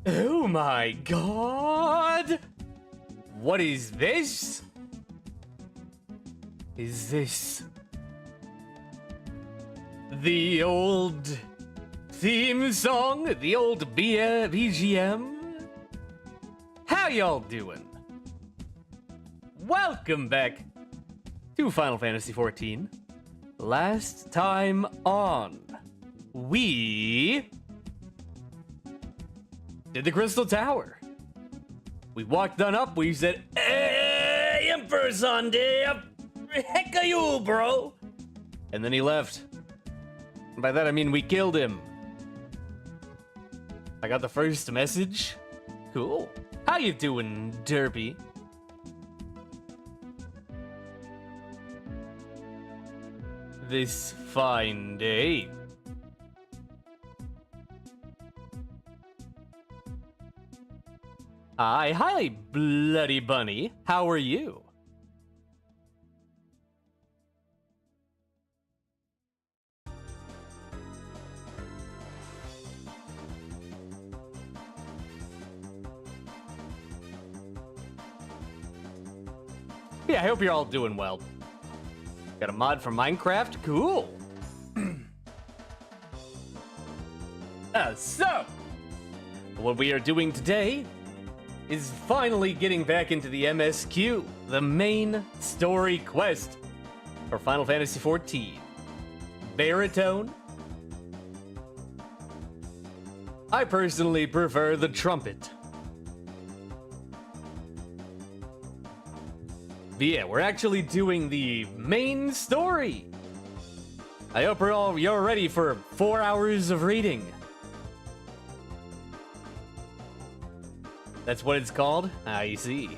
Oh my god! What is this? Is this the old theme song? The old BGM? How y'all doing? Welcome back to Final Fantasy XIV. Last time on, we did the Crystal Tower. We walked on up, we said, "Hey, Emperor Sunday, heck are you, bro?" And then he left. And by that I mean we killed him. I got the first message. Cool. How you doing, Derpy? This fine day. Hi, Bloody Bunny. How are you? Yeah, I hope you're all doing well. Got a mod for Minecraft? Cool. So, what we are doing today is finally getting back into the MSQ, the main story quest for Final Fantasy XIV. Baritone. I personally prefer the trumpet. But yeah, we're actually doing the main story. I hope you're ready for 4 hours of reading. That's what it's called? I see.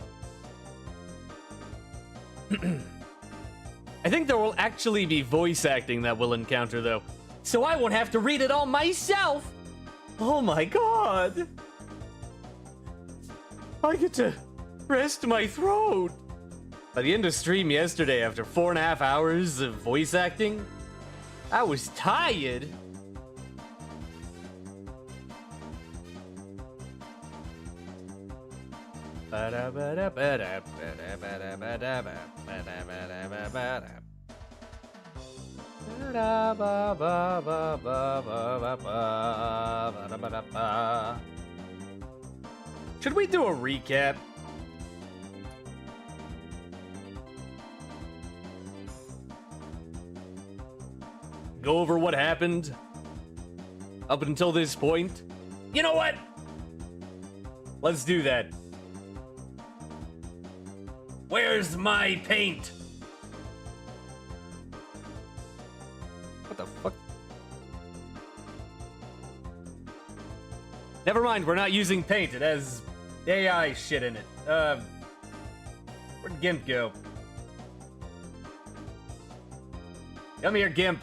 I think there will actually be voice acting that we'll encounter, though. So I won't have to read it all myself! Oh my god! I get to rest my throat! By the end of stream yesterday, after 4.5 hours of voice acting, I was tired. Should we do a recap? Go over what happened up until this point? You know what? Let's do that. Where's my paint? What the fuck? Never mind, we're not using paint. It has AI shit in it. Where'd Gimp go? Come here, Gimp.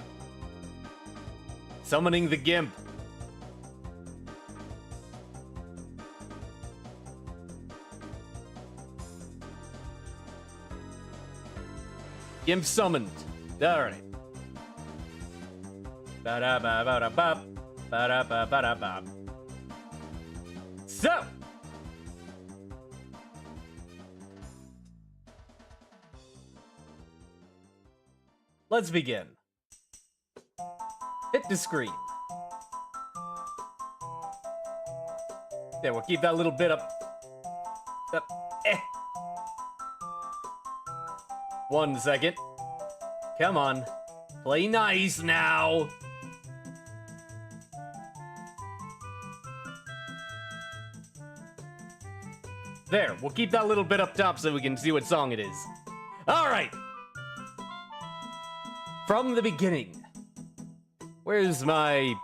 Summoning the Gimp. Gimp summoned. Alright. Ba-da-ba-ba-da-bop. Ba-da-ba-ba-da-bop. So! Let's begin. Hit the screen. Yeah, we'll keep that little bit up. Eh. 1 second. Come on. Play nice now. There, we'll keep that little bit up top so we can see what song it is. Alright. From the beginning. Where's my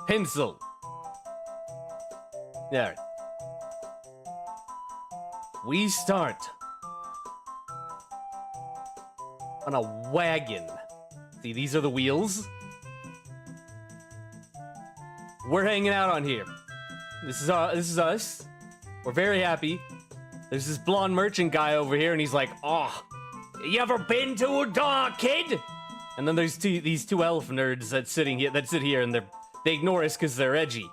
pencil? There. We start on a wagon. See, these are the wheels. We're hanging out on here. This is us. We're very happy. There's this blonde merchant guy over here, and he's like, "Oh, you ever been to a dark kid?" And then there's these two elf nerds that sit here, and they ignore us because they're edgy.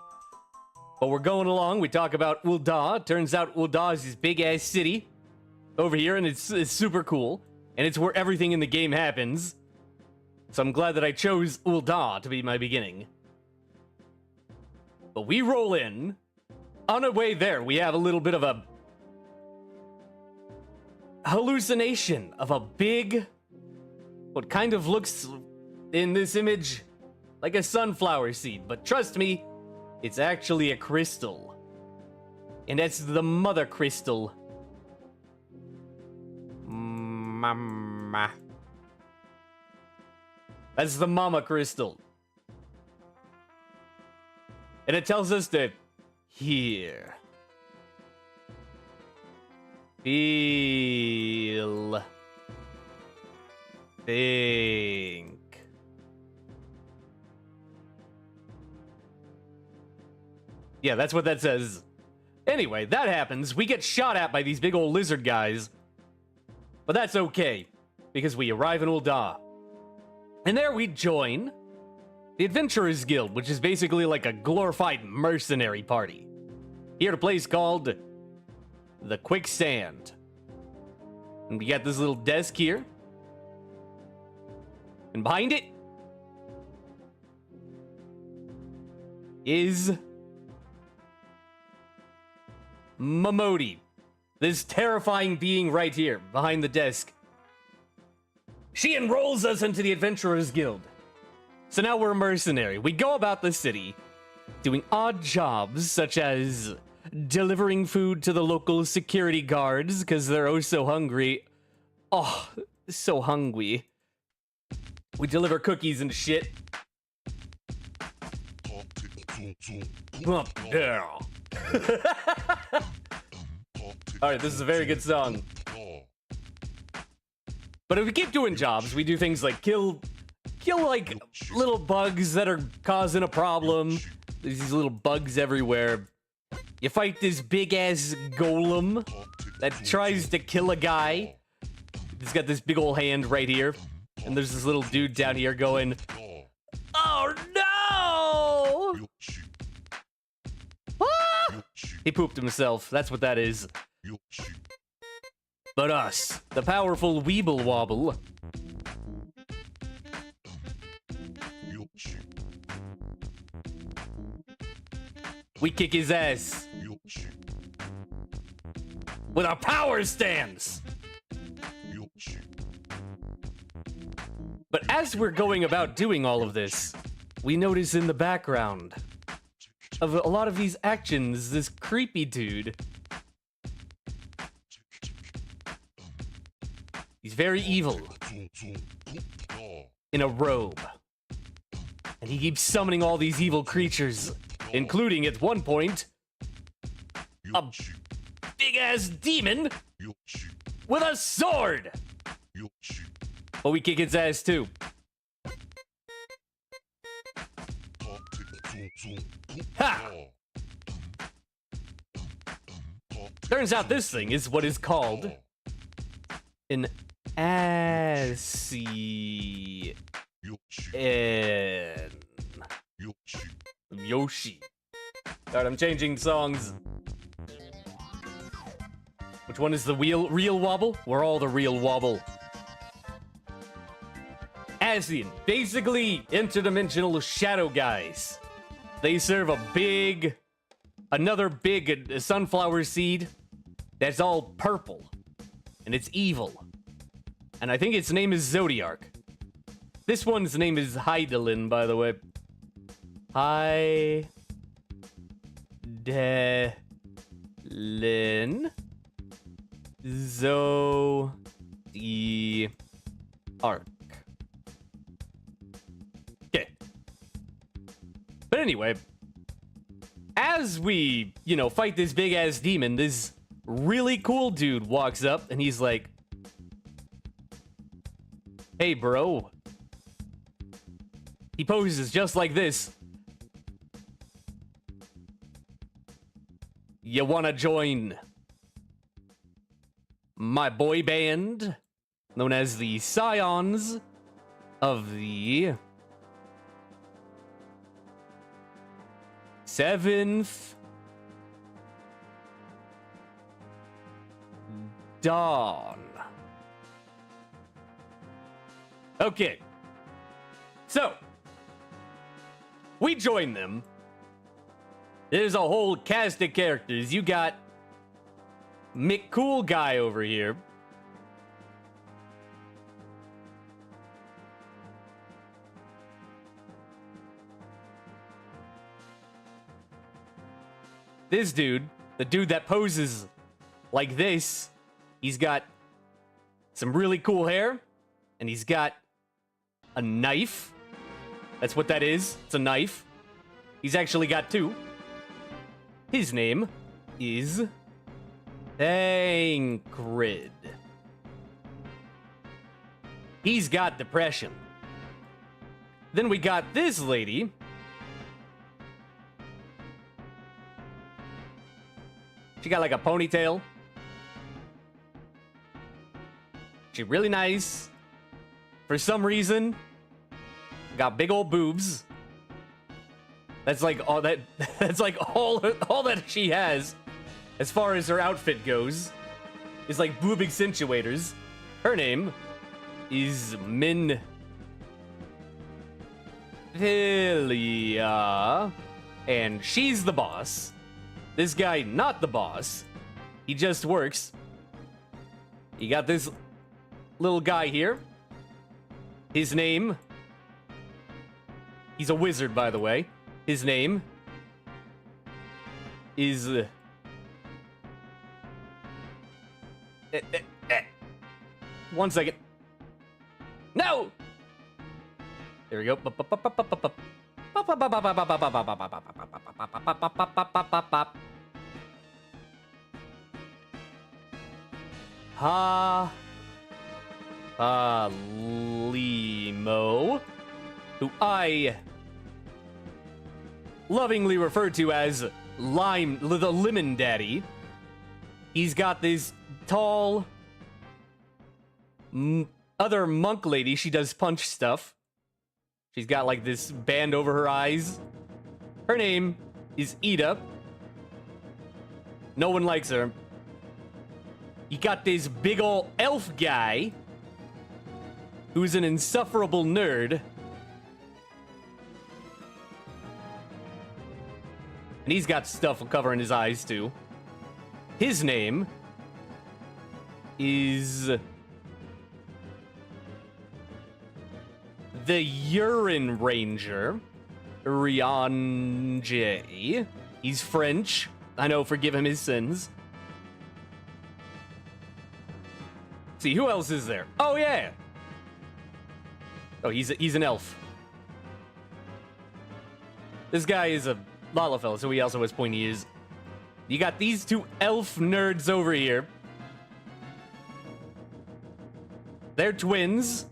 But we're going along. We talk about Ul'dah. Turns out Ul'dah is this big-ass city over here, and it's super cool. And it's where everything in the game happens. So I'm glad that I chose Ul'dah to be my beginning. But we roll in. On our way there, we have a little bit of a hallucination of a big, what kind of looks in this image like a sunflower seed. But trust me, it's actually a crystal. And that's the mother crystal. Mama. That's the mama crystal. And it tells us to hear, feel, think. Yeah, that's what that says. Anyway, that happens. We get shot at by these big old lizard guys. But that's okay, because we arrive in Ul'dah. And there we join the Adventurers Guild, which is basically like a glorified mercenary party. Here at a place called the Quicksand. And we got this little desk here. And behind it is Momodi, this terrifying being right here behind the desk. She enrolls us into the Adventurers Guild. So now we're a mercenary. We go about the city doing odd jobs such as delivering food to the local security guards because they're oh so hungry. Oh, so hungry. We deliver cookies and shit. Yeah. Alright, this is a very good song. But if we keep doing jobs, we do things like kill like little bugs that are causing a problem. There's these little bugs everywhere. You fight this big ass golem that tries to kill a guy. He's got this big old hand right here. And there's this little dude down here going, oh no! Ah! He pooped himself. That's what that is. But us, the powerful Weeble Wobble, we kick his ass with our power stance. But as we're going about doing all of this, we notice in the background of a lot of these actions, this creepy dude. He's very evil. In a robe. And he keeps summoning all these evil creatures, including at one point a big-ass demon with a sword. But we kick its ass too. Ha! Turns out this thing is what is called an Assi N Yoshi. Alright, I'm changing songs. Which one is the real wobble? We're all the real wobble. Asian, basically interdimensional shadow guys. They serve another big sunflower seed that's all purple. And it's evil. And I think its name is Zodiark. This one's name is Hydaelyn, by the way. Hydaelyn. Zodiark. Okay. But anyway, as we, fight this big-ass demon, this really cool dude walks up and he's like, hey, bro. He poses just like this. You wanna join my boy band, known as the Scions of the 7th Dawn. Okay. So, we join them. There's a whole cast of characters. You got McCool guy over here. This dude, the dude that poses like this, he's got some really cool hair, and he's got a knife. That's what that is. It's a knife. He's actually got two. His name is Tancred. He's got depression. Then we got this lady. She got like a ponytail. She really nice. For some reason, got big old boobs. That's like all that. That's like all that she has, as far as her outfit goes, is like boob accentuators. Her name is Minfilia, and she's the boss. This guy, not the boss. He just works. You got this little guy here. His name... He's a wizard, by the way. His name is... One second. No! There we go. Limo, who I lovingly refer to as the Lemon Daddy. He's got this tall other monk lady. She does punch stuff. She's got like this band over her eyes. Her name is Ida. No one likes her. You got this big ol' elf guy who's an insufferable nerd. And he's got stuff covering his eyes too. His name is the Urine Ranger, Rianje. He's French. I know, forgive him his sins. See, who else is there? Oh, yeah. Oh, he's an elf. This guy is a Lalafell, so he also has pointy ears. You got these two elf nerds over here. They're twins.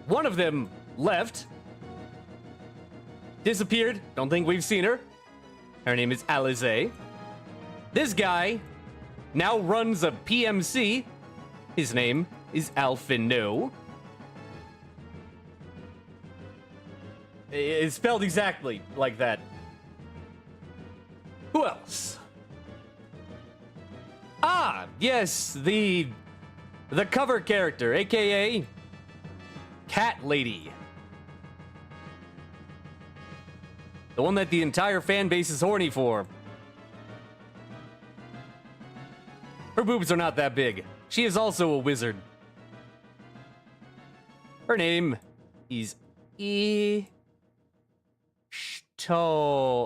One of them left. Disappeared. Don't think we've seen her. Her name is Alize. This guy now runs a PMC. His name is Alfino. It's spelled exactly like that. Who else? Ah, yes, the cover character, aka Cat Lady. The one that the entire fan base is horny for. Her boobs are not that big. She is also a wizard. Her name is Ishtol.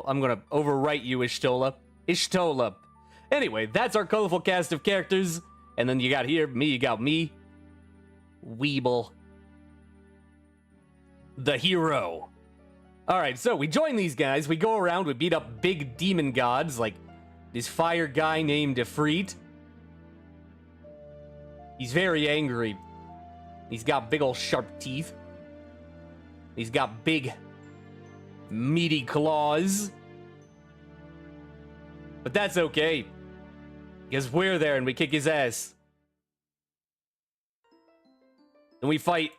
I'm gonna overwrite you, Ishtola. Ishtola. Anyway, that's our colorful cast of characters. And then you got here, you got me. Weeble. The hero. Alright, so we join these guys. We go around, we beat up big demon gods, like this fire guy named Ifrit. He's very angry. He's got big old sharp teeth. He's got big, meaty claws. But that's okay, because we're there and we kick his ass. And we fight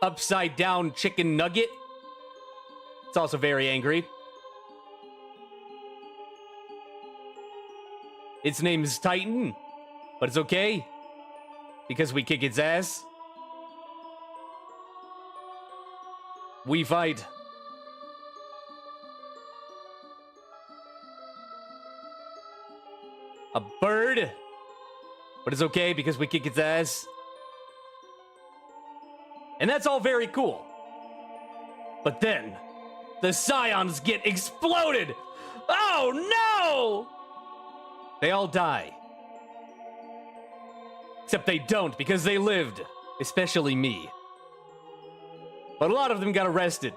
upside down chicken nugget. It's also very angry. Its name is Titan, but it's okay because we kick its ass. We fight. A bird, but it's okay because we kick its ass. And that's all very cool. But then, the Scions get exploded! Oh no! They all die. Except they don't, because they lived. Especially me. But a lot of them got arrested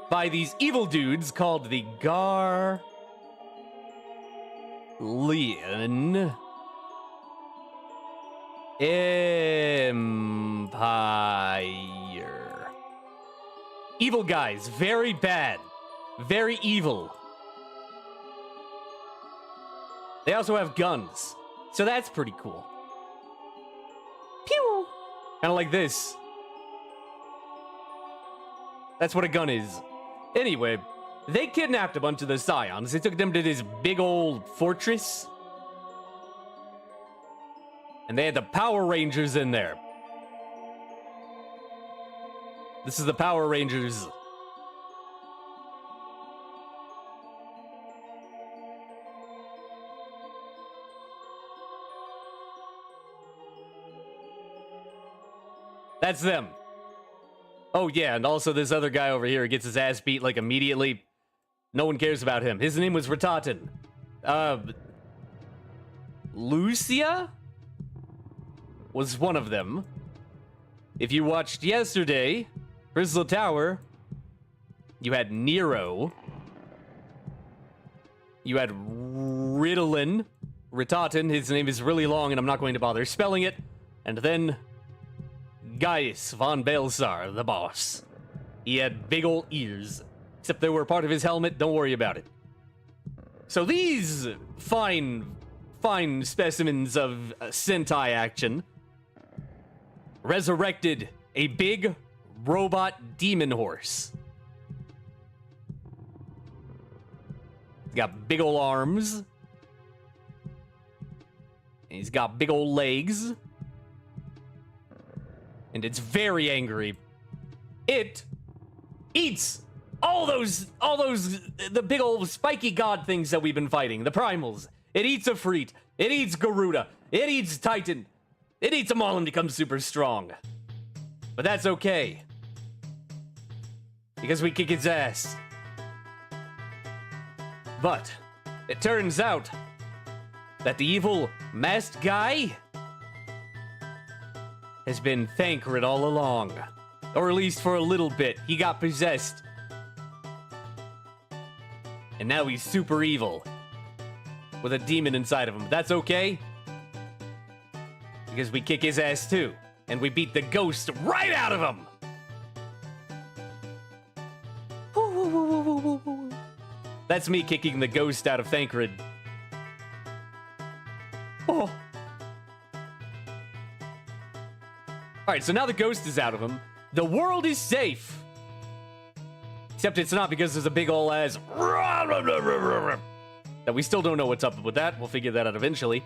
by these evil dudes called the Garlean Empire. Evil guys, very bad, very evil. They also have guns, so that's pretty cool. Pew! Kind of like this. That's what a gun is. Anyway, they kidnapped a bunch of the Scions. They took them to this big old fortress. And they had the Power Rangers in there. This is the Power Rangers. That's them. Oh yeah, and also this other guy over here gets his ass beat like immediately. No one cares about him. His name was Ratatan. Lucia was one of them. If you watched yesterday, Crystal Tower, you had Nero. You had Ritalin. Ratatan, his name is really long and I'm not going to bother spelling it. And then Gaius von Belsar, the boss. He had big old ears. Except they were part of his helmet, don't worry about it. So these fine specimens of Sentai action resurrected a big robot demon horse. He's got big old arms. And he's got big old legs. And it's very angry. It eats all those, the big old spiky god things that we've been fighting, the primals. It eats Ifrit. It eats Garuda. It eats Titan. It eats them all and becomes super strong. But that's okay. Because we kick its ass. But it turns out that the evil masked guy has been Thancred all along. Or at least for a little bit. He got possessed. And now he's super evil. With a demon inside of him. That's okay. Because we kick his ass too. And we beat the ghost right out of him. That's me kicking the ghost out of Thancred. Oh. Alright, so now the ghost is out of him. The world is safe. Except it's not because there's a big ol' ass that we still don't know what's up with that. We'll figure that out eventually.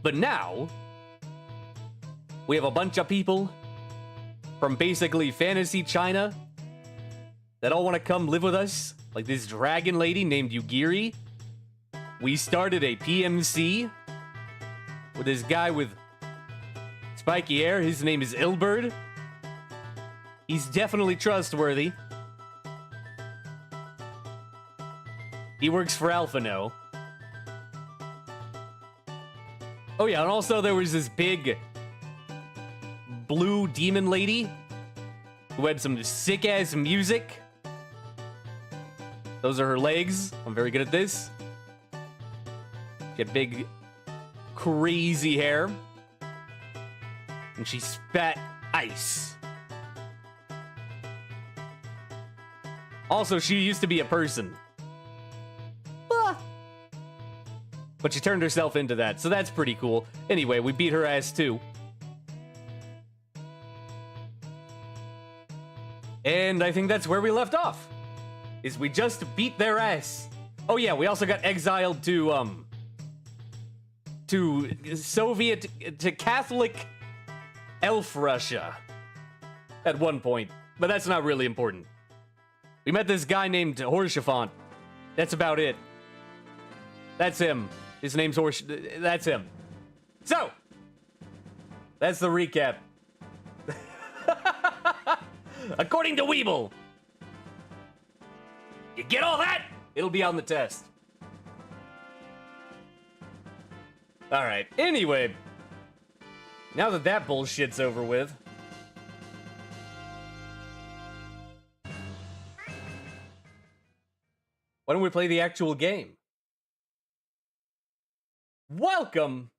But now, we have a bunch of people from basically fantasy China that all want to come live with us. Like this dragon lady named Yugiri. We started a PMC with this guy with spiky hair. His name is Ilberd. He's definitely trustworthy. He works for Alphano. Oh yeah, and also there was this big blue demon lady who had some sick-ass music. Those are her legs. I'm very good at this. She had big, crazy hair. And she spat ice. Also, she used to be a person. But she turned herself into that, so that's pretty cool. Anyway, we beat her ass too. And I think that's where we left off. Is we just beat their ass. Oh yeah, we also got exiled to Catholic Elf Russia at one point, but that's not really important. We met this guy named Horschiffant. That's about it. That's him. His name's That's him. So, that's the recap. According to Weeble. You get all that? It'll be on the test. Alright, anyway. Now that that bullshit's over with. Why don't we play the actual game? Welcome!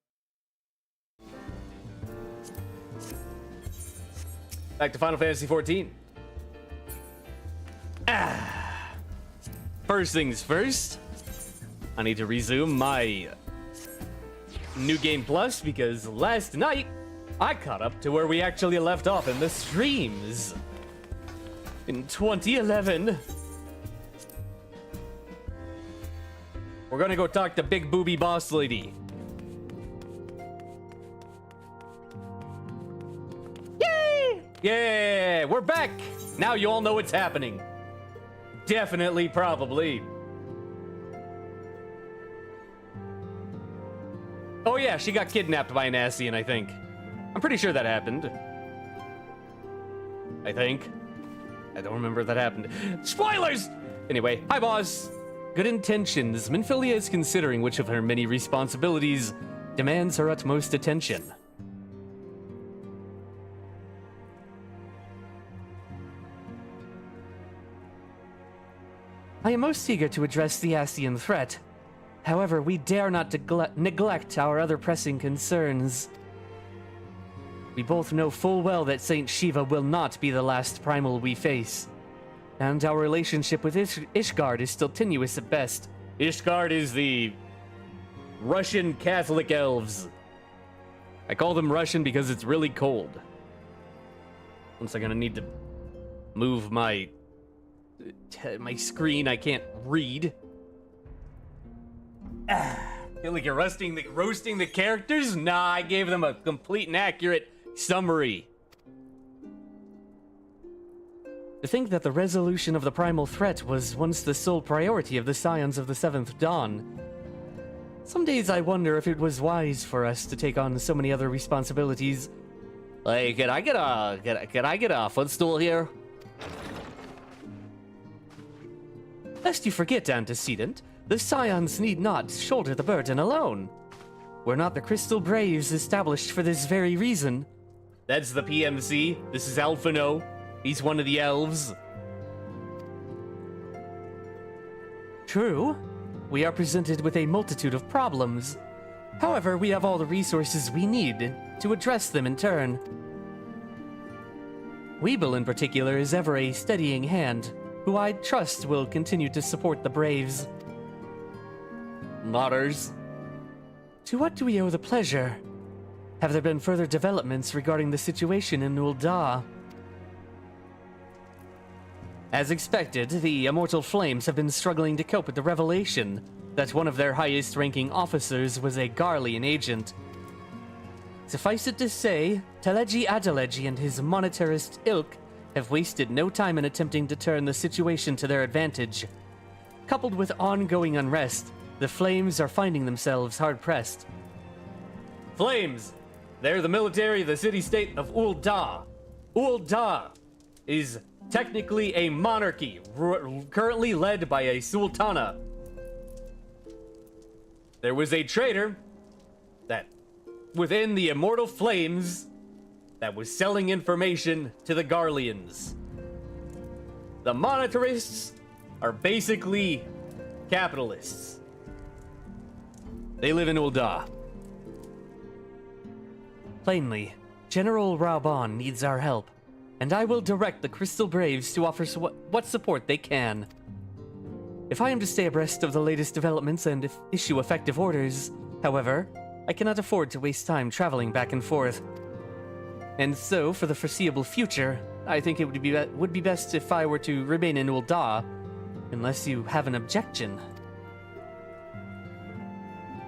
Back to Final Fantasy XIV. First things first, I need to resume my New Game Plus because last night I caught up to where we actually left off in the streams in 2011. We're gonna go talk to Big Booby Boss Lady. Yay! Yeah, we're back! Now you all know what's happening. Definitely, probably. Oh yeah, she got kidnapped by an Ascian, I think. I'm pretty sure that happened. I think. I don't remember if that happened. Spoilers! Anyway, hi boss. Good intentions. Minfilia is considering which of her many responsibilities demands her utmost attention. I am most eager to address the Ascian threat. However, we dare not neglect our other pressing concerns. We both know full well that Saint Shiva will not be the last primal we face. And our relationship with Ishgard is still tenuous at best. Ishgard is the Russian Catholic elves. I call them Russian because it's really cold. Once I'm gonna need to move my screen, I can't read. Feel like you're roasting the characters? Nah, I gave them a complete and accurate summary. To think that the resolution of the primal threat was once the sole priority of the Scions of the Seventh Dawn. Some days I wonder if it was wise for us to take on so many other responsibilities. Like, can I get a footstool here? Lest you forget, antecedent, the Scions need not shoulder the burden alone. We're not the Crystal Braves established for this very reason. That's the PMC. This is Alphino. He's one of the elves. True. We are presented with a multitude of problems. However, we have all the resources we need to address them in turn. Weeble in particular is ever a steadying hand, who I trust will continue to support the Braves. Nodders. To what do we owe the pleasure? Have there been further developments regarding the situation in Ul'dah? As expected, the Immortal Flames have been struggling to cope with the revelation that one of their highest-ranking officers was a Garlean agent. Suffice it to say, Teleji Adeleji and his monetarist ilk have wasted no time in attempting to turn the situation to their advantage. Coupled with ongoing unrest, the Flames are finding themselves hard-pressed. Flames! They're the military of the city-state of Ul'dah. Ul'dah is technically a monarchy, currently led by a sultana. There was a traitor that, within the Immortal Flames, that was selling information to the Garleans. The monetarists are basically capitalists. They live in Ul'dah. Plainly, General Reborn needs our help, and I will direct the Crystal Braves to offer what support they can. If I am to stay abreast of the latest developments and issue effective orders, however, I cannot afford to waste time traveling back and forth. And so, for the foreseeable future, I think it would be best if I were to remain in Ul'dah, unless you have an objection.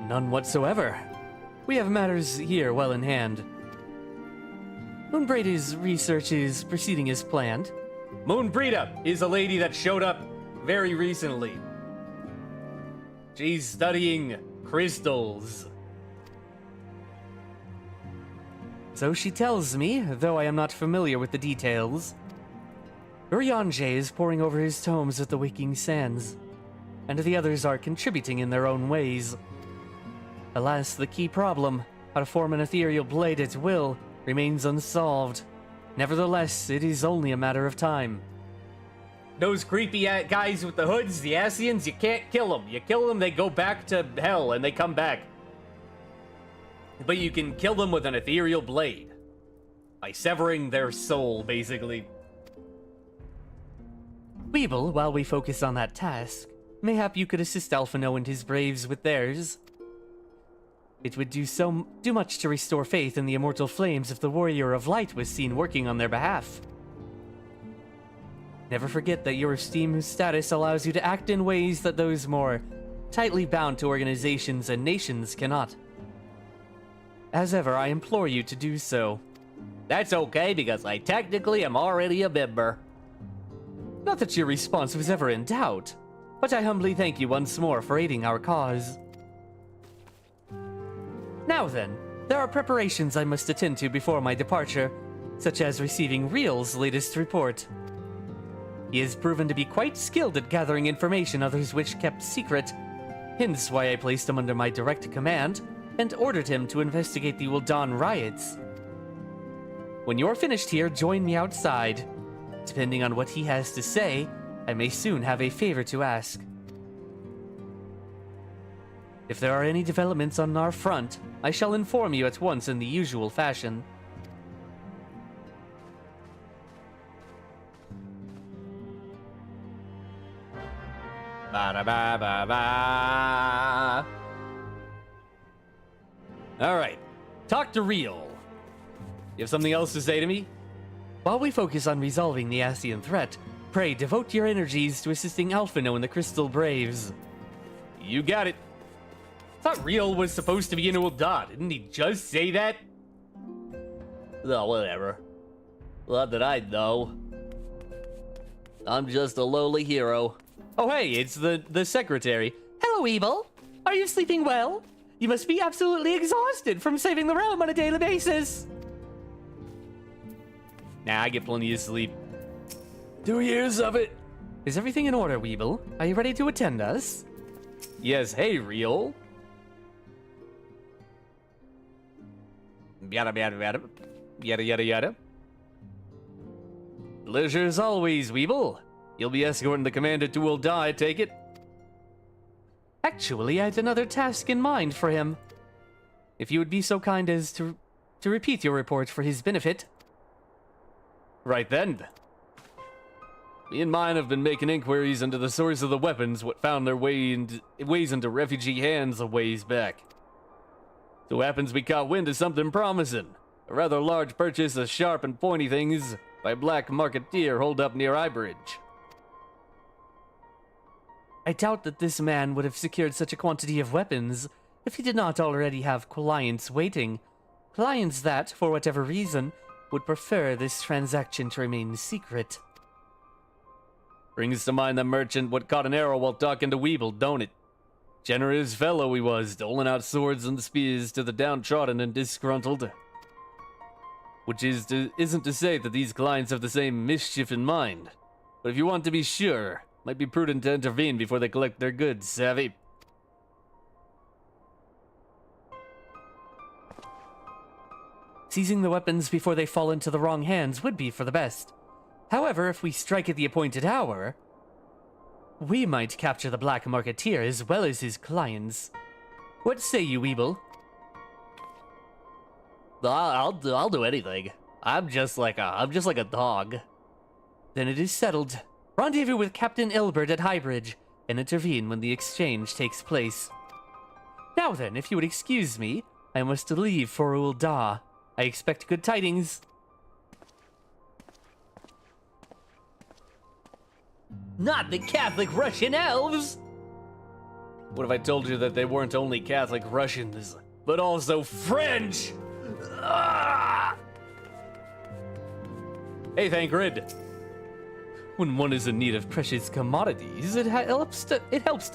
None whatsoever. We have matters here well in hand. Moonbraid's research is proceeding as planned. Moonbrida is a lady that showed up very recently. She's studying crystals. So she tells me, though I am not familiar with the details. Urianger is poring over his tomes at the Waking Sands, and the others are contributing in their own ways. Alas, the key problem, how to form an ethereal blade at will, remains unsolved. Nevertheless, it is only a matter of time. Those creepy guys with the hoods, the Asians, you can't kill them. You kill them, they go back to hell, and they come back. But you can kill them with an ethereal blade. By severing their soul, basically. Weeble, while we focus on that task, mayhap you could assist Alphino and his braves with theirs. It would do much to restore faith in the immortal flames if the Warrior of Light was seen working on their behalf. Never forget that your esteemed status allows you to act in ways that those more tightly bound to organizations and nations cannot. As ever, I implore you to do so. That's okay, because I technically am already a member. Not that your response was ever in doubt, but I humbly thank you once more for aiding our cause. Now then, there are preparations I must attend to before my departure, such as receiving Real's latest report. He has proven to be quite skilled at gathering information others wish kept secret, hence why I placed him under my direct command and ordered him to investigate the Ul'dah riots. When you're finished here, join me outside. Depending on what he has to say, I may soon have a favor to ask. If there are any developments on our front, I shall inform you at once in the usual fashion. Ba-da-ba-ba-ba. All right, talk to Real. You have something else to say to me? While we focus on resolving the Asian threat, pray devote your energies to assisting Alphino and the Crystal Braves. You got it. I thought Real was supposed to be in Ul'dah. Didn't he just say that? Oh, whatever. Not that I know. I'm just a lowly hero. Oh, hey, it's the secretary. Hello, Evil. Are you sleeping well? You must be absolutely exhausted from saving the realm on a daily basis. Nah, I get plenty of sleep. 2 years of it. Is everything in order, Weeble? Are you ready to attend us? Yes, hey, Real. Yada, yada, yada. Yada, yada, yada. Pleasure as always, Weeble. You'll be escorting the commander to Ul'dah, I take it? Actually, I had another task in mind for him. If you would be so kind as to repeat your report for his benefit. Right then. Me and mine have been making inquiries into the source of the weapons what found their ways into refugee hands a ways back. So happens we caught wind of something promising. A rather large purchase of sharp and pointy things by a black marketeer holed up near Ibridge. I doubt that this man would have secured such a quantity of weapons if he did not already have clients waiting. Clients that, for whatever reason, would prefer this transaction to remain secret. Brings to mind the merchant what caught an arrow while talking to Weeble, don't it? Generous fellow he was, doling out swords and spears to the downtrodden and disgruntled. Which isn't to say that these clients have the same mischief in mind. But if you want to be sure, might be prudent to intervene before they collect their goods, savvy? Seizing the weapons before they fall into the wrong hands would be for the best. However, if we strike at the appointed hour, we might capture the black marketeer as well as his clients. What say you, Weeble? I'll do anything. I'm just like a dog. Then it is settled. Rendezvous with Captain Ilbert at Highbridge, and intervene when the exchange takes place. Now then, if you would excuse me, I must leave for Ul'dah. I expect good tidings. Not the Catholic Russian elves! What if I told you that they weren't only Catholic Russians, but also French? Ah! Hey, Thancred. When one is in need of precious commodities, it helps to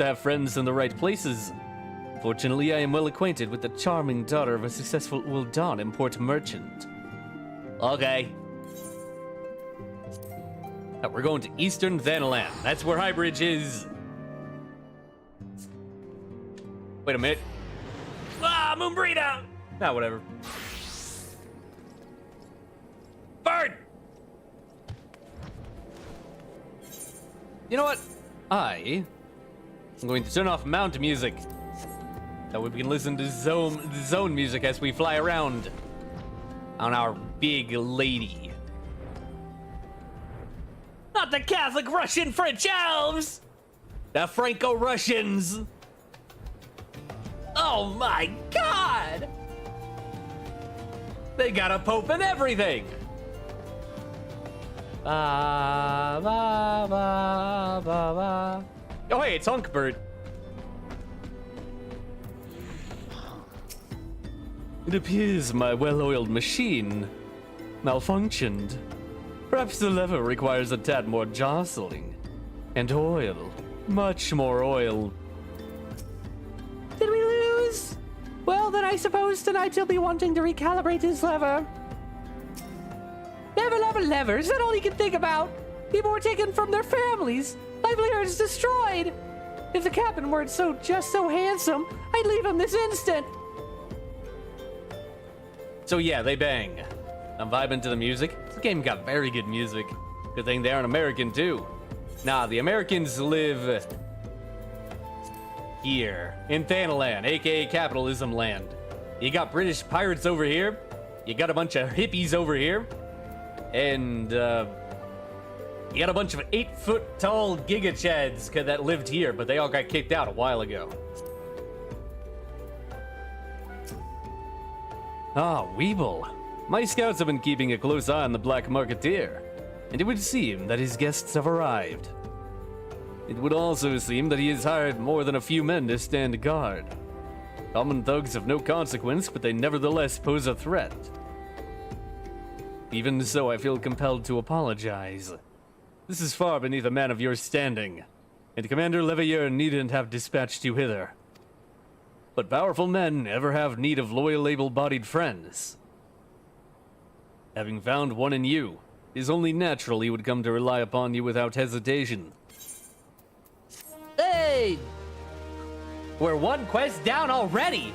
have friends in the right places. Fortunately, I am well acquainted with the charming daughter of a successful Ul'Dan import merchant. Okay. Now we're going to Eastern Thanalan. That's where Highbridge is. Wait a minute. Ah, Moonbreeder! Nah, whatever. Bird! You know what? I'm going to turn off mount music. That way we can listen to zone music as we fly around on our big lady. Not the Catholic Russian French elves! The Franco-Russians! Oh my god! They got a pope and everything! Ba, ba, ba, ba, ba. Oh hey, it's Hunkbird. It appears my well-oiled machine malfunctioned. Perhaps the lever requires a tad more jostling. And oil. Much more oil. Did we lose? Well, then I suppose tonight he'll be wanting to recalibrate his lever. Levers, that's all he can think about. People were taken from their families. Livelihoods destroyed. If the captain weren't just so handsome, I'd leave him this instant. So yeah, they bang. I'm vibing to the music. This game got very good music. Good thing they aren't American too. Nah, the Americans live here in Thanalan, aka Capitalism Land. You got British pirates over here. You got a bunch of hippies over here. And you got a bunch of 8-foot-tall gigachads that lived here, but they all got kicked out a while ago. Ah, Weeble. My scouts have been keeping a close eye on the Black Marketeer, and it would seem that his guests have arrived. It would also seem that he has hired more than a few men to stand guard. Common thugs of no consequence, but they nevertheless pose a threat. Even so, I feel compelled to apologize. This is far beneath a man of your standing, and Commander Leveilleur needn't have dispatched you hither. But powerful men ever have need of loyal, able-bodied friends. Having found one in you, it is only natural he would come to rely upon you without hesitation. Hey! We're one quest down already!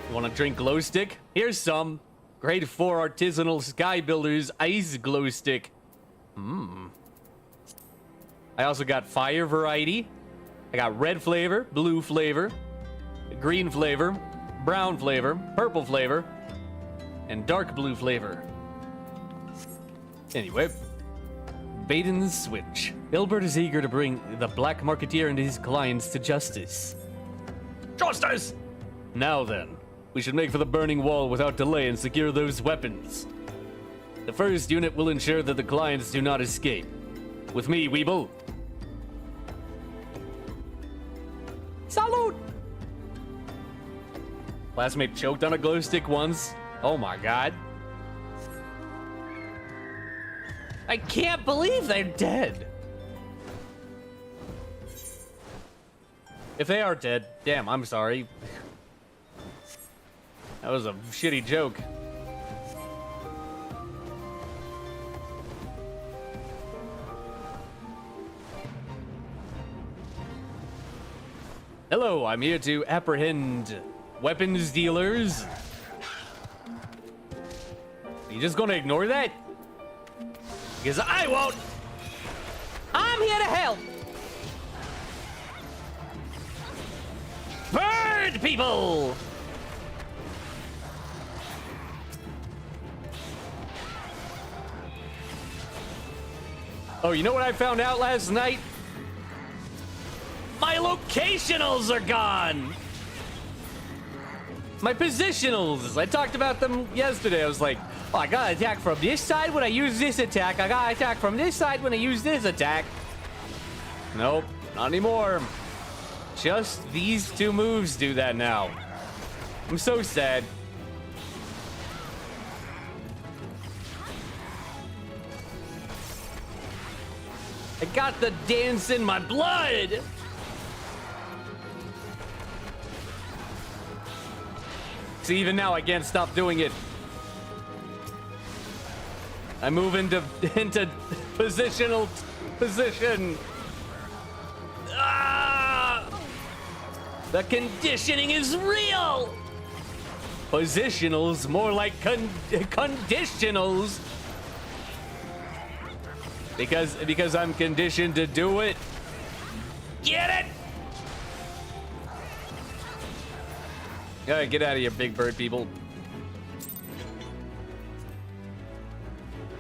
You want a drink glow stick? Here's some. Grade 4 artisanal sky builders ice glow stick. I also got fire variety. I got red flavor, blue flavor, green flavor, brown flavor, purple flavor, and dark blue flavor. Anyway, bait and switch. Hilbert is eager to bring the Black Marketeer and his clients to justice. Justice! Now then, we should make for the burning wall without delay and secure those weapons. The first unit will ensure that the clients do not escape. With me, Weeble. Salute! Classmate choked on a glow stick once. Oh my god. I can't believe they're dead. If they are dead, damn, I'm sorry. That was a shitty joke. Hello, I'm here to apprehend weapons dealers. Are you just gonna ignore that? Because I won't. I'm here to help. Bird people! Oh, you know what I found out last night? My locationals are gone! My positionals! I talked about them yesterday. I was like, oh, I gotta attack from this side when I use this attack. I gotta attack from this side when I use this attack. Nope, not anymore. Just these two moves do that now. I'm so sad. I got the dance in my blood! See, even now I can't stop doing it. I move into positional position. Ah! The conditioning is real! Positionals, more like conditionals. Because I'm conditioned to do it. Get it? Alright, get out of here, big bird people.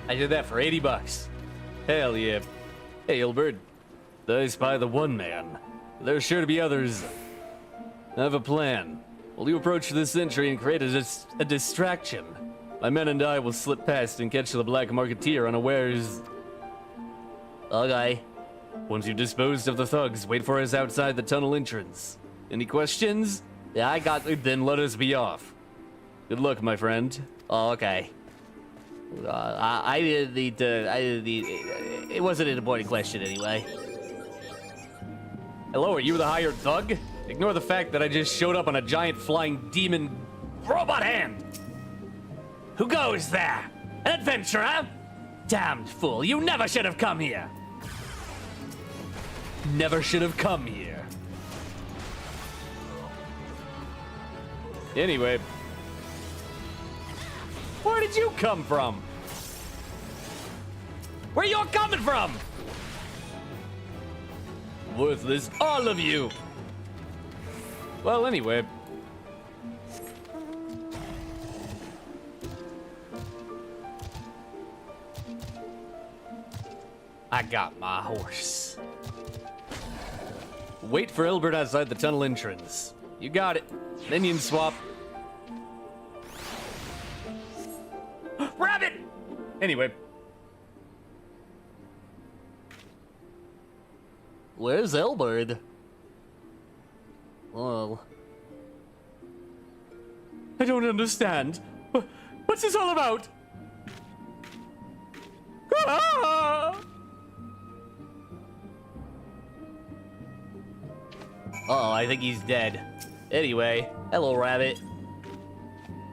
I did that for 80 bucks. Hell yeah. Hey, Ilbert. I spy the one man. There's sure to be others. I have a plan. Will you approach this entry and create a distraction? My men and I will slip past and catch the black marketeer unawares. Okay. Once you've disposed of the thugs, wait for us outside the tunnel entrance. Any questions? Yeah, I got it. Then let us be off. Good luck, my friend. Oh, okay. I didn't need to. It wasn't an important question anyway. Hello, are you the hired thug? Ignore the fact that I just showed up on a giant flying demon robot hand. Who goes there? An adventurer? Damned fool, you never should have come here. Never should have come here. Anyway. Where did you come from? Where you coming from? Worthless, all of you. Well, anyway. I got my horse. Wait for Ilbert outside the tunnel entrance. You got it. Minion swap. Rabbit! Anyway. Where's Ilbert? Well, I don't understand. What's this all about? Ah! Uh-oh, I think he's dead. Anyway, hello, rabbit.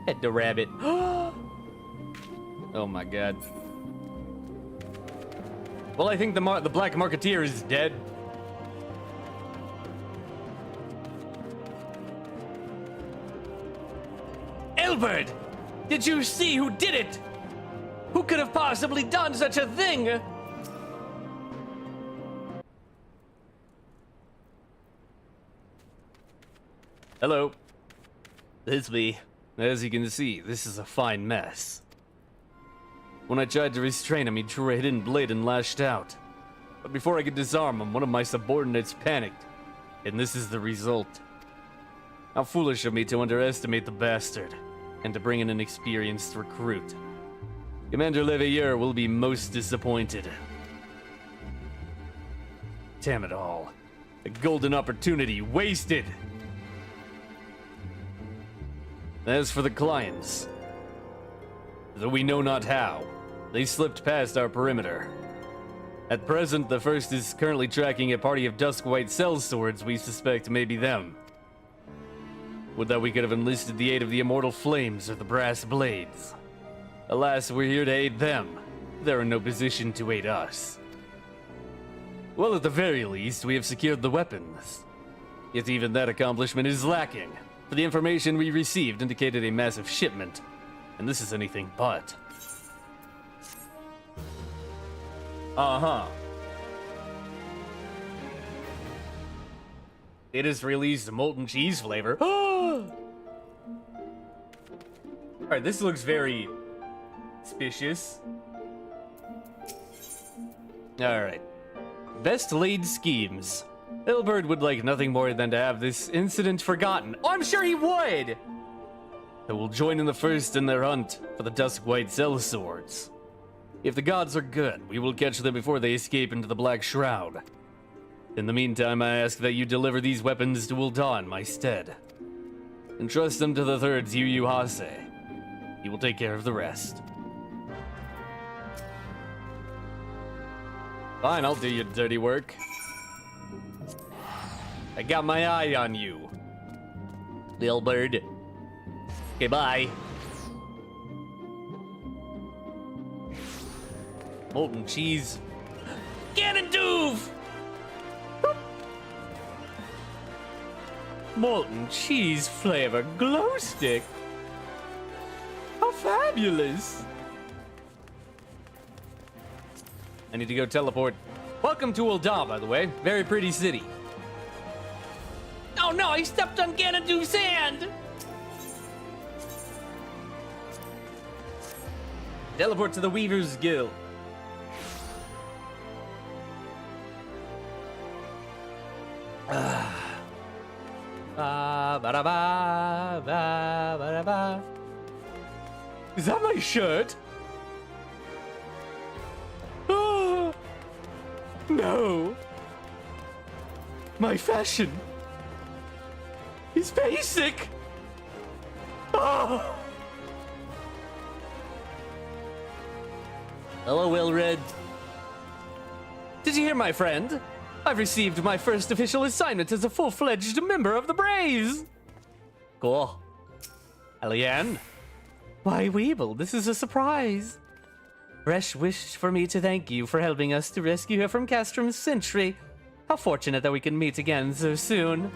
Head to rabbit. Oh my god. Well, I think the black marketeer is dead. Ilbert! Did you see who did it? Who could have possibly done such a thing? Hello. It's me. As you can see, this is a fine mess. When I tried to restrain him, he drew a hidden blade and lashed out. But before I could disarm him, one of my subordinates panicked. And this is the result. How foolish of me to underestimate the bastard, and to bring in an experienced recruit. Commander Leveilleur will be most disappointed. Damn it all. A golden opportunity wasted! As for the clients, though we know not how, they slipped past our perimeter. At present, the first is currently tracking a party of dusk-white sellswords we suspect may be them. Would that we could have enlisted the aid of the immortal flames or the brass blades. Alas, we're here to aid them. They're in no position to aid us. Well, at the very least, we have secured the weapons. Yet even that accomplishment is lacking, for the information we received indicated a massive shipment, and this is anything but. Uh-huh. It has released molten cheese flavor. Alright, this looks very suspicious. Alright. Best laid schemes. Ilbert would like nothing more than to have this incident forgotten. Oh, I'm sure he would! I will join in the first in their hunt for the dusk-white sellswords. If the gods are good, we will catch them before they escape into the Black Shroud. In the meantime, I ask that you deliver these weapons to Ul'Dan, my stead. Entrust them to the third Yu Hase. He will take care of the rest. Fine, I'll do your dirty work. I got my eye on you, little bird. Okay, bye. Molten cheese. Ganondorf! Molten cheese flavor glow stick. How fabulous! I need to go teleport. Welcome to Ul'Dan, by the way. Very pretty city. Oh no, I stepped on Ganondorf's hand! Teleport to the Weaver's Guild. Is that my shirt? Oh, no. My fashion is basic. Oh. Hello, Wilred. Did you hear, my friend? I've received my first official assignment as a full-fledged member of the Braves. Cool. Eliane? Why, Weeble, this is a surprise. Resh wished for me to thank you for helping us to rescue her from Castrum's Sentry. How fortunate that we can meet again so soon.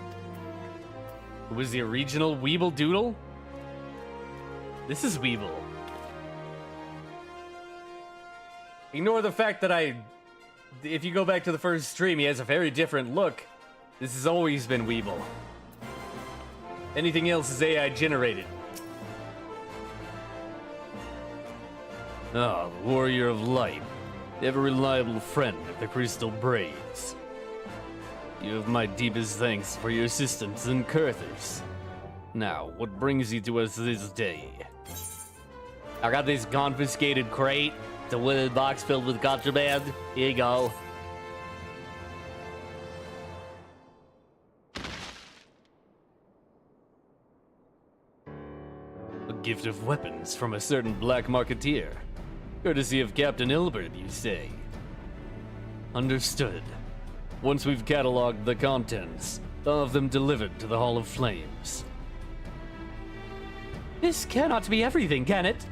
Who was the original Weeble Doodle? This is Weeble. Ignore the fact that if you go back to the first stream, he has a very different look. This has always been Weeble. Anything else is AI generated. Ah, the Warrior of Light, ever reliable friend of the Crystal Braves. You have my deepest thanks for your assistance in Kurthers. Now, what brings you to us this day? I got this confiscated crate. It's a wooden box filled with contraband. Here you go. A gift of weapons from a certain black marketeer. Courtesy of Captain Ilbert, you say? Understood. Once we've cataloged the contents, I'll have them delivered to the Hall of Flames. This cannot be everything, can it?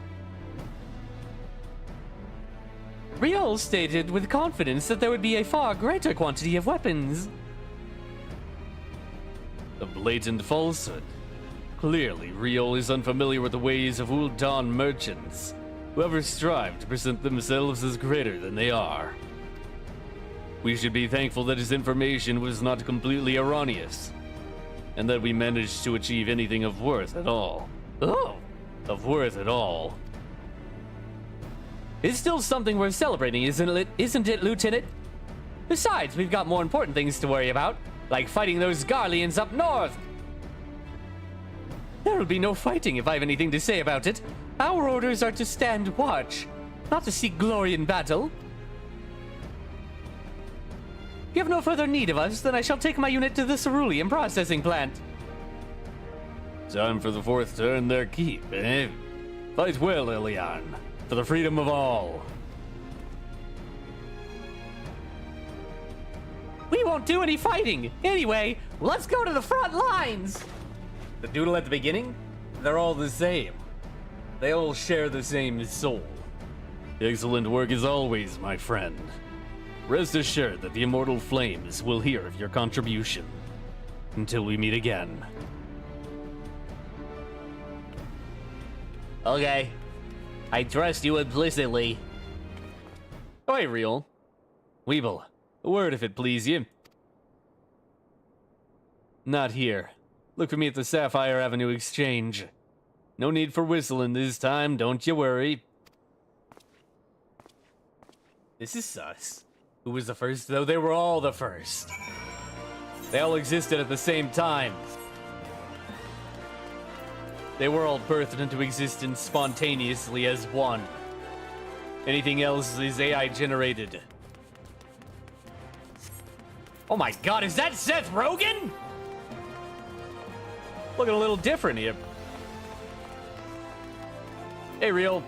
Riol stated with confidence that there would be a far greater quantity of weapons. A blatant falsehood. Clearly, Riol is unfamiliar with the ways of Ul'Dan merchants, who ever strive to present themselves as greater than they are. We should be thankful that his information was not completely erroneous, and that we managed to achieve anything of worth at all. Oh, of worth at all. It's still something worth celebrating, isn't it, Lieutenant? Besides, we've got more important things to worry about, like fighting those Garleans up north. There will be no fighting if I have anything to say about it. Our orders are to stand watch, not to seek glory in battle. If you have no further need of us, then I shall take my unit to the cerulean processing plant. Time for the fourth to earn their keep, eh? Fight well, Eliane, for the freedom of all. We won't do any fighting. Anyway, let's go to the front lines. The doodle at the beginning? They're all the same. They all share the same soul. Excellent work as always, my friend. Rest assured that the Immortal Flames will hear of your contribution. Until we meet again. Okay. I trust you implicitly. Oh, hey, Riol. Weeble, a word if it please you. Not here. Look for me at the Sapphire Avenue Exchange. No need for whistling this time, don't you worry. This is sus. Who was the first, though? They were all the first. They all existed at the same time. They were all birthed into existence spontaneously as one. Anything else is AI generated. Oh my god, is that Seth Rogen? Looking a little different here. Hey, Real.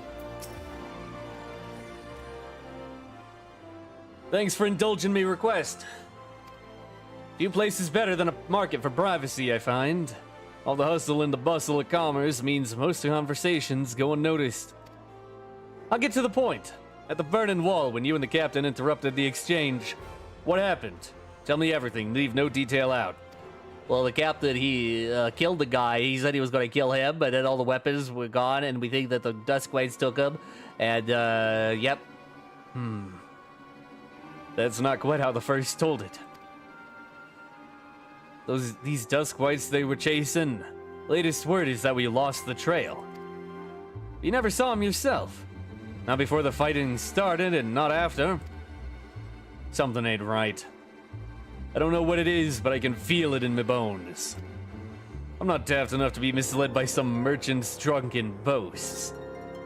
Thanks for indulging me request. Few places better than a market for privacy, I find. All the hustle and the bustle of commerce means most conversations go unnoticed. I'll get to the point. At the Vernon Wall, when you and the captain interrupted the exchange, what happened? Tell me everything, leave no detail out. Well, the captain, he killed the guy. He said he was going to kill him, but then all the weapons were gone, and we think that the Duskwights took him. And, yep. That's not quite how the first told it. These Duskwights they were chasing. Latest word is that we lost the trail. You never saw him yourself. Not before the fighting started and not after. Something ain't right. I don't know what it is, but I can feel it in my bones. I'm not daft enough to be misled by some merchant's drunken boasts.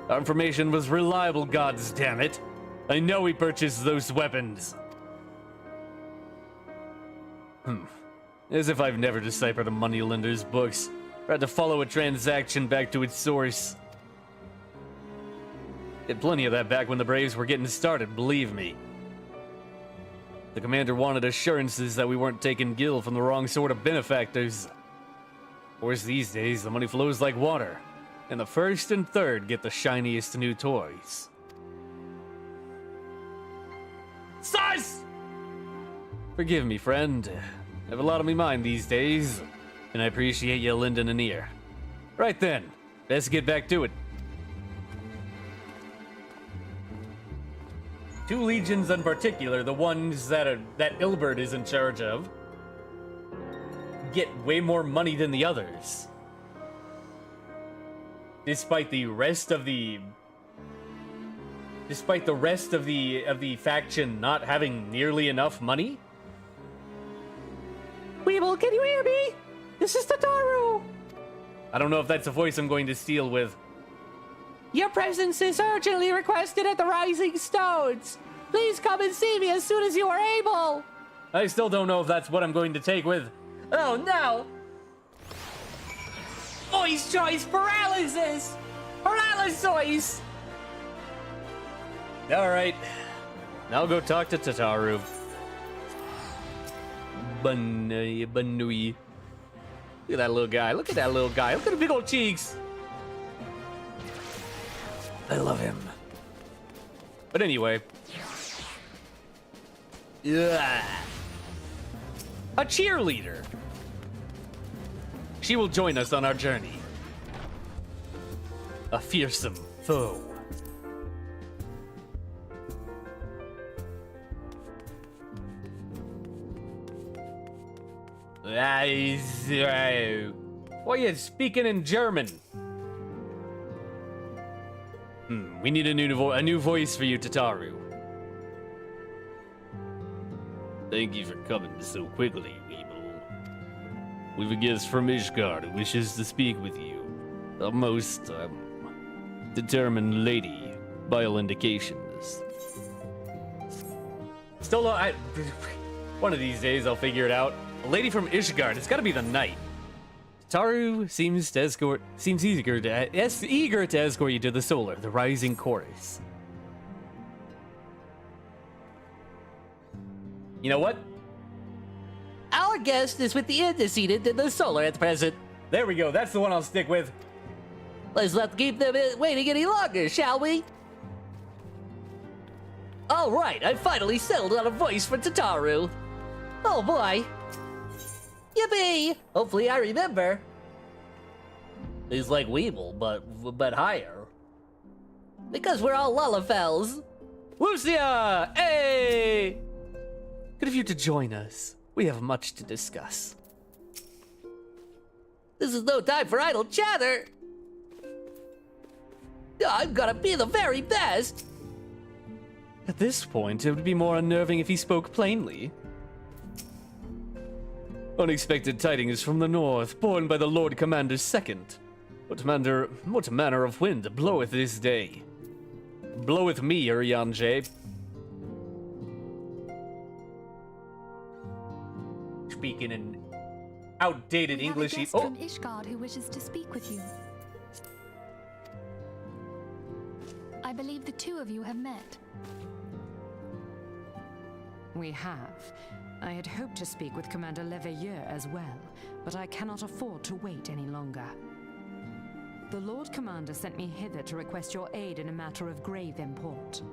Our information was reliable, gods damn it. I know he purchased those weapons. As if I've never deciphered a moneylender's books, or had to follow a transaction back to its source. Did plenty of that back when the Braves were getting started, believe me. The commander wanted assurances that we weren't taking Gil from the wrong sort of benefactors. Of course, these days, the money flows like water, and the first and third get the shiniest new toys. Sus! Forgive me, friend. I have a lot on my mind these days, and I appreciate you lending an ear. Right then, best get back to it. 2 legions in particular, the ones that Ilbert is in charge of, get way more money than the others. Despite the rest of the faction not having nearly enough money. Weeble, can you hear me? This is Tataru. I don't know if that's a voice I'm going to steal with. Your presence is urgently requested at the Rising Stones. Please come and see me as soon as you are able. I still don't know if that's what I'm going to take with. Oh no! Voice choice paralysis! Paralysis! Alright. Now go talk to Tataru. Banui. Look at that little guy. Look at that little guy. Look at the big old cheeks. I love him. But anyway. Yeah. A cheerleader. She will join us on our journey. A fearsome foe. Why are you speaking in German? We need a new voice for you, Tataru. Thank you for coming so quickly, Weeble. We've a guest from Ishgard who wishes to speak with you. A most, determined lady, by all indications. Still, one of these days I'll figure it out. A lady from Ishgard, it's gotta be the knight. Tataru seems eager to escort you to the Solar, the Rising Chorus. You know what? Our guest is with the antecedent in the Solar at present. There we go, that's the one I'll stick with. Let's not keep them waiting any longer, shall we? All right, I finally settled on a voice for Tataru. Oh boy. Yippee! Hopefully I remember. He's like Weeble, but higher. Because we're all Lullafels. Lucia! Hey! Good of you to join us. We have much to discuss. This is no time for idle chatter. I'm gonna be the very best. At this point, it would be more unnerving if he spoke plainly. Unexpected tidings from the north, borne by the Lord Commander Second. What manner of wind bloweth this day? Bloweth me, Urianje. speaking in outdated We have English. a guest from Ishgard who wishes to speak with you. I believe the two of you have met. We have. I had hoped to speak with Commander Leveilleur as well, but I cannot afford to wait any longer. The Lord Commander sent me hither to request your aid in a matter of grave import.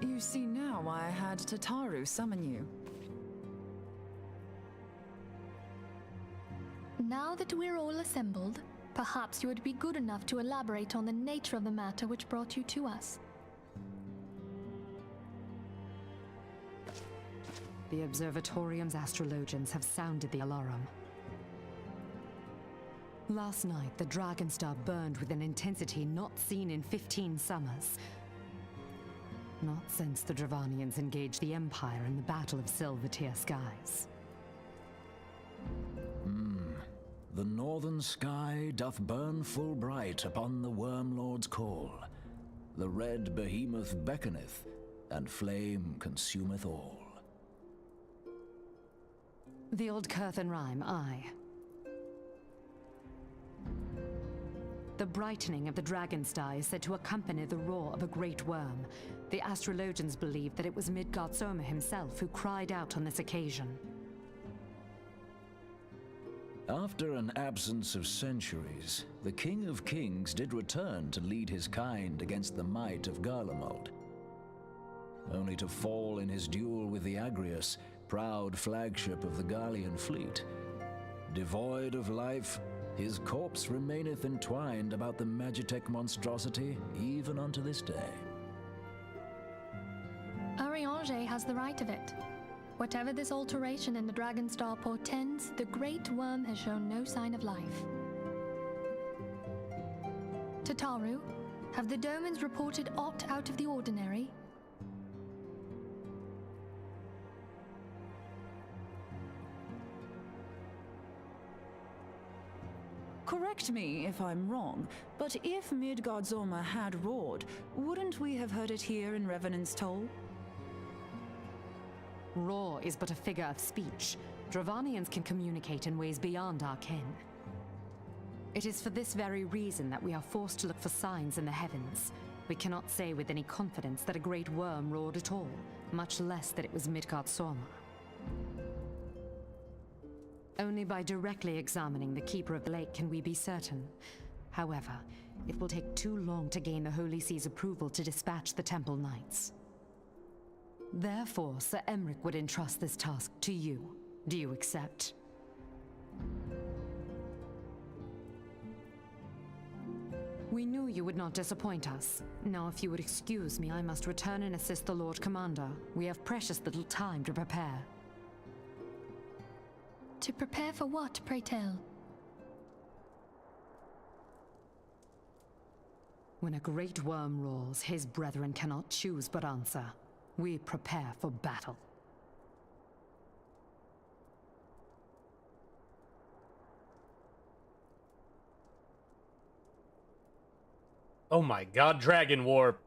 You see now why I had Tataru summon you. Now that we're all assembled, perhaps you would be good enough to elaborate on the nature of the matter which brought you to us. The Observatorium's astrologians have sounded the alarm. Last night, the Dragonstar burned with an intensity not seen in 15 summers. Not since the Dravanians engaged the Empire in the Battle of Silvertear Skies. The northern sky doth burn full bright upon the Wormlord's call. The red behemoth beckoneth, and flame consumeth all. The old Curthan rhyme, aye. The brightening of the Dragonstar is said to accompany the roar of a great worm. The astrologians believe that it was Midgard-Sormr himself who cried out on this occasion. After an absence of centuries, the King of Kings did return to lead his kind against the might of Garlemald, only to fall in his duel with the Agrius, proud flagship of the Garlean fleet. Devoid of life, his corpse remaineth entwined about the Magitech monstrosity even unto this day. Ariange has the right of it. Whatever this alteration in the Dragonstar portends, the Great Worm has shown no sign of life. Tataru, have the Domans reported aught out of the ordinary? Correct me if I'm wrong, but if Midgard-Sormr had roared, wouldn't we have heard it here in Revenant's Toll? Roar is but a figure of speech. Dravanians can communicate in ways beyond our ken. It is for this very reason that we are forced to look for signs in the heavens. We cannot say with any confidence that a great worm roared at all, much less that it was Midgard-Sormr. Only by directly examining the Keeper of the Lake can we be certain. However, it will take too long to gain the Holy See's approval to dispatch the Temple Knights. Therefore, Sir Emric would entrust this task to you. Do you accept? We knew you would not disappoint us. Now, if you would excuse me, I must return and assist the Lord Commander. We have precious little time to prepare. To prepare for what, pray tell? When a great worm roars, his brethren cannot choose but answer. We prepare for battle. Oh my god, Dragon War.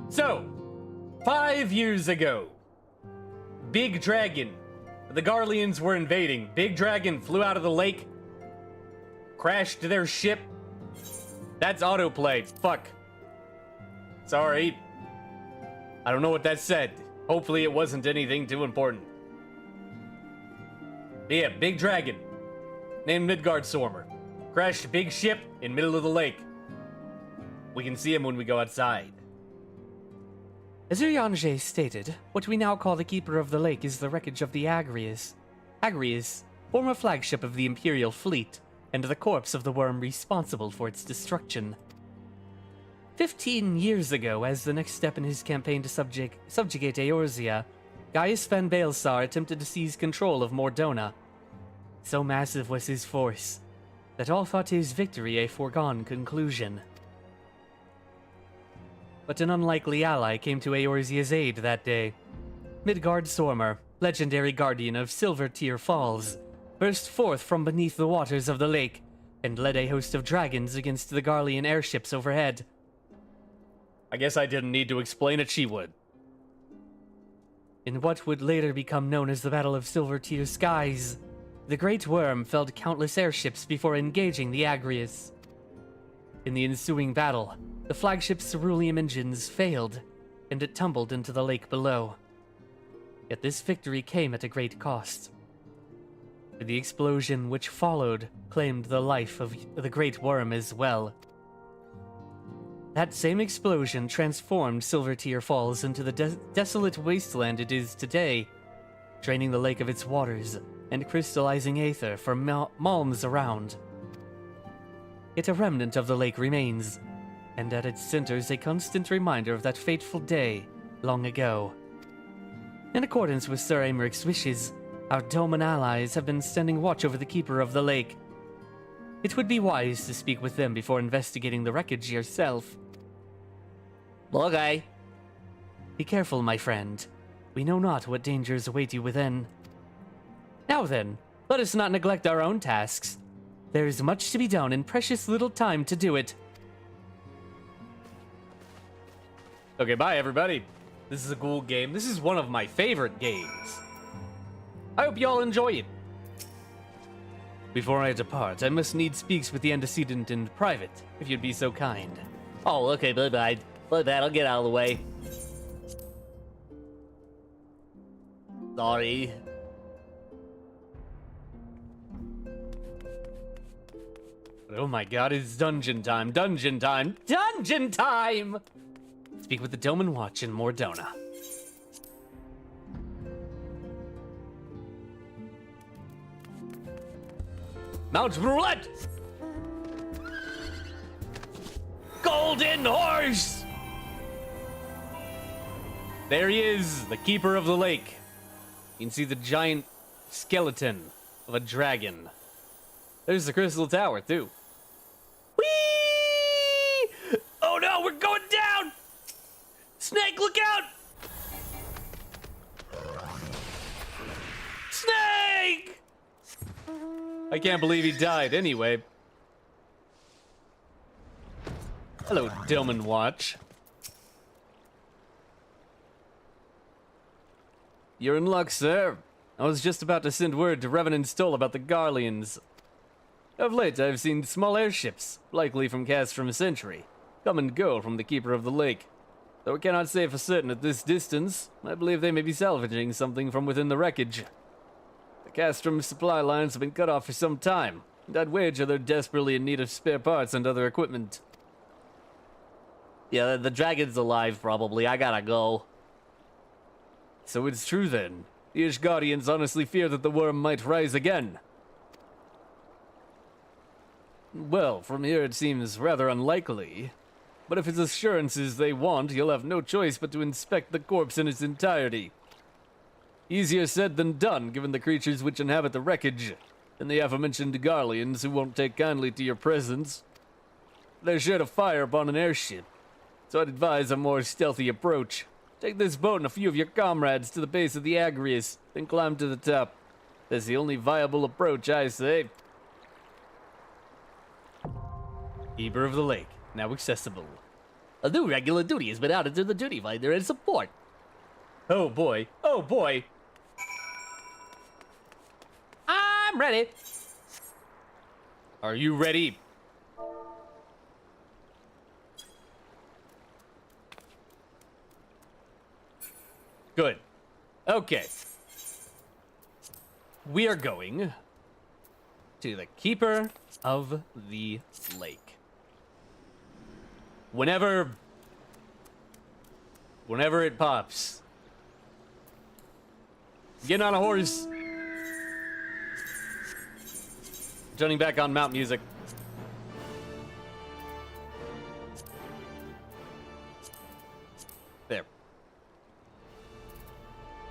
So, 5 years ago, Big Dragon. The Garleans were invading. Big Dragon flew out of the lake, crashed their ship. That's autoplay. Fuck. Sorry. I don't know what that said. Hopefully it wasn't anything too important. But yeah, Big Dragon, named Midgard-Sormr, crashed a big ship in middle of the lake. We can see him when we go outside. As Urianger stated, what we now call the Keeper of the Lake is the wreckage of the Agrius. Agrius, former flagship of the Imperial fleet, and the corpse of the worm responsible for its destruction. 15 years ago, as the next step in his campaign to subjugate Eorzea, Gaius Van Baelsar attempted to seize control of Mordona. So massive was his force, that all thought his victory a foregone conclusion. But an unlikely ally came to Eorzea's aid that day. Midgard-Sormr, legendary guardian of Silvertear Falls, burst forth from beneath the waters of the lake and led a host of dragons against the Garlean airships overhead. I guess I didn't need to explain it, she would. In what would later become known as the Battle of Silver Tier Skies, the Great Worm felled countless airships before engaging the Agrius. In the ensuing battle, the flagship's ceruleum engines failed, and it tumbled into the lake below. Yet this victory came at a great cost. The explosion which followed claimed the life of the Great Worm as well. That same explosion transformed Silver Tier Falls into the desolate wasteland it is today, draining the lake of its waters and crystallizing aether for malms around. Yet a remnant of the lake remains, and at its center is a constant reminder of that fateful day long ago. In accordance with Sir Americ's wishes, our Doman allies have been standing watch over the Keeper of the Lake. It would be wise to speak with them before investigating the wreckage yourself. Okay. Be careful, my friend. We know not what dangers await you within. Now then, let us not neglect our own tasks. There is much to be done and precious little time to do it. Okay, bye everybody. This is a cool game. This is one of my favorite games. I hope you all enjoy it. Before I depart, I must need speaks with the antecedent in private, if you'd be so kind. Oh, okay, bye-bye. Bye-bye, I'll get out of the way. Sorry. Oh my god, it's dungeon time, dungeon time, dungeon time! Speak with the Doman Watch in Mordona. Mount Roulette! Golden Horse! There he is, the Keeper of the Lake. You can see the giant skeleton of a dragon. There's the Crystal Tower, too. Whee! Oh no, we're going down! Snake, look out! Snake! I can't believe he died anyway. Hello, Doman Watch. You're in luck, sir. I was just about to send word to Revenant Stoll about the Garleans. Of late, I've seen small airships, likely from Castrum Century, come and go from the Keeper of the Lake. Though I cannot say for certain at this distance, I believe they may be salvaging something from within the wreckage. The Castrum supply lines have been cut off for some time, and I'd wager they're desperately in need of spare parts and other equipment. Yeah, the dragon's alive, probably. I gotta go. So it's true then. The Ishgardians honestly fear that the worm might rise again. Well, from here it seems rather unlikely. But if it's assurances they want, you'll have no choice but to inspect the corpse in its entirety. Easier said than done, given the creatures which inhabit the wreckage, and the aforementioned Garleans who won't take kindly to your presence. They're sure to fire upon an airship, so I'd advise a more stealthy approach. Take this boat and a few of your comrades to the base of the Agrius, then climb to the top. That's the only viable approach, I say. Keeper of the Lake, now accessible. A new regular duty has been added to the duty finder and support. Oh boy, oh boy. I'm ready. Are you ready? Good. Okay. We are going to the Keeper of the Lake. Whenever it pops. Get on a horse. Turning back on mount music. There.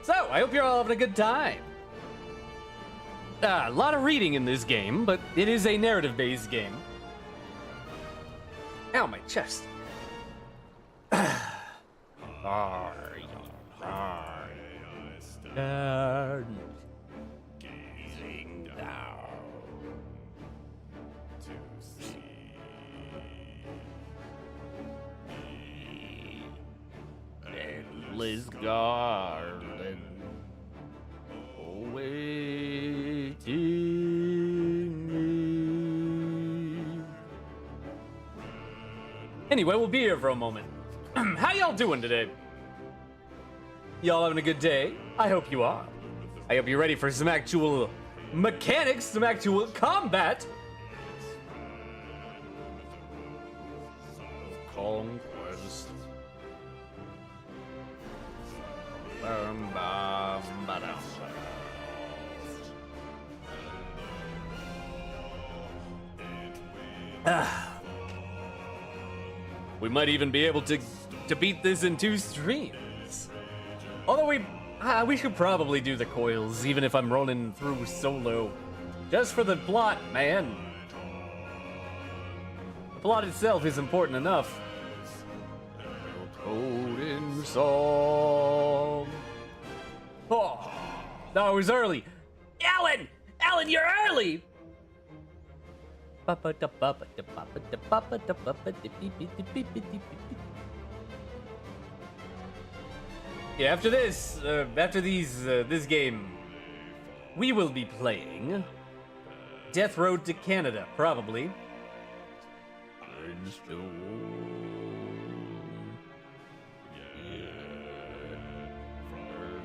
So, I hope you're all having a good time. A lot of reading in this game, but it is a narrative-based game. Ow, my chest. Gazing down to see endless garden, awaiting me. Anyway, we'll be here for a moment. How y'all doing today? Y'all having a good day? I hope you are. I hope you're ready for some actual mechanics, some actual combat. Conquest. Bam, bam, ba-dum. We might even be able to beat this in 2 streams. Although we should probably do the coils, even if I'm rolling through solo. Just for the plot, man. The plot itself is important enough. Odin song. Oh, no, it was early. Alan! Alan, you're early! Yeah, after this, this game, we will be playing Death Road to Canada, probably.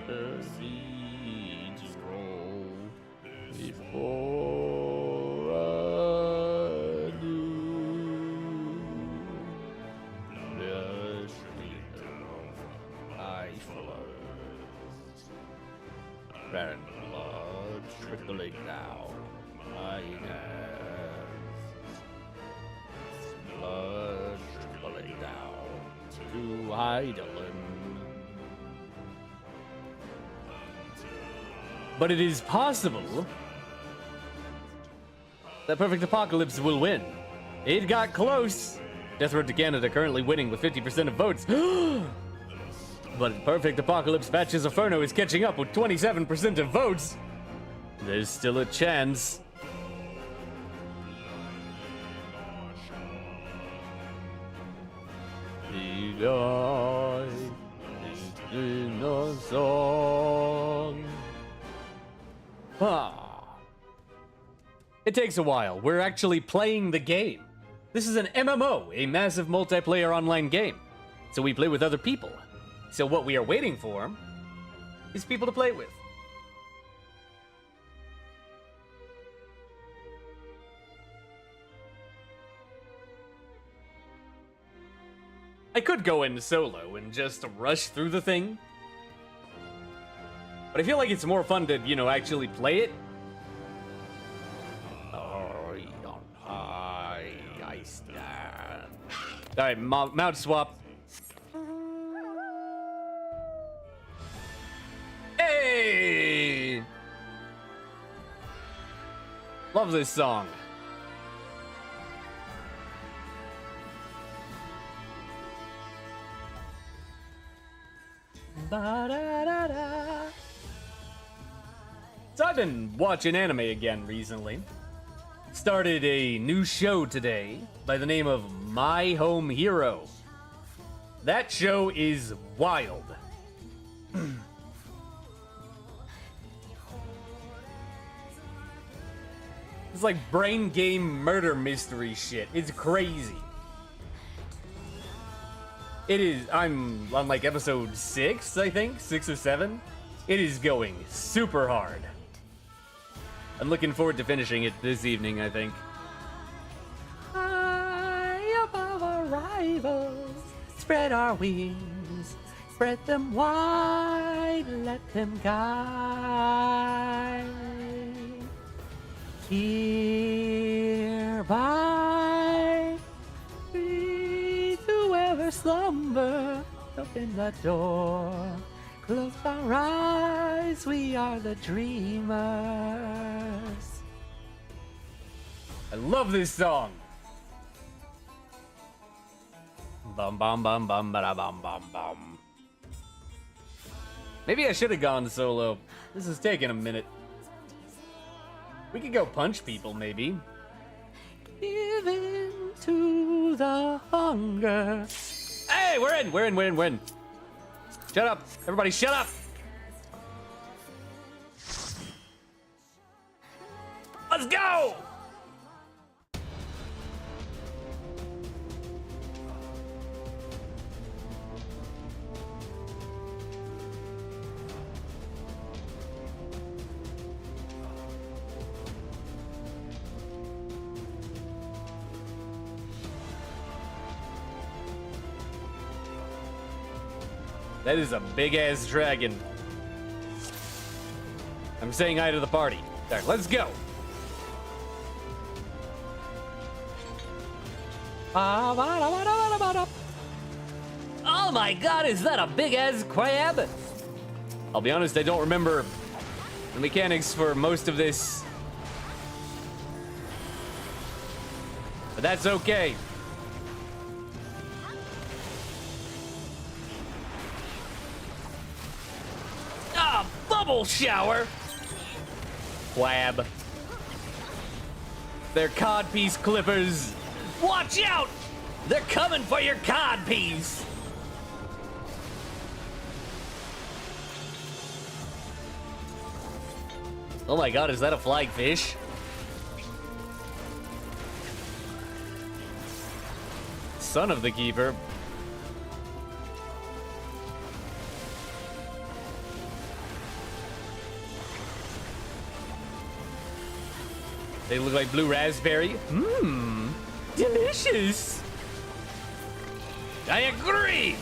The seeds roll before I do. The street I flows, and blood trickling down my hands. Blood trickling down to Heidelin. But it is possible that Perfect Apocalypse will win. It got close. Death Road to Canada currently winning with 50% of votes. But Perfect Apocalypse Patches Inferno is catching up with 27% of votes. There's still a chance. The guy is in a song. It takes a while. We're actually playing the game. This is an MMO, a massive multiplayer online game. So we play with other people. So what we are waiting for is people to play with. I could go in solo and just rush through the thing. But I feel like it's more fun to, actually play it. On high, I stand. Alright, mount swap. Hey! Love this song. Ba-da-da-da. So I've been watching anime again recently. Started a new show today by the name of My Home Hero. That show is wild. It's like brain game murder mystery shit. It's crazy. It is, I'm on like episode 6, I think, 6 or 7. It is going super hard. I'm looking forward to finishing it this evening, I think. High above our rivals, spread our wings, spread them wide, let them guide. Hereby, breathe whoever slumber, open the door. Close our eyes, we are the dreamers. I love this song. Bum bum bum bum ba bum bum bum. Maybe I should have gone solo. This is taking a minute. We could go punch people, maybe. Give in to the hunger. Hey, we're in. Shut up. Everybody shut up. Let's go. That is a big-ass dragon. I'm saying hi to the party. All right, let's go. Oh my god, is that a big ass crab? I'll be honest, I don't remember the mechanics for most of this. But that's okay. Ah, bubble shower! Quab. They're codpiece clippers. Watch out! They're coming for your codpiece! Oh my god, is that a flying fish? Son of the keeper. They look like blue raspberry. Mmm, delicious. I agree!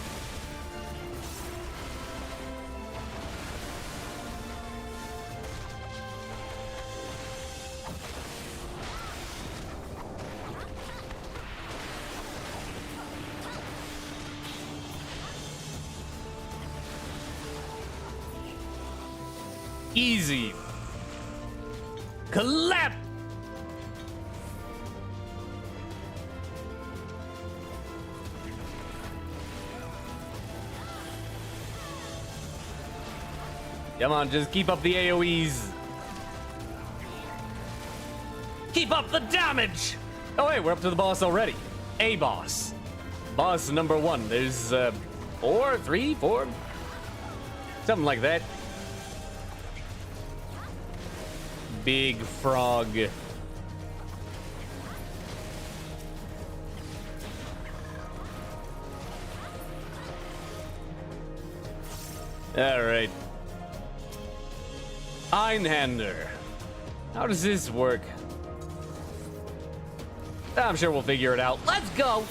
Easy. Clap! Come on, just keep up the AoEs. Keep up the damage! Oh wait, we're up to the boss already. A boss. Boss number 1. There's 4, 3, 4, something like that. Big frog. All right. Einhander. How does this work? I'm sure we'll figure it out. Let's go!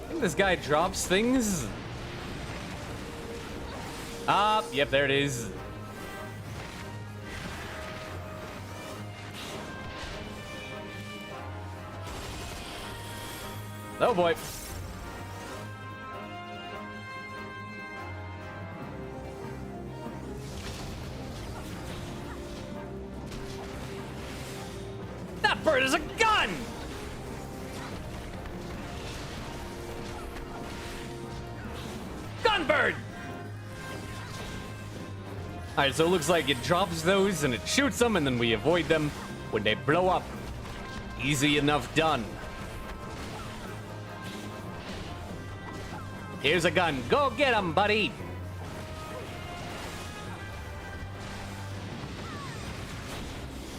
I think this guy drops things. Ah, yep, there it is. Oh boy. That bird is a gun! Gunbird! Alright, so it looks like it drops those and it shoots them and then we avoid them when they blow up. Easy enough done. Here's a gun. Go get him, buddy.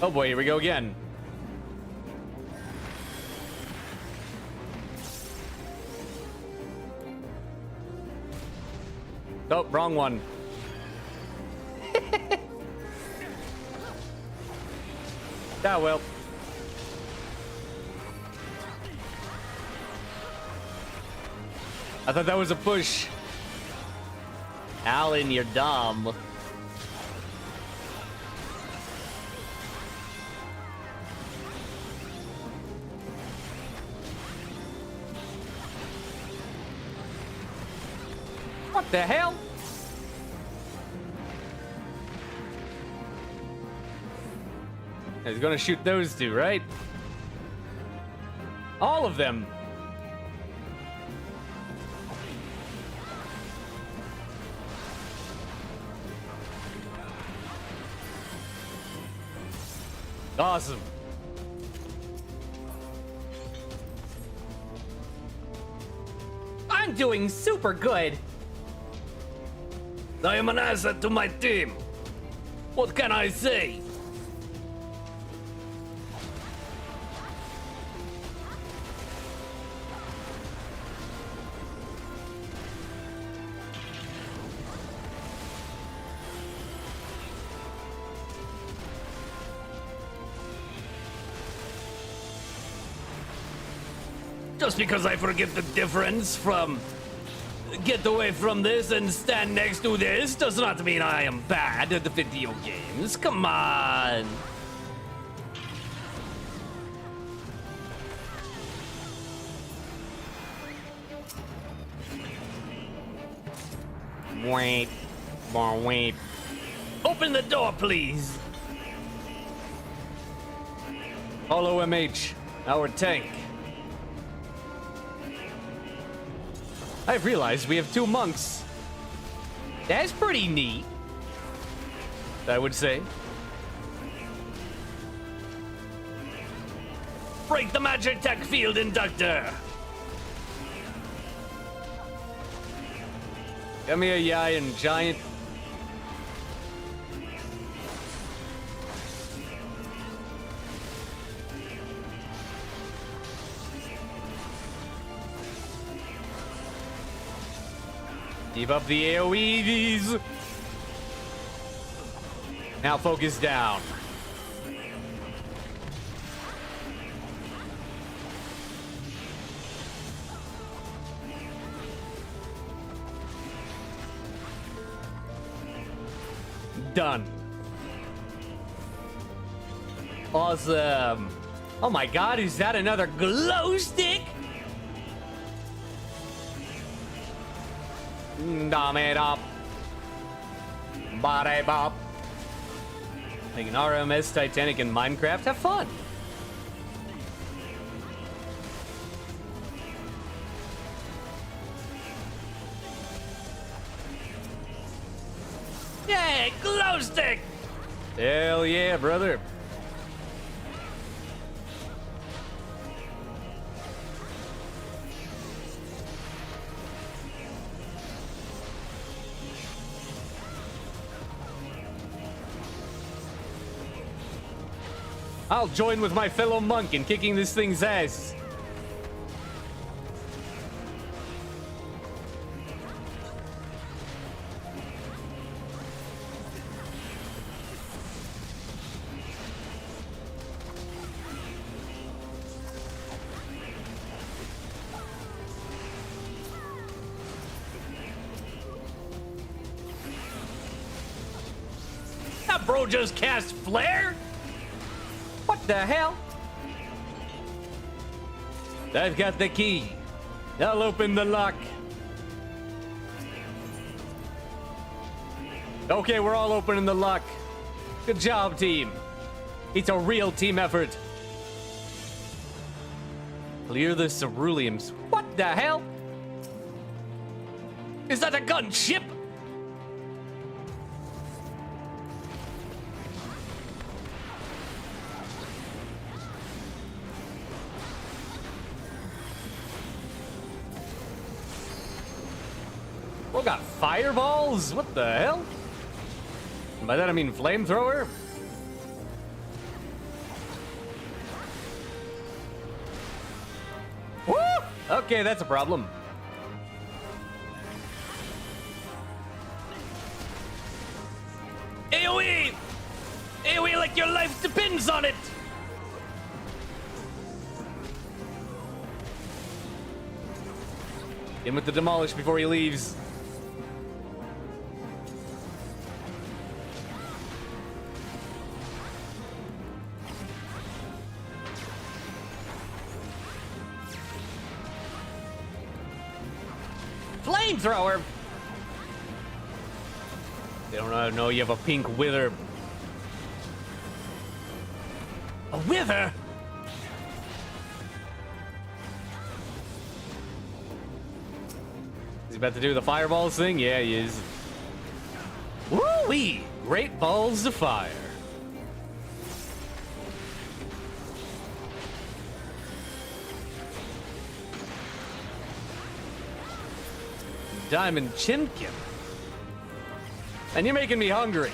Oh boy, here we go again. Oh, wrong one. Ah, well. I thought that was a push. Alan, you're dumb. What the hell? He's gonna shoot those two, right? All of them. Awesome. I'm doing super good. I am an asset to my team. What can I say? Just because I forget the difference from get away from this and stand next to this does not mean I am bad at the video games. Come on. Wait. More wait. Open the door, please. Holo MH, our tank. I've realized we have 2 monks. That's pretty neat. I would say. Break the magic tech field inductor. Come here, Yayan giant. Keep up the AoEs. Now focus down. Done. Awesome. Oh my god, is that another glow stick? Dom it up. Body bop. Like an RMS Titanic in Minecraft. Have fun. Yeah, glow stick. Hell yeah, brother. I'll join with my fellow monk in kicking this thing's ass. That bro just cast flare? What the hell? I've got the key. I'll open the lock. Okay, we're all opening the lock. Good job, team. It's a real team effort. Clear the ceruleums. What the hell? Is that a gunship? We got fireballs? What the hell? And by that I mean flamethrower? Woo! Okay, that's a problem. AoE! AoE like your life depends on it! In with the demolish before he leaves. Flamethrower. They don't know you have a pink wither. A wither? Is he about to do the fireballs thing? Yeah, he is. Woo-wee! Great balls of fire. diamond chimkin. And you're making me hungry.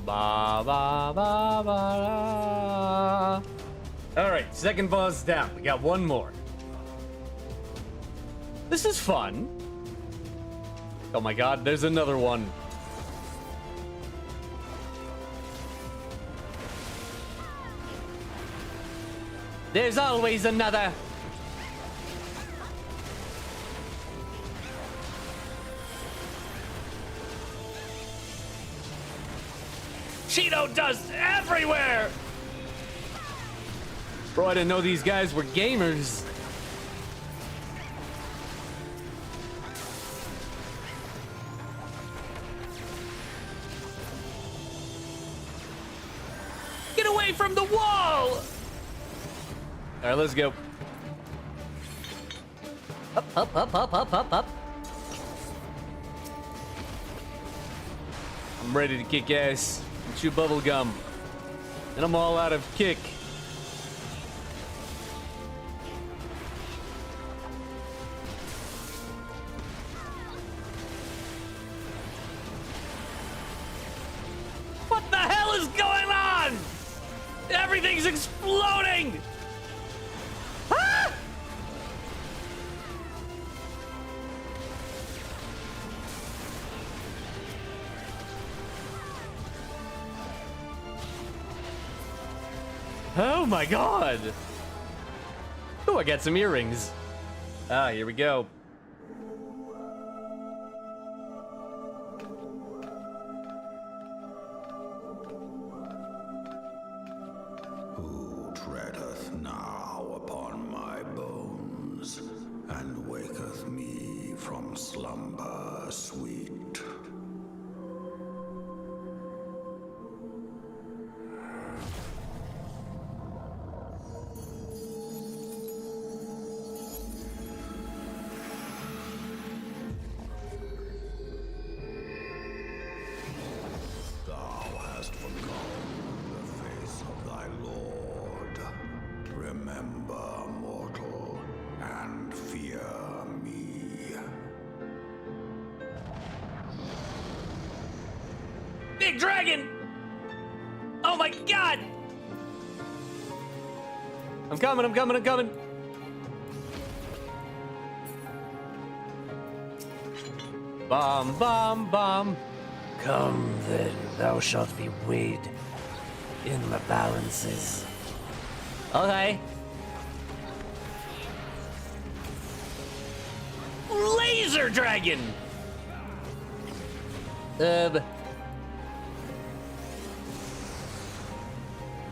Ba ba ba ba. All right, second boss down. We got one more. This is fun. Oh my god, there's another one. There's always another. Cheeto dust everywhere! Bro, I didn't know these guys were gamers. Get away from the wall! All right, let's go. Up, up, up, up, up, up, up. I'm ready to kick ass and chew bubble gum. And I'm all out of kick. What the hell is going on? Everything's exploding! Ah! Oh my god! Oh, I got some earrings. Ah, here we go. Who treadeth now upon my bones, and waketh me from slumber sweet? Thou hast forgotten the face of thy Lord. Remember, mortal, and fear me. Big dragon! Oh my god! I'm coming, I'm coming, I'm coming. Bomb, bomb, bomb. Come then, thou shalt be weighed in the balances. Okay. Laser dragon!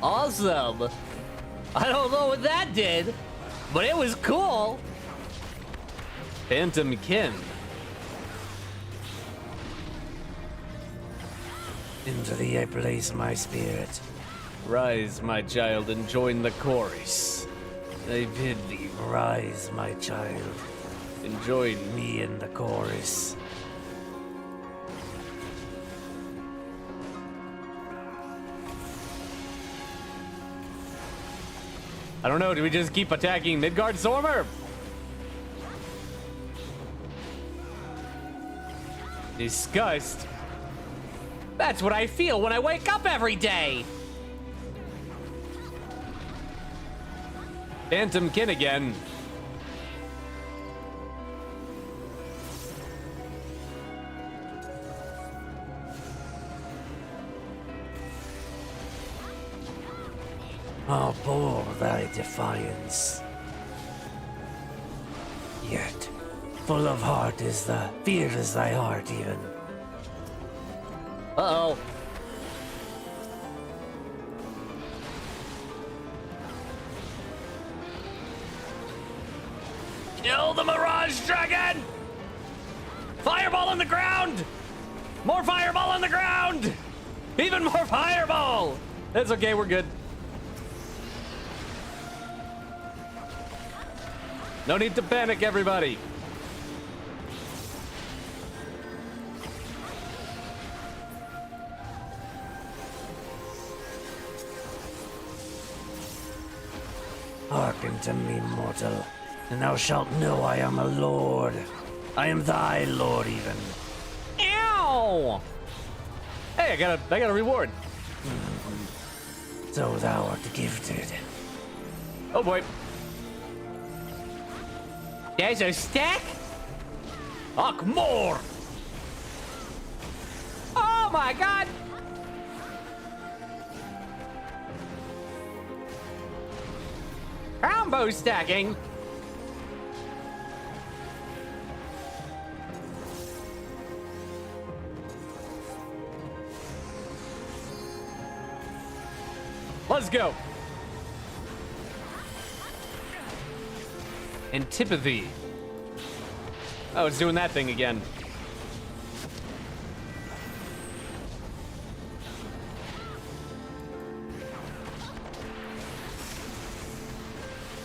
Awesome. I don't know what that did, but it was cool. Phantom Kin. Into thee I place my spirit. Rise, my child, and join the chorus. I bid thee rise, my child, and join me in the chorus. I don't know, do we just keep attacking Midgard Stormer? Disgust. That's what I feel when I wake up every day. Phantom Kin again. How bold thy defiance. Yet, full of heart is the fear is thy heart even. Uh-oh. Kill the Mirage Dragon! Fireball on the ground! More fireball on the ground! Even more fireball! That's okay, we're good. No need to panic, everybody. Hearken to me, mortal, and thou shalt know I am a lord. I am thy lord even. Ow! Hey, I got a reward. So thou art gifted. Oh boy. There's a stack? Fuck more! Oh my god! Combo stacking! Let's go. Antipathy. Oh, it's doing that thing again.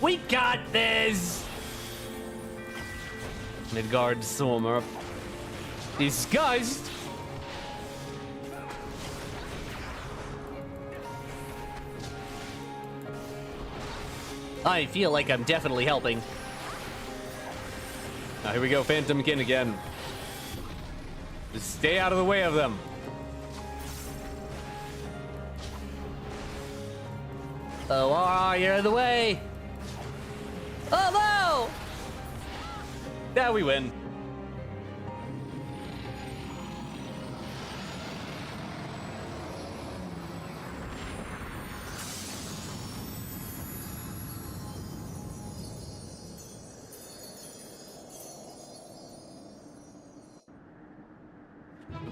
We got this! Midgard Sommer. Disgust. I feel like I'm definitely helping. Now here we go, Phantomkin again. Just stay out of the way of them. Oh, you're in the way! Oh no! Now we win.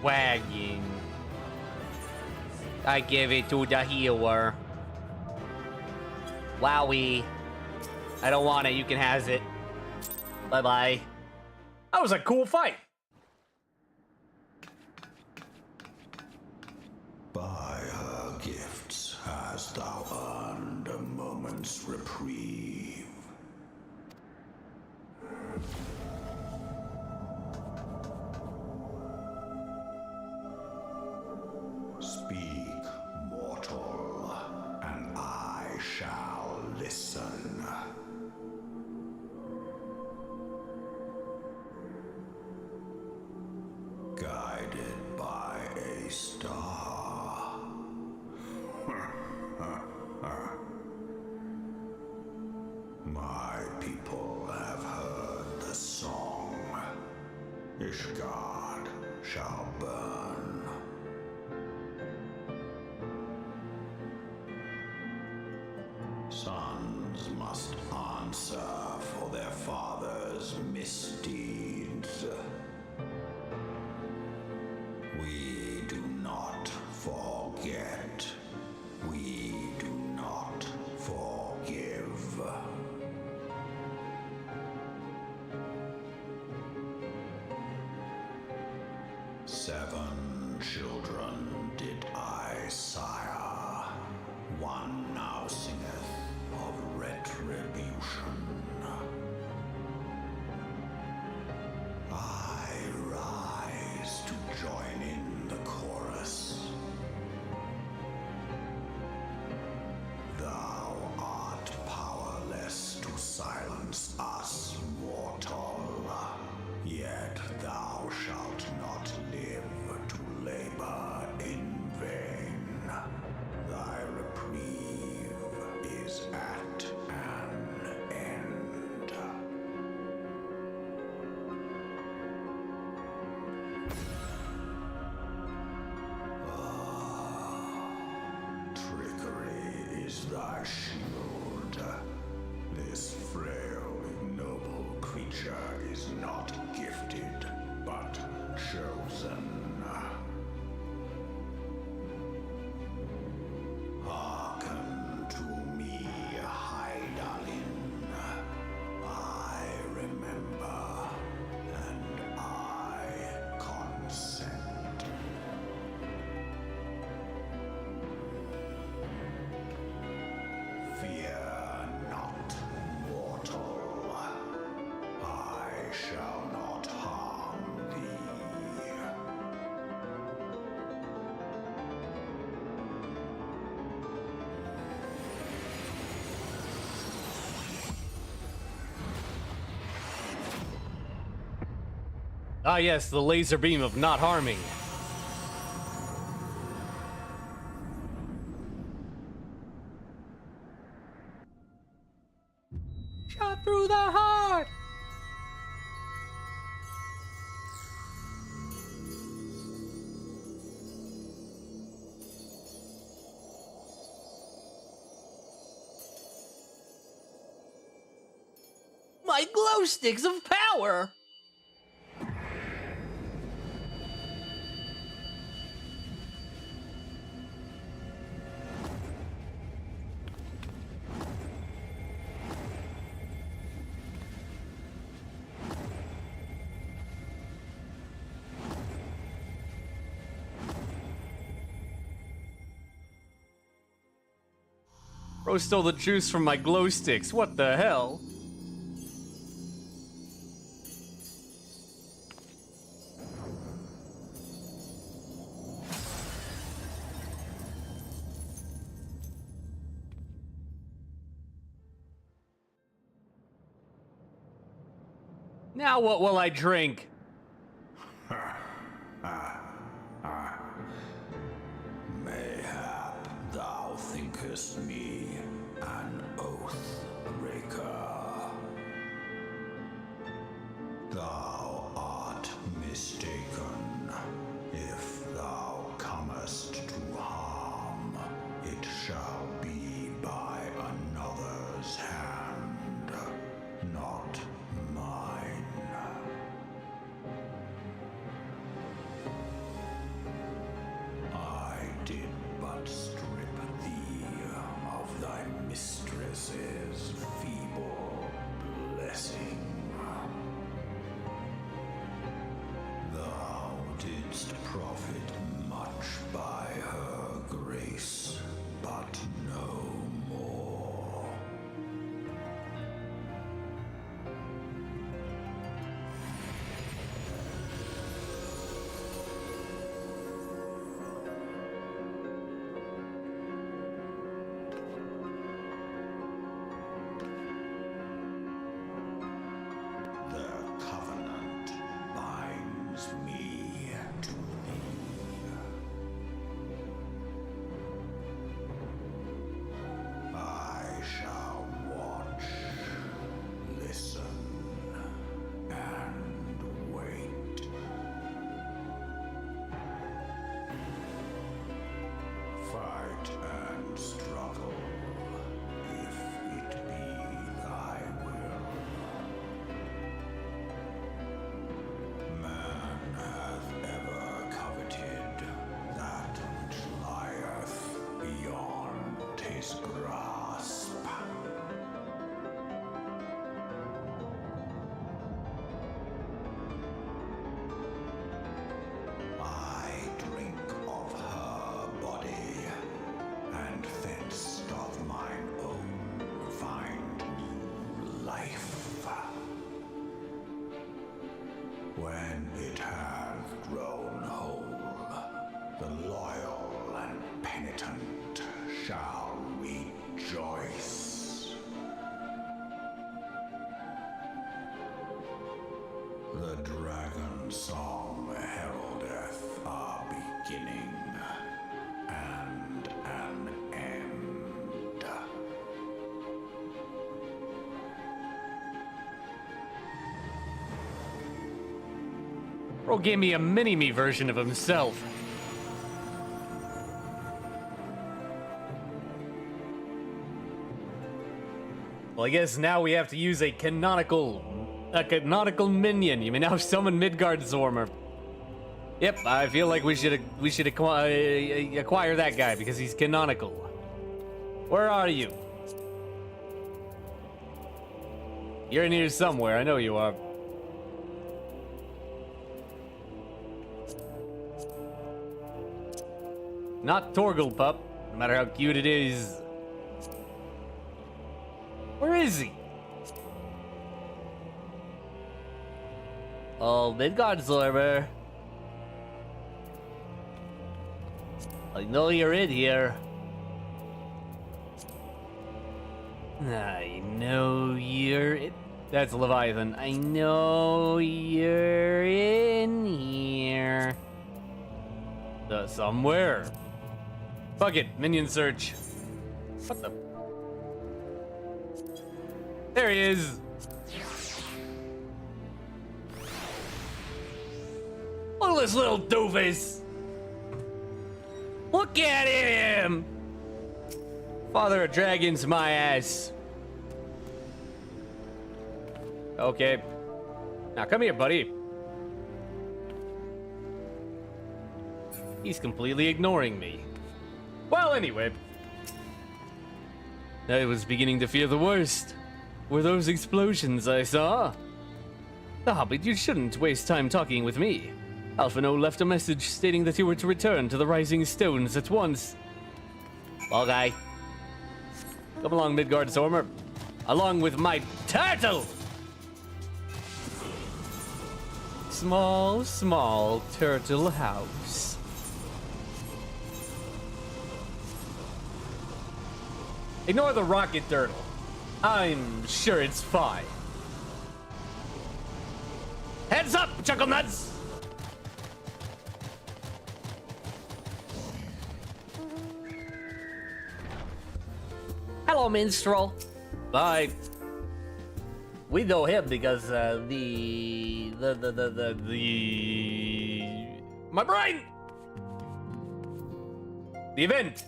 Wagging. I give it to the healer. Wowie. I don't want it, you can have it. Bye-bye. That was a cool fight. By her gifts hast thou earned a moment's reprieve. Speak, mortal, and I shall listen. Guided by a star. My people have heard the song. Ishgard shall burn. Sons must answer for their father's misdeeds. We do not forget. We do not forgive. Seven children did I sire. One now singeth of retribution. I rise to join in the chorus. Thou art powerless to silence us, mortal. Yet thou shalt not live to labor in vain. Thy reprieve is at an end. Trickery is thy shield. This frail, ignoble creature is not gifted, but chosen. Hearken to me, Hydaelyn. I remember, and I consent. Fear not, mortal. I shall not harm thee. Ah, yes, the laser beam of not harming. Shot through the heart! My glow sticks of power! Bro stole the juice from my glow sticks. What the hell? Now what will I drink? Mayhap thou thinkest me an oath breaker. Thou art mistaken. If thou comest to harm, it shall be by another's hand, not mine. I did but strip thee of thy mistress's feeble blessing. Thou didst profit much by her grace, but no more. Their covenant binds me to thee. I shall watch, listen, and wait. Fight and struggle, if it be thy will. Man hath ever coveted that which lieth beyond his grasp. I drink of her body, and thence doth mine own find new life. When it hath grown whole, the loyal and penitent shall rejoice. The dragon song heraldeth a beginning and an end. Bro gave me a mini-me version of himself. Well, I guess now we have to use a canonical minion. You may now summon Midgard Zormer. Yep, I feel like we should acquire that guy because he's canonical. Where are you? You're in here somewhere. I know you are. Not Torgal Pup, no matter how cute it is. Where is he? Oh, Midgard Zormer. I know you're in here. I know you're... That's Leviathan. I know you're in here. Somewhere. Fuck it, minion search. What the? There he is. Look at this little doofus. Look at him. Father of dragons, my ass. Okay. Now come here, buddy. He's completely ignoring me. Well, anyway. I was beginning to fear the worst. Were those explosions I saw? Ah, but you shouldn't waste time talking with me. Alphino left a message stating that you were to return to the Rising Stones at once. Okay. Come along, Midgard-Zormer. Along with my turtle! Small, small turtle house. Ignore the rocket turtle. I'm sure it's fine. Heads up, Chuckle Nuts! Hello, minstrel. Bye. We know him because My brain! The event!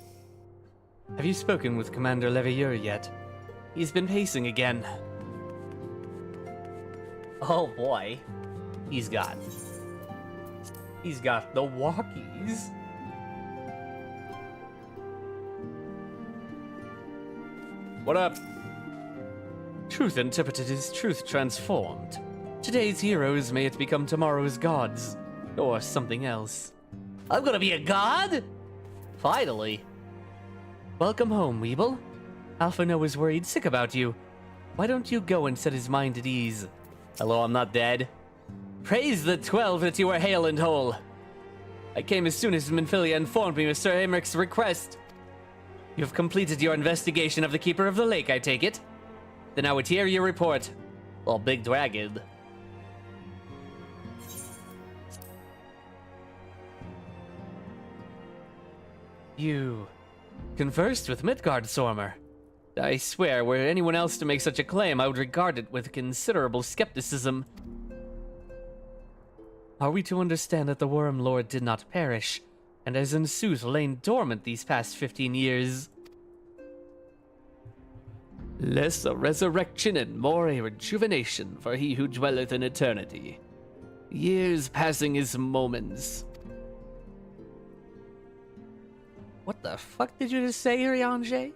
Have you spoken with Commander Leveilleur yet? He's been pacing again. Oh boy. He's got the walkies. What up? Truth interpreted is truth transformed. Today's heroes may it become tomorrow's gods. Or something else. I'm gonna be a god? Finally. Welcome home, Weeble. Alphino is worried sick about you. Why don't you go and set his mind at ease? Hello, I'm not dead. Praise the 12 that you are hale and whole. I came as soon as Minfilia informed me of Sir Americ's request. You have completed your investigation of the Keeper of the Lake, I take it? Then I would hear your report. Well, big dragon. You conversed with Midgard-Zormer. I swear, were anyone else to make such a claim, I would regard it with considerable skepticism. Are we to understand that the Worm Lord did not perish, and has in sooth lain dormant these past 15 years? Less a resurrection and more a rejuvenation for he who dwelleth in eternity. Years passing as moments. What the fuck did you just say, Urianger?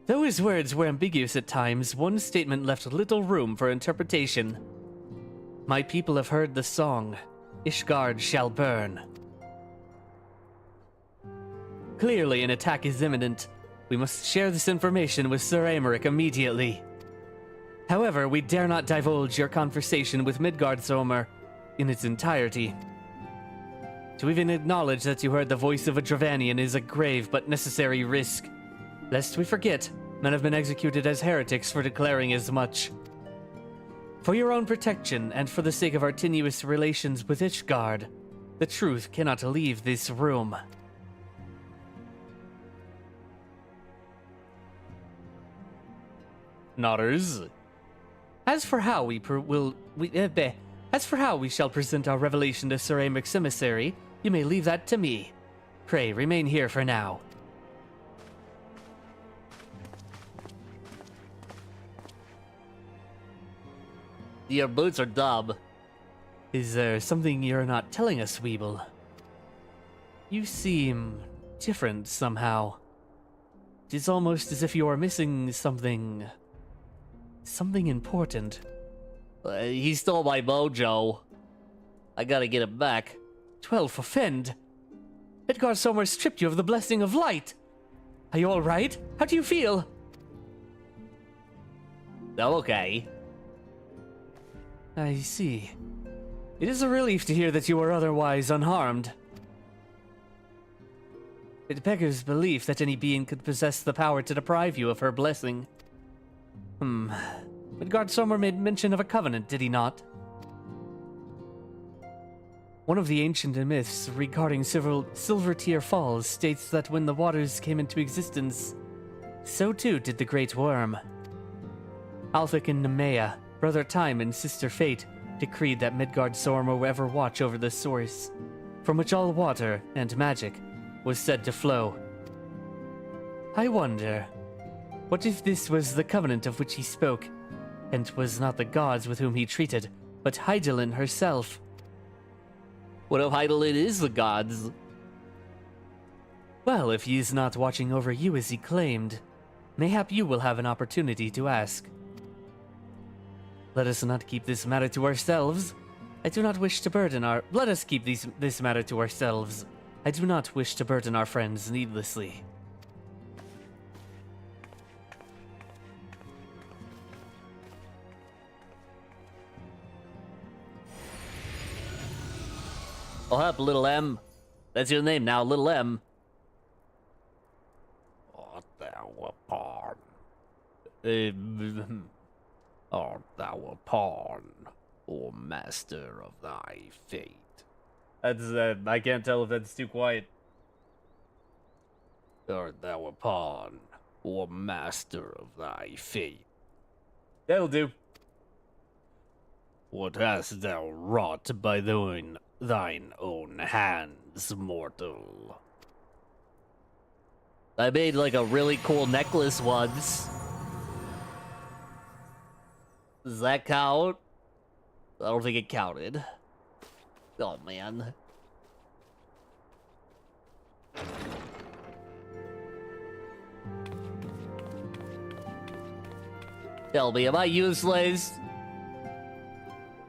Though his words were ambiguous at times, one statement left little room for interpretation. My people have heard the song, Ishgard shall burn. Clearly an attack is imminent. We must share this information with Sir Americ immediately. However, we dare not divulge your conversation with Midgard-Zormer in its entirety. To even acknowledge that you heard the voice of a Dravanian is a grave but necessary risk. Lest we forget, men have been executed as heretics for declaring as much. For your own protection and for the sake of our tenuous relations with Ishgard, the truth cannot leave this room. Nodders. As for how we shall present our revelation to Sir Americ's emissary, you may leave that to me. Pray remain here for now. Your boots are dumb. Is there something you're not telling us, Weeble? You seem different somehow. It is almost as if you are missing something important. He stole my mojo. I gotta get it back. 12 for Fend. Midgard-Zormer stripped you of the blessing of light. Are you all right? How do you feel? I'm okay. I see. It is a relief to hear that you are otherwise unharmed. It beggars belief that any being could possess the power to deprive you of her blessing. Midgardsormr made mention of a covenant, did he not? One of the ancient myths regarding Silver Tear Falls states that when the waters came into existence, so too did the Great Worm. Althik and Nemea, brother Time and sister Fate, decreed that Midgardsormr would ever watch over the source, from which all water and magic was said to flow. I wonder, what if this was the covenant of which he spoke, and was not the gods with whom he treated, but Hydaelyn herself? What if Hydaelyn is the gods? Well, if he is not watching over you as he claimed, mayhap you will have an opportunity to ask. Let us not keep this matter to ourselves. I do not wish to burden our... Let us keep this matter to ourselves. I do not wish to burden our friends needlessly. I'll help, Little M. That's your name now, Little M. Art thou a pawn? Art thou a pawn, or master of thy fate? That's, I can't tell if that's too quiet. Art thou a pawn, or master of thy fate? That'll do. What hast thou wrought by thine own hands, mortal? I made like a really cool necklace once. Does that count? I don't think it counted. Oh man. Tell me, am I useless?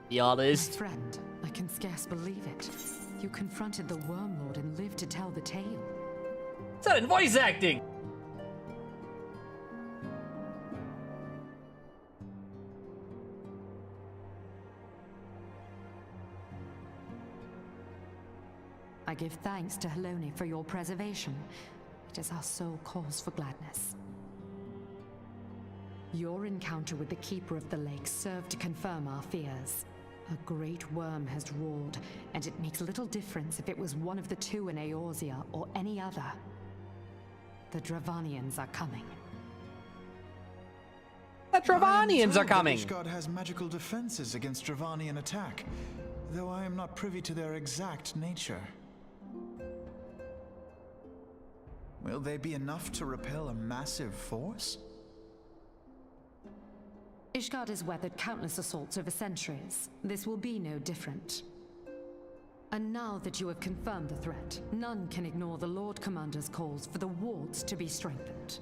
Be honest. Friend, I can scarce believe it. You confronted the Wormlord and lived to tell the tale. It's not in voice acting! I give thanks to Helone for your preservation. It is our sole cause for gladness. Your encounter with the Keeper of the Lake served to confirm our fears. A great worm has roared, and it makes little difference if it was one of the two in Eorzea or any other. The Dravanians are coming. The Dravanians are coming! Ishgard has magical defenses against Dravanian attack, though I am not privy to their exact nature. Will they be enough to repel a massive force? Ishgard has weathered countless assaults over centuries. This will be no different. And now that you have confirmed the threat, none can ignore the Lord Commander's calls for the wards to be strengthened.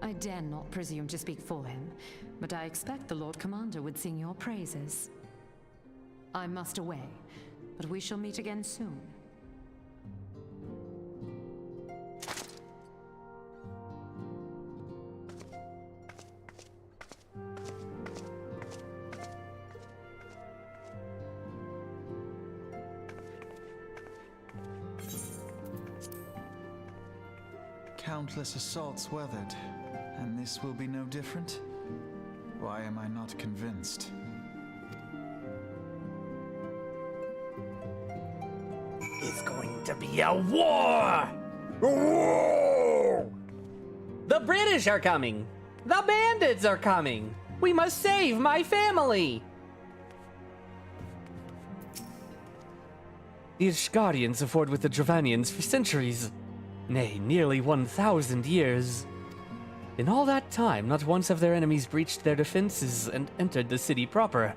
I dare not presume to speak for him, but I expect the Lord Commander would sing your praises. I must away, but we shall meet again soon. Countless assaults weathered, and this will be no different? Why am I not convinced? It's going to be a war! War! The British are coming! The bandits are coming! We must save my family! The Ishgardians have warred with the Dravanians for centuries. Nay, nearly 1,000 years. In all that time, not once have their enemies breached their defenses and entered the city proper.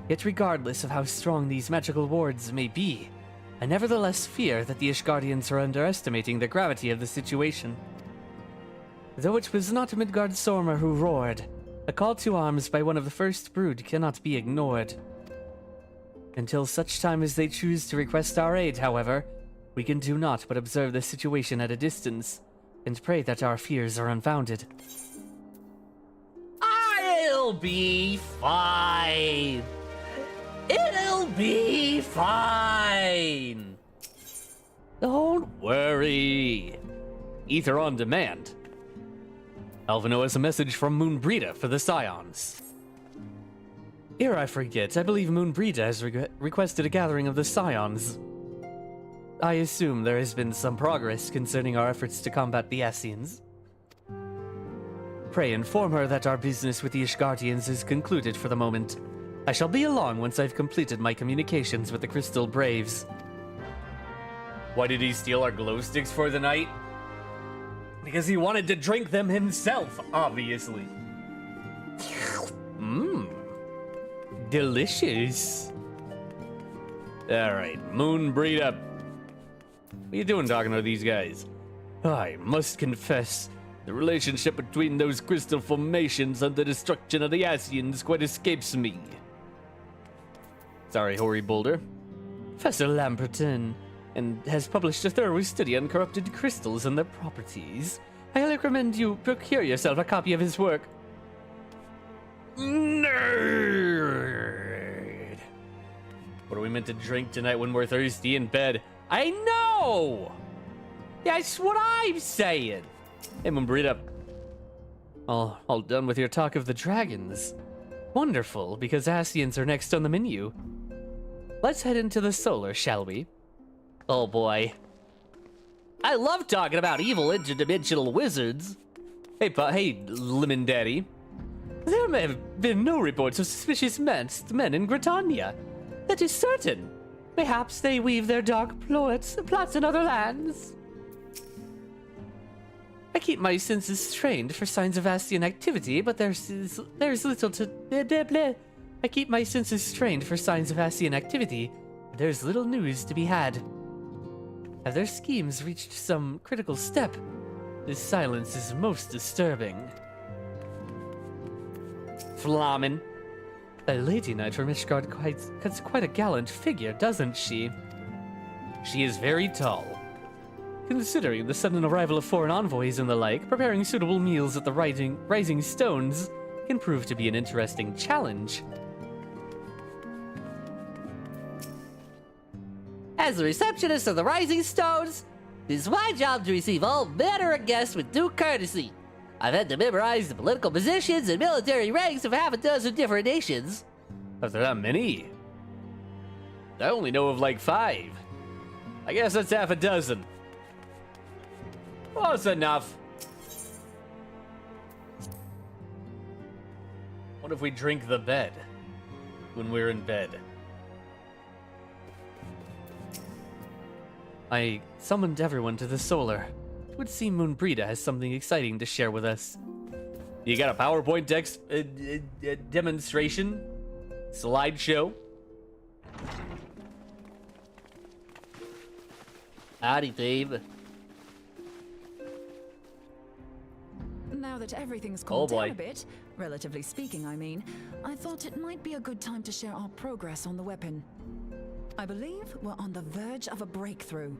Yet regardless of how strong these magical wards may be, I nevertheless fear that the Ishgardians are underestimating the gravity of the situation. Though it was not Midgardsormr who roared, a call to arms by one of the first brood cannot be ignored. Until such time as they choose to request our aid, however, we can do naught but observe the situation at a distance, and pray that our fears are unfounded. I'll be fine. It'll be fine. Don't worry. Ether on demand. Alvino has a message from Moonbrita for the Scions. Ere I forget, I believe Moonbrita has requested a gathering of the Scions. I assume there has been some progress concerning our efforts to combat the Ascians. Pray inform her that our business with the Ishgardians is concluded for the moment. I shall be along once I've completed my communications with the Crystal Braves. Why did he steal our glow sticks for the night? Because he wanted to drink them himself, obviously. Mmm. Delicious. Alright, Moonbrita. What are you doing talking to these guys? I must confess, the relationship between those crystal formations and the destruction of the Ascians quite escapes me. Sorry, Hoary Boulder. Professor Lamberton and has published a thorough study on corrupted crystals and their properties. I highly recommend you procure yourself a copy of his work. Nerd! What are we meant to drink tonight when we're thirsty in bed? I know! That's what I'm saying! Hey, Moonbrita. All done with your talk of the dragons. Wonderful, because Ascians are next on the menu. Let's head into the solar, shall we? Oh boy. I love talking about evil interdimensional wizards. Hey, Lemon Daddy. There may have been no reports of suspicious men in Britannia. That is certain. Perhaps they weave their dark plots in other lands. I keep my senses trained for signs of Ascian activity, but there's little to... Blah, blah, blah. I keep my senses trained for signs of Ascian activity, but there's little news to be had. Have their schemes reached some critical step? This silence is most disturbing. Flamen. That Lady Knight from Ishgard cuts quite a gallant figure, doesn't she? She is very tall. Considering the sudden arrival of foreign envoys and the like, preparing suitable meals at the Rising Stones can prove to be an interesting challenge. As the receptionist of the Rising Stones, it is my job to receive all manner of guests with due courtesy. I've had to memorize the political positions and military ranks of half a dozen different nations. Are there that many? I only know of like 5. I guess that's half a dozen. Well, that's enough. What if we drink the bed when we're in bed? I summoned everyone to the solar. It would seem Moonbrita has something exciting to share with us. You got a PowerPoint demonstration? Slideshow? Howdy, Dave. Now that everything's calmed boy. down a bit, relatively speaking, I mean, I thought it might be a good time to share our progress on the weapon. I believe we're on the verge of a breakthrough.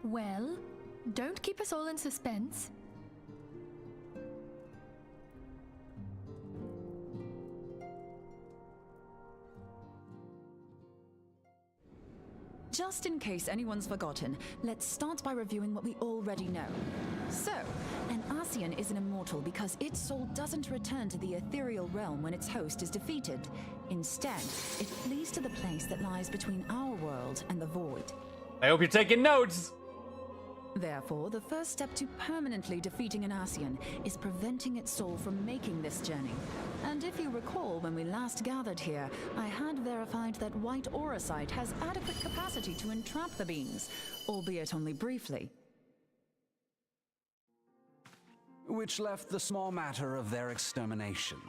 Well, don't keep us all in suspense. Just in case anyone's forgotten, let's start by reviewing what we already know. So, an Ascian is an immortal because its soul doesn't return to the ethereal realm when its host is defeated. Instead, it flees to the place that lies between our world and the void. I hope you're taking notes! Therefore, the first step to permanently defeating an Ascian is preventing its soul from making this journey. And if you recall, when we last gathered here, I had verified that white auracite has adequate capacity to entrap the beings, albeit only briefly. Which left the small matter of their extermination.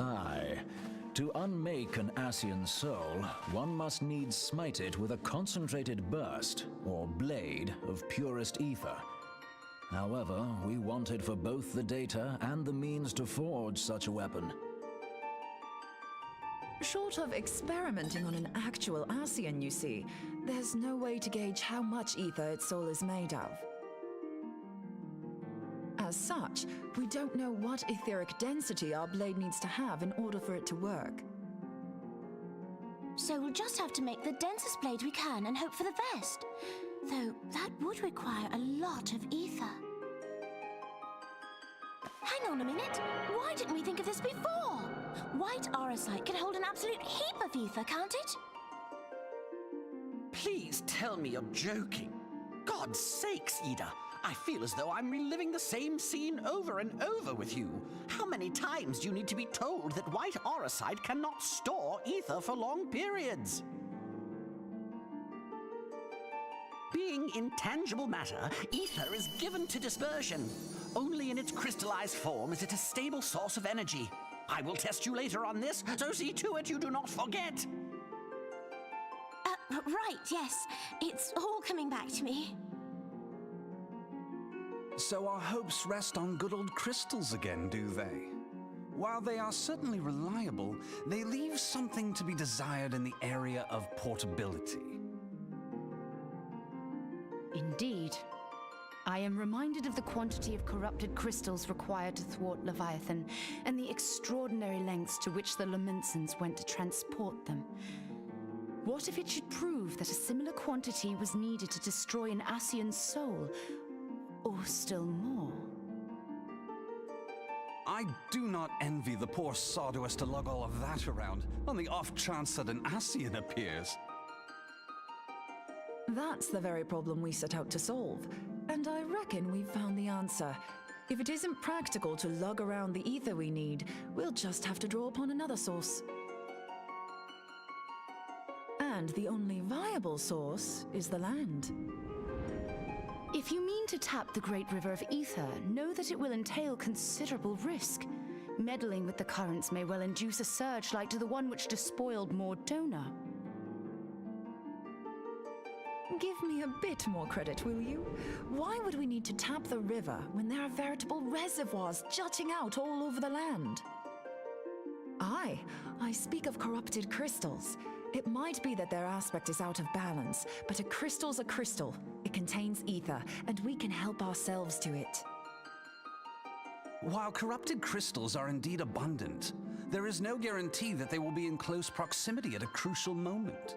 Aye. To unmake an Ascian soul, one must needs smite it with a concentrated burst, or blade, of purest ether. However, we wanted for both the data and the means to forge such a weapon. Short of experimenting on an actual Ascian, you see, there's no way to gauge how much ether its soul is made of. As such, we don't know what etheric density our blade needs to have in order for it to work. So we'll just have to make the densest blade we can and hope for the best. Though that would require a lot of ether. Hang on a minute. Why didn't we think of this before? White aurosite can hold an absolute heap of ether, can't it? Please tell me you're joking. God's sakes, Ida. I feel as though I'm reliving the same scene over and over with you. How many times do you need to be told that white aurosite cannot store ether for long periods? Being intangible matter, ether is given to dispersion. Only in its crystallized form is it a stable source of energy. I will test you later on this, so see to it you do not forget. Right, yes. It's all coming back to me. So our hopes rest on good old crystals again, do they? While they are certainly reliable, they leave something to be desired in the area of portability. Indeed. I am reminded of the quantity of corrupted crystals required to thwart Leviathan, and the extraordinary lengths to which the Lamentsons went to transport them. What if it should prove that a similar quantity was needed to destroy an Ascian's soul? Or still more? I do not envy the poor sod who has to lug all of that around, on the off chance that an Ascian appears. That's the very problem we set out to solve. And I reckon we've found the answer. If it isn't practical to lug around the ether we need, we'll just have to draw upon another source. And the only viable source is the land. If you mean to tap the Great River of Ether, know that it will entail considerable risk. Meddling with the currents may well induce a surge like to the one which despoiled Mordona. Give me a bit more credit, will you? Why would we need to tap the river when there are veritable reservoirs jutting out all over the land? Aye, I speak of corrupted crystals. It might be that their aspect is out of balance, but a crystal's a crystal. It contains ether, and we can help ourselves to it. While corrupted crystals are indeed abundant, there is no guarantee that they will be in close proximity at a crucial moment.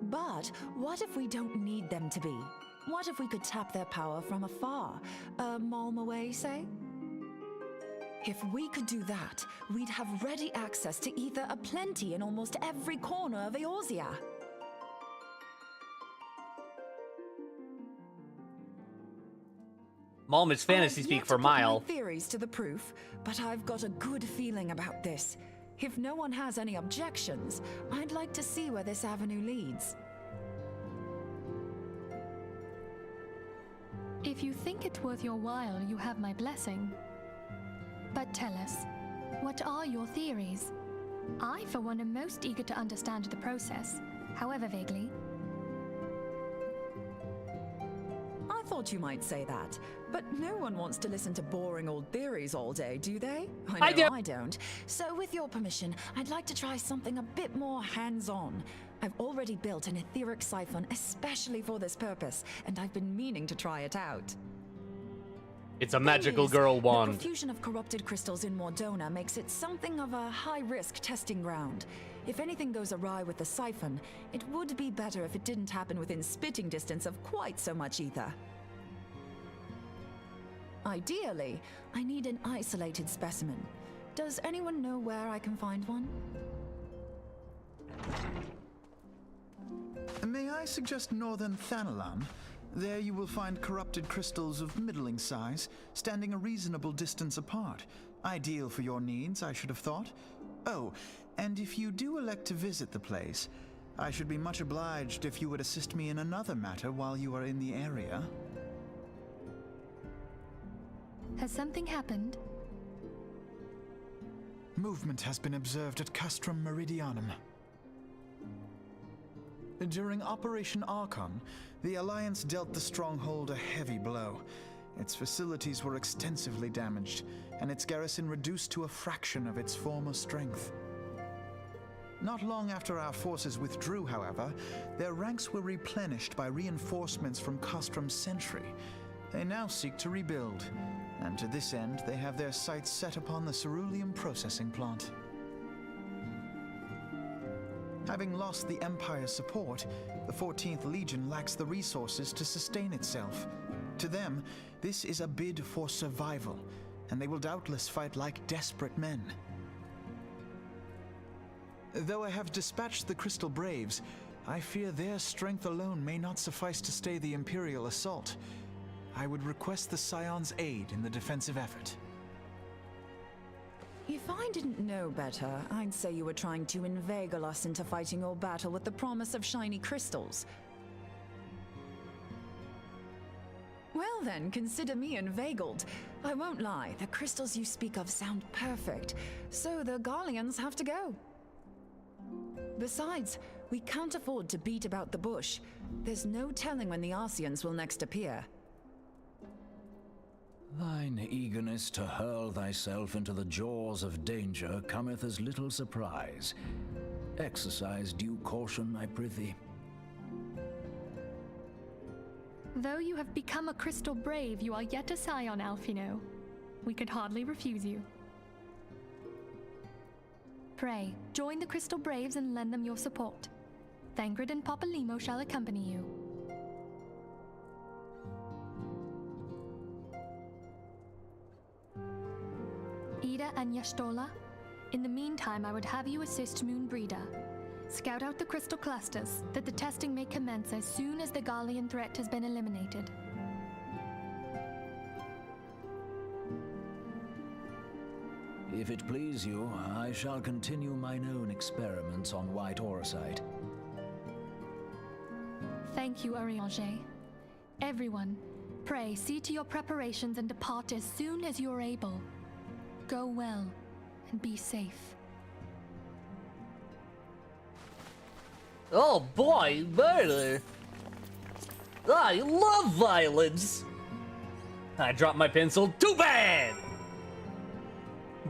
But what if we don't need them to be? What if we could tap their power from afar? A malm away, say? If we could do that, we'd have ready access to ether aplenty in almost every corner of Eorzea. Malm is fantasy speak for Mile. I've yet to put my theories to the proof, but I've got a good feeling about this. If no one has any objections, I'd like to see where this avenue leads. If you think it worth your while, you have my blessing. But tell us, what are your theories? I, for one, am most eager to understand the process, however vaguely. I thought you might say that, but no one wants to listen to boring old theories all day, do they? I know I don't. So with your permission, I'd like to try something a bit more hands-on. I've already built an etheric siphon especially for this purpose, and I've been meaning to try it out. It's a magical girl wand. The profusion of corrupted crystals in Mordona makes it something of a high-risk testing ground. If anything goes awry with the siphon, it would be better if it didn't happen within spitting distance of quite so much ether. Ideally, I need an isolated specimen. Does anyone know where I can find one? May I suggest northern Thanalan? There you will find corrupted crystals of middling size, standing a reasonable distance apart. Ideal for your needs, I should have thought. Oh, and if you do elect to visit the place, I should be much obliged if you would assist me in another matter while you are in the area. Has something happened? Movement has been observed at Castrum Meridianum. During Operation Archon, the Alliance dealt the stronghold a heavy blow. Its facilities were extensively damaged, and its garrison reduced to a fraction of its former strength. Not long after our forces withdrew, however, their ranks were replenished by reinforcements from Castrum's sentry. They now seek to rebuild, and to this end they have their sights set upon the ceruleum processing plant. Having lost the Empire's support, the 14th Legion lacks the resources to sustain itself. To them, this is a bid for survival, and they will doubtless fight like desperate men. Though I have dispatched the Crystal Braves, I fear their strength alone may not suffice to stay the Imperial assault. I would request the Scion's aid in the defensive effort. If I didn't know better, I'd say you were trying to inveigle us into fighting your battle with the promise of shiny crystals. Well then, consider me inveigled. I won't lie, the crystals you speak of sound perfect, so the Garleans have to go. Besides, we can't afford to beat about the bush. There's no telling when the Arsians will next appear. Thine eagerness to hurl thyself into the jaws of danger cometh as little surprise. Exercise due caution, I prithee. Though you have become a Crystal Brave, you are yet a Scion, Alfino. We could hardly refuse you. Pray, join the Crystal Braves and lend them your support. Thangred and Papalymo shall accompany you. Ida and Yashtola, in the meantime I would have you assist Moonbreeder. Scout out the crystal clusters, that the testing may commence as soon as the Garlean threat has been eliminated. If it please you, I shall continue mine own experiments on white orosite. Thank you, Arianger. Everyone, pray see to your preparations and depart as soon as you are able. Go well, and be safe. Oh boy, murder! I love violence! I dropped my pencil. Too bad!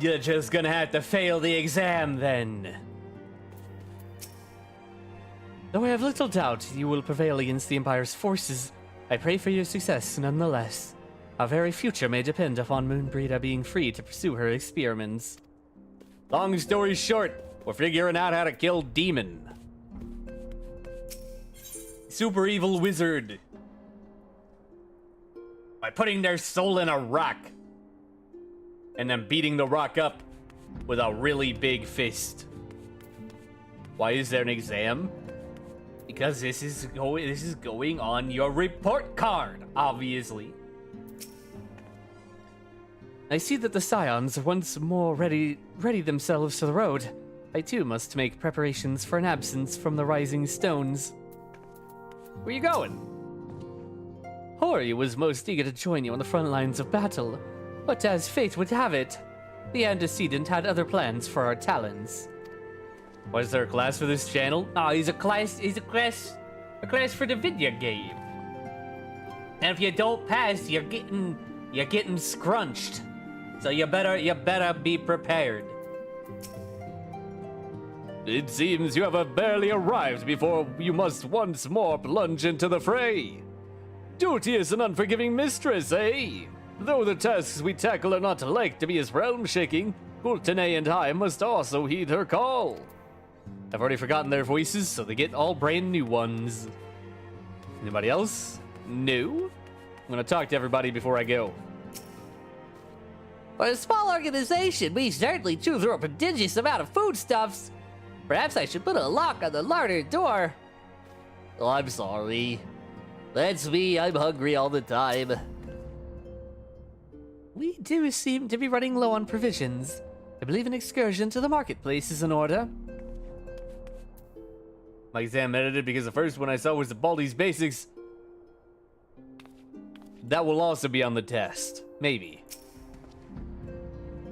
You're just gonna have to fail the exam then. Though I have little doubt you will prevail against the Empire's forces, I pray for your success nonetheless. Our very future may depend upon Moonbreeder being free to pursue her experiments. Long story short, we're figuring out how to kill Demon. Super evil wizard. By putting their soul in a rock. And then beating the rock up with a really big fist. Why is there an exam? Because this is going on your report card, obviously. I see that the Scions once more ready themselves to the road. I too must make preparations for an absence from the Rising Stones. Where you going? Hori was most eager to join you on the front lines of battle, but as fate would have it, the antecedent had other plans for our talents. Was there a class for this channel? Oh, he's a class for the video game. And if you don't pass, you're getting scrunched. So you better be prepared. It seems you have barely arrived before you must once more plunge into the fray. Duty is an unforgiving mistress, eh? Though the tasks we tackle are not like to be as realm-shaking, Ultene and I must also heed her call. I've already forgotten their voices, so they get all brand new ones. Anybody else? No? I'm gonna talk to everybody before I go. For a small organization, we certainly chew through a prodigious amount of foodstuffs. Perhaps I should put a lock on the larder door. Oh, I'm sorry. That's me, I'm hungry all the time. We do seem to be running low on provisions. I believe an excursion to the marketplace is in order. My exam edited because the first one I saw was the Baldi's Basics. That will also be on the test. Maybe.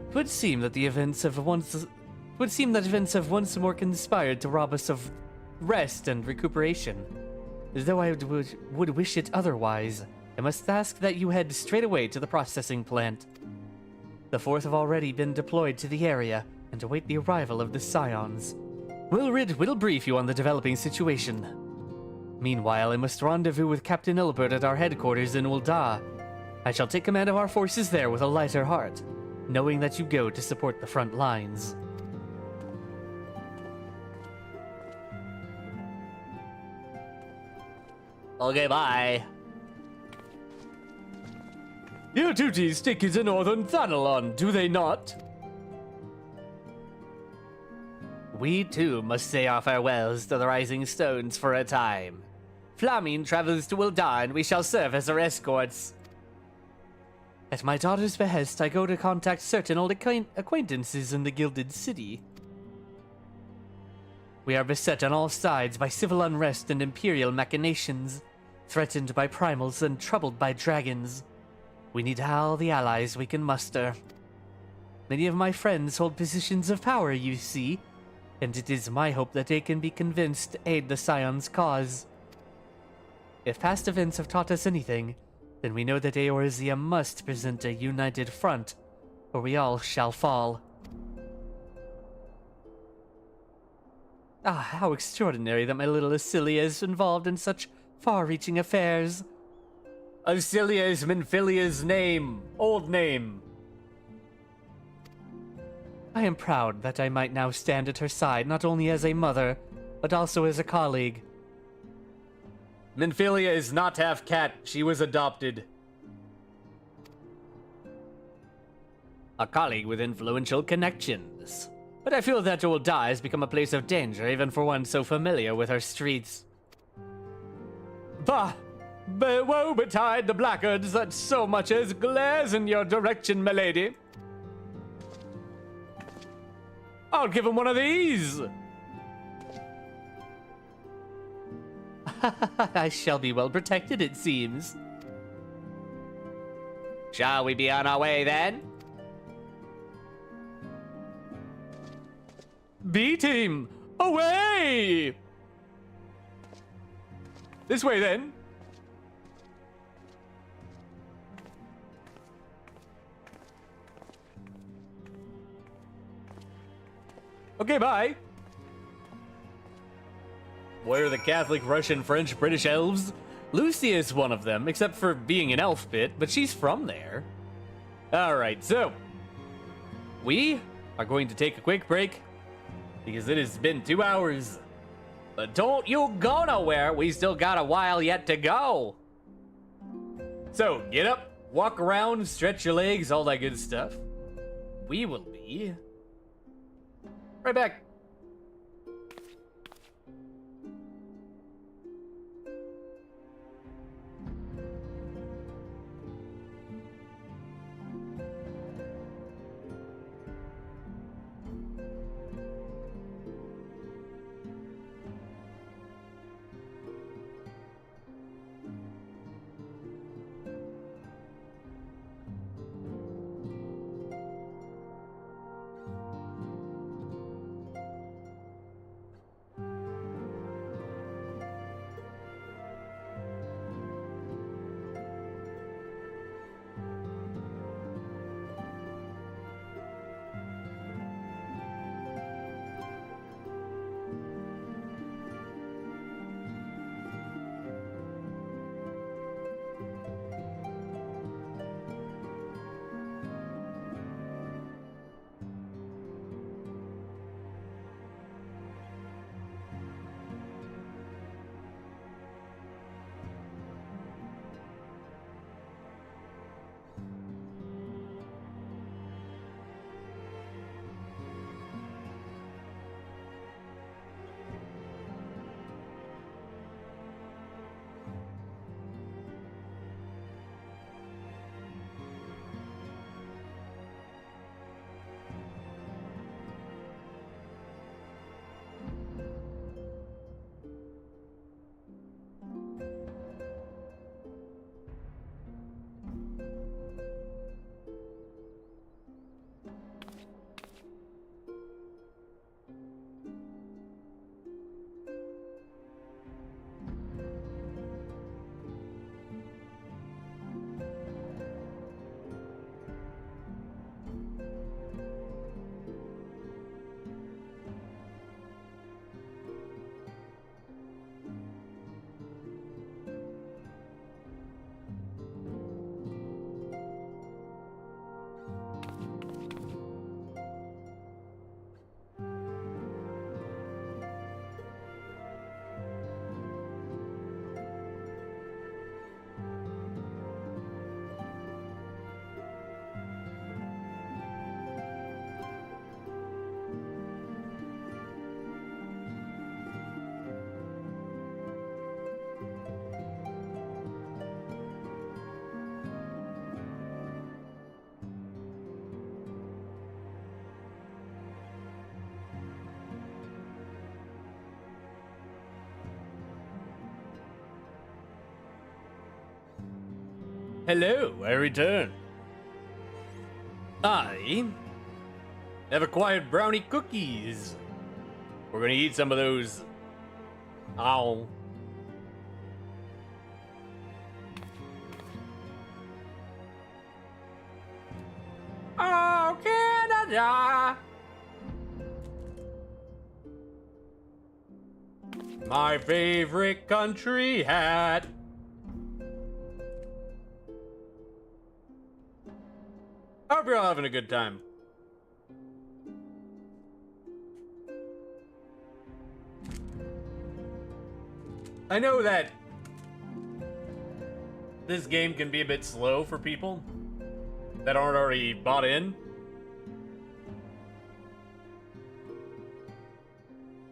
It would seem that events have once more conspired to rob us of rest and recuperation. As though I would wish it otherwise, I must ask that you head straight away to the processing plant. The Fourth have already been deployed to the area and await the arrival of the Scions. Wilrid will brief you on the developing situation. Meanwhile, I must rendezvous with Captain Ilbert at our headquarters in Ul'dah. I shall take command of our forces there with a lighter heart, knowing that you go to support the front lines. Okay, bye. Your duties take you to Northern Thanalon, do they not? We too must say our farewells to the Rising Stones for a time. Flamine travels to Ul'dah, and we shall serve as her escorts. At my daughter's behest, I go to contact certain old acquaintances in the Gilded City. We are beset on all sides by civil unrest and imperial machinations, threatened by primals and troubled by dragons. We need all the allies we can muster. Many of my friends hold positions of power, you see, and it is my hope that they can be convinced to aid the Scion's cause. If past events have taught us anything, then we know that Eorzea must present a united front, or we all shall fall. Ah, how extraordinary that my little Asilia is involved in such far-reaching affairs. Asilia is Minfilia's name. Old name. I am proud that I might now stand at her side, not only as a mother, but also as a colleague. Minfilia is not half cat. She was adopted. A colleague with influential connections. But I feel that Ul'dah has become a place of danger, even for one so familiar with her streets. Bah! Woe betide the blackguards that so much as glares in your direction, milady. I'll give him one of these! I shall be well protected, it seems. Shall we be on our way, then? B-team, away! This way, then. Okay, bye. Where are the Catholic, Russian, French, British elves? Lucy is one of them, except for being an elf bit, but she's from there. Alright, so we are going to take a quick break because it has been 2 hours. But don't you go nowhere, we still got a while yet to go. So get up, walk around, stretch your legs, all that good stuff. We will be right back. Hello, I return. I have acquired brownie cookies. We're gonna eat some of those. Ow. Oh, Canada! My favorite country hat. I hope you're all having a good time. I know that this game can be a bit slow for people that aren't already bought in.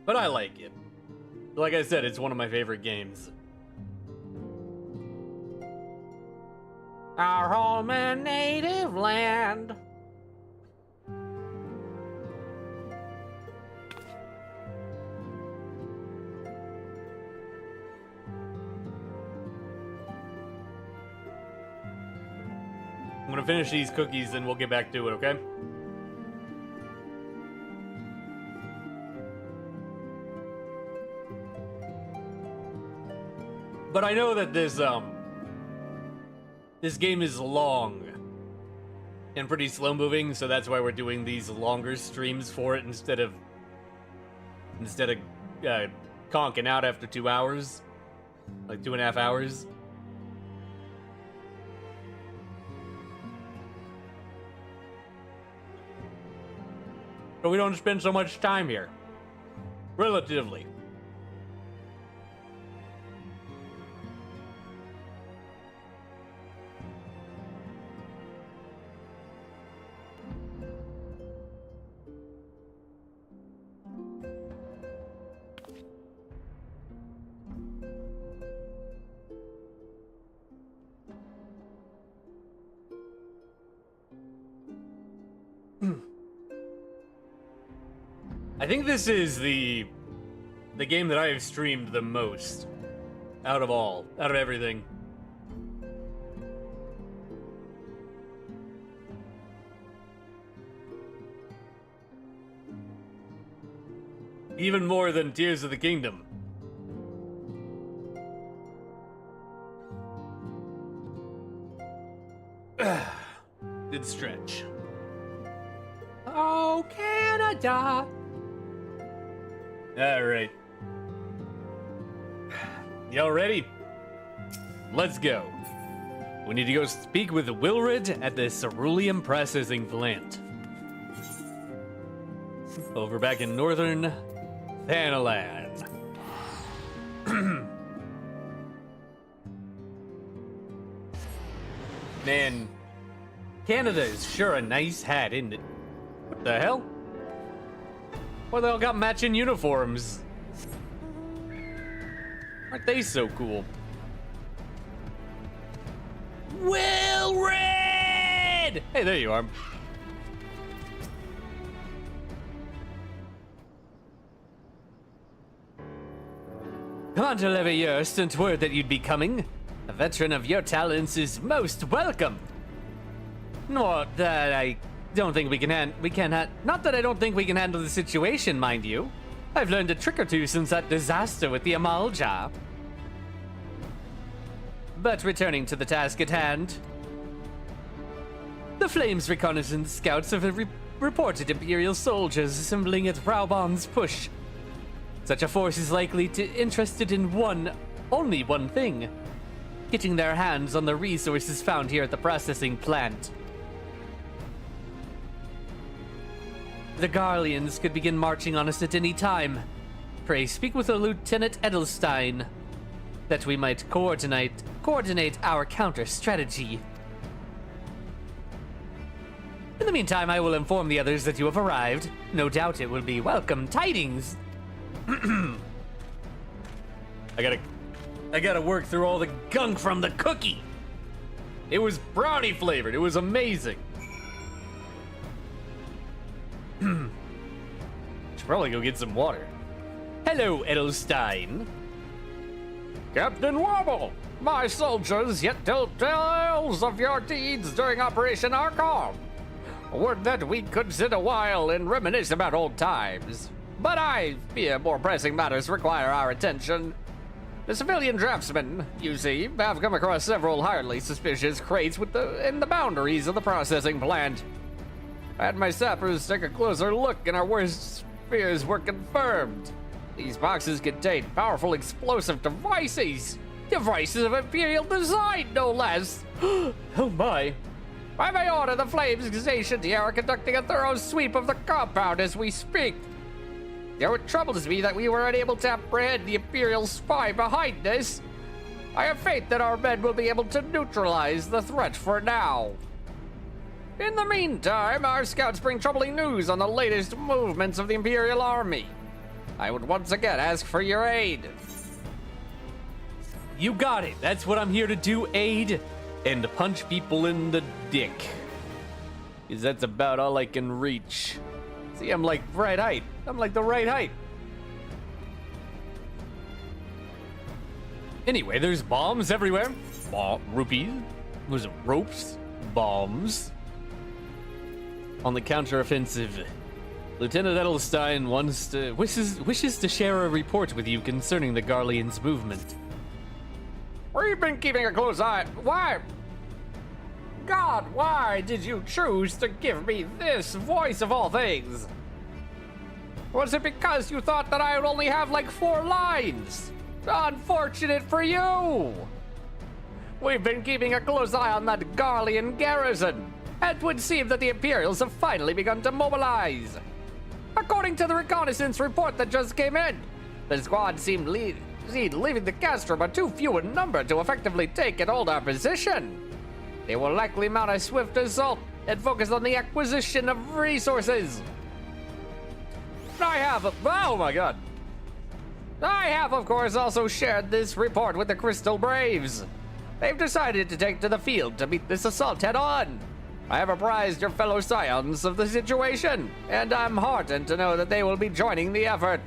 But I like it. Like I said, it's one of my favorite games. Our home and native land. I'm gonna finish these cookies, then we'll get back to it, okay? But I know that this game is long and pretty slow moving, so that's why we're doing these longer streams for it instead of conking out after 2 hours, like 2.5 hours. But we don't spend so much time here, relatively. I think this is the game that I have streamed the most out of everything. Even more than Tears of the Kingdom. Good stretch. Oh, Canada! Alright. Y'all ready? Let's go. We need to go speak with Wilred at the cerulean processing plant. Over back in northern Thanalan. Man, Canada is sure a nice hat, isn't it? What the hell? Well, they all got matching uniforms. Aren't they so cool? Wilred! Hey, there you are. Commander Leveilleur sent word that you'd be coming. A veteran of your talents is most welcome. Not that I don't think we can not that I don't think we can handle the situation, mind you. I've learned a trick or two since that disaster with the Amalja. But returning to the task at hand, the Flames reconnaissance scouts have reported Imperial soldiers assembling at Raubon's push. Such a force is likely to interested in only one thing: getting their hands on the resources found here at the processing plant. The Garleans could begin marching on us at any time. Pray speak with Lieutenant Edelstein, that we might coordinate our counter strategy. In the meantime, I will inform the others that you have arrived. No doubt it will be welcome tidings. I gotta work through all the gunk from the cookie. It was brownie flavored. It was amazing. Should probably go get some water. Hello, Edelstein. Captain Wobble! My soldiers yet tell tales of your deeds during Operation Archon. Would that we could sit a while and reminisce about old times. But I fear more pressing matters require our attention. The civilian draftsmen, you see, have come across several highly suspicious crates in the boundaries of the processing plant. I had my sappers take a closer look, and our worst fears were confirmed. These boxes contain powerful explosive devices. Devices of Imperial design, no less. Oh my. By my order, the Flames stationed here are conducting a thorough sweep of the compound as we speak. It troubles me that we were unable to apprehend the Imperial spy behind this. I have faith that our men will be able to neutralize the threat for now. In the meantime, our scouts bring troubling news on the latest movements of the Imperial Army. I would once again ask for your aid. You got it. That's what I'm here to do, aid and punch people in the dick. Because that's about all I can reach. See, I'm like right height. I'm like the right height. Anyway, there's bombs everywhere. Rupees. Was it ropes? Bombs. On the counteroffensive, Lieutenant Edelstein wishes to share a report with you concerning the Garlean's movement. We've been keeping a close eye. Why? God, why did you choose to give me this voice of all things? Was it because you thought that I would only have like 4 lines? Unfortunate for you! We've been keeping a close eye on that Garlean garrison. It would seem that the Imperials have finally begun to mobilize. According to the reconnaissance report that just came in, the squad seemed leaving the Castro but too few in number to effectively take and hold our position. They will likely mount a swift assault and focus on the acquisition of resources. I have, of course, also shared this report with the Crystal Braves. They've decided to take to the field to meet this assault head-on. I have apprised your fellow Scions of the situation, and I'm heartened to know that they will be joining the effort.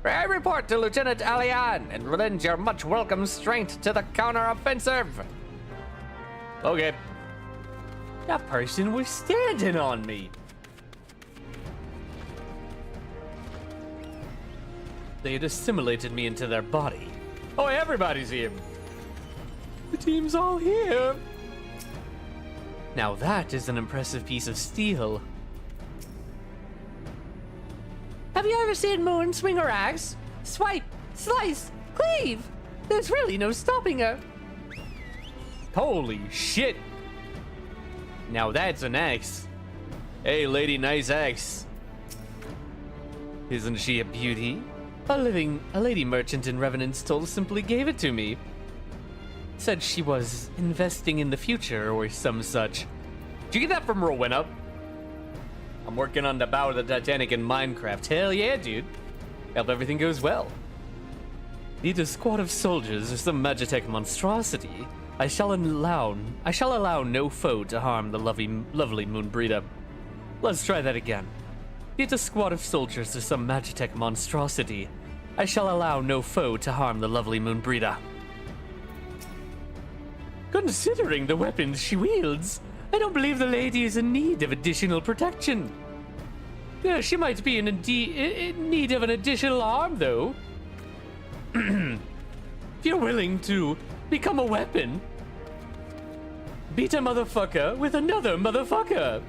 I report to Lieutenant Alian and lend your much welcome strength to the counter-offensive. Okay. That person was standing on me. They had assimilated me into their body. Oh, everybody's here. The team's all here. Now that is an impressive piece of steel. Have you ever seen Moon swing her axe? Swipe, slice, cleave! There's really no stopping her. Holy shit. Now that's an axe. Hey, lady, nice axe. Isn't she a beauty? A lady merchant in Revenant's Toll simply gave it to me. Said she was investing in the future or some such. Did you get that from Rowena? I'm working on the bow of the Titanic in Minecraft. Hell yeah, dude. Hope everything goes well. Need a squad of soldiers or some Magitech monstrosity. I shall allow no foe to harm the lovely Moonbreeder. Let's try that again. Need a squad of soldiers or some Magitech monstrosity. I shall allow no foe to harm the lovely Moonbreeder. Considering the weapons she wields, I don't believe the lady is in need of additional protection. Yeah, she might be in need of an additional arm, though. If you're willing to become a weapon, beat a motherfucker with another motherfucker.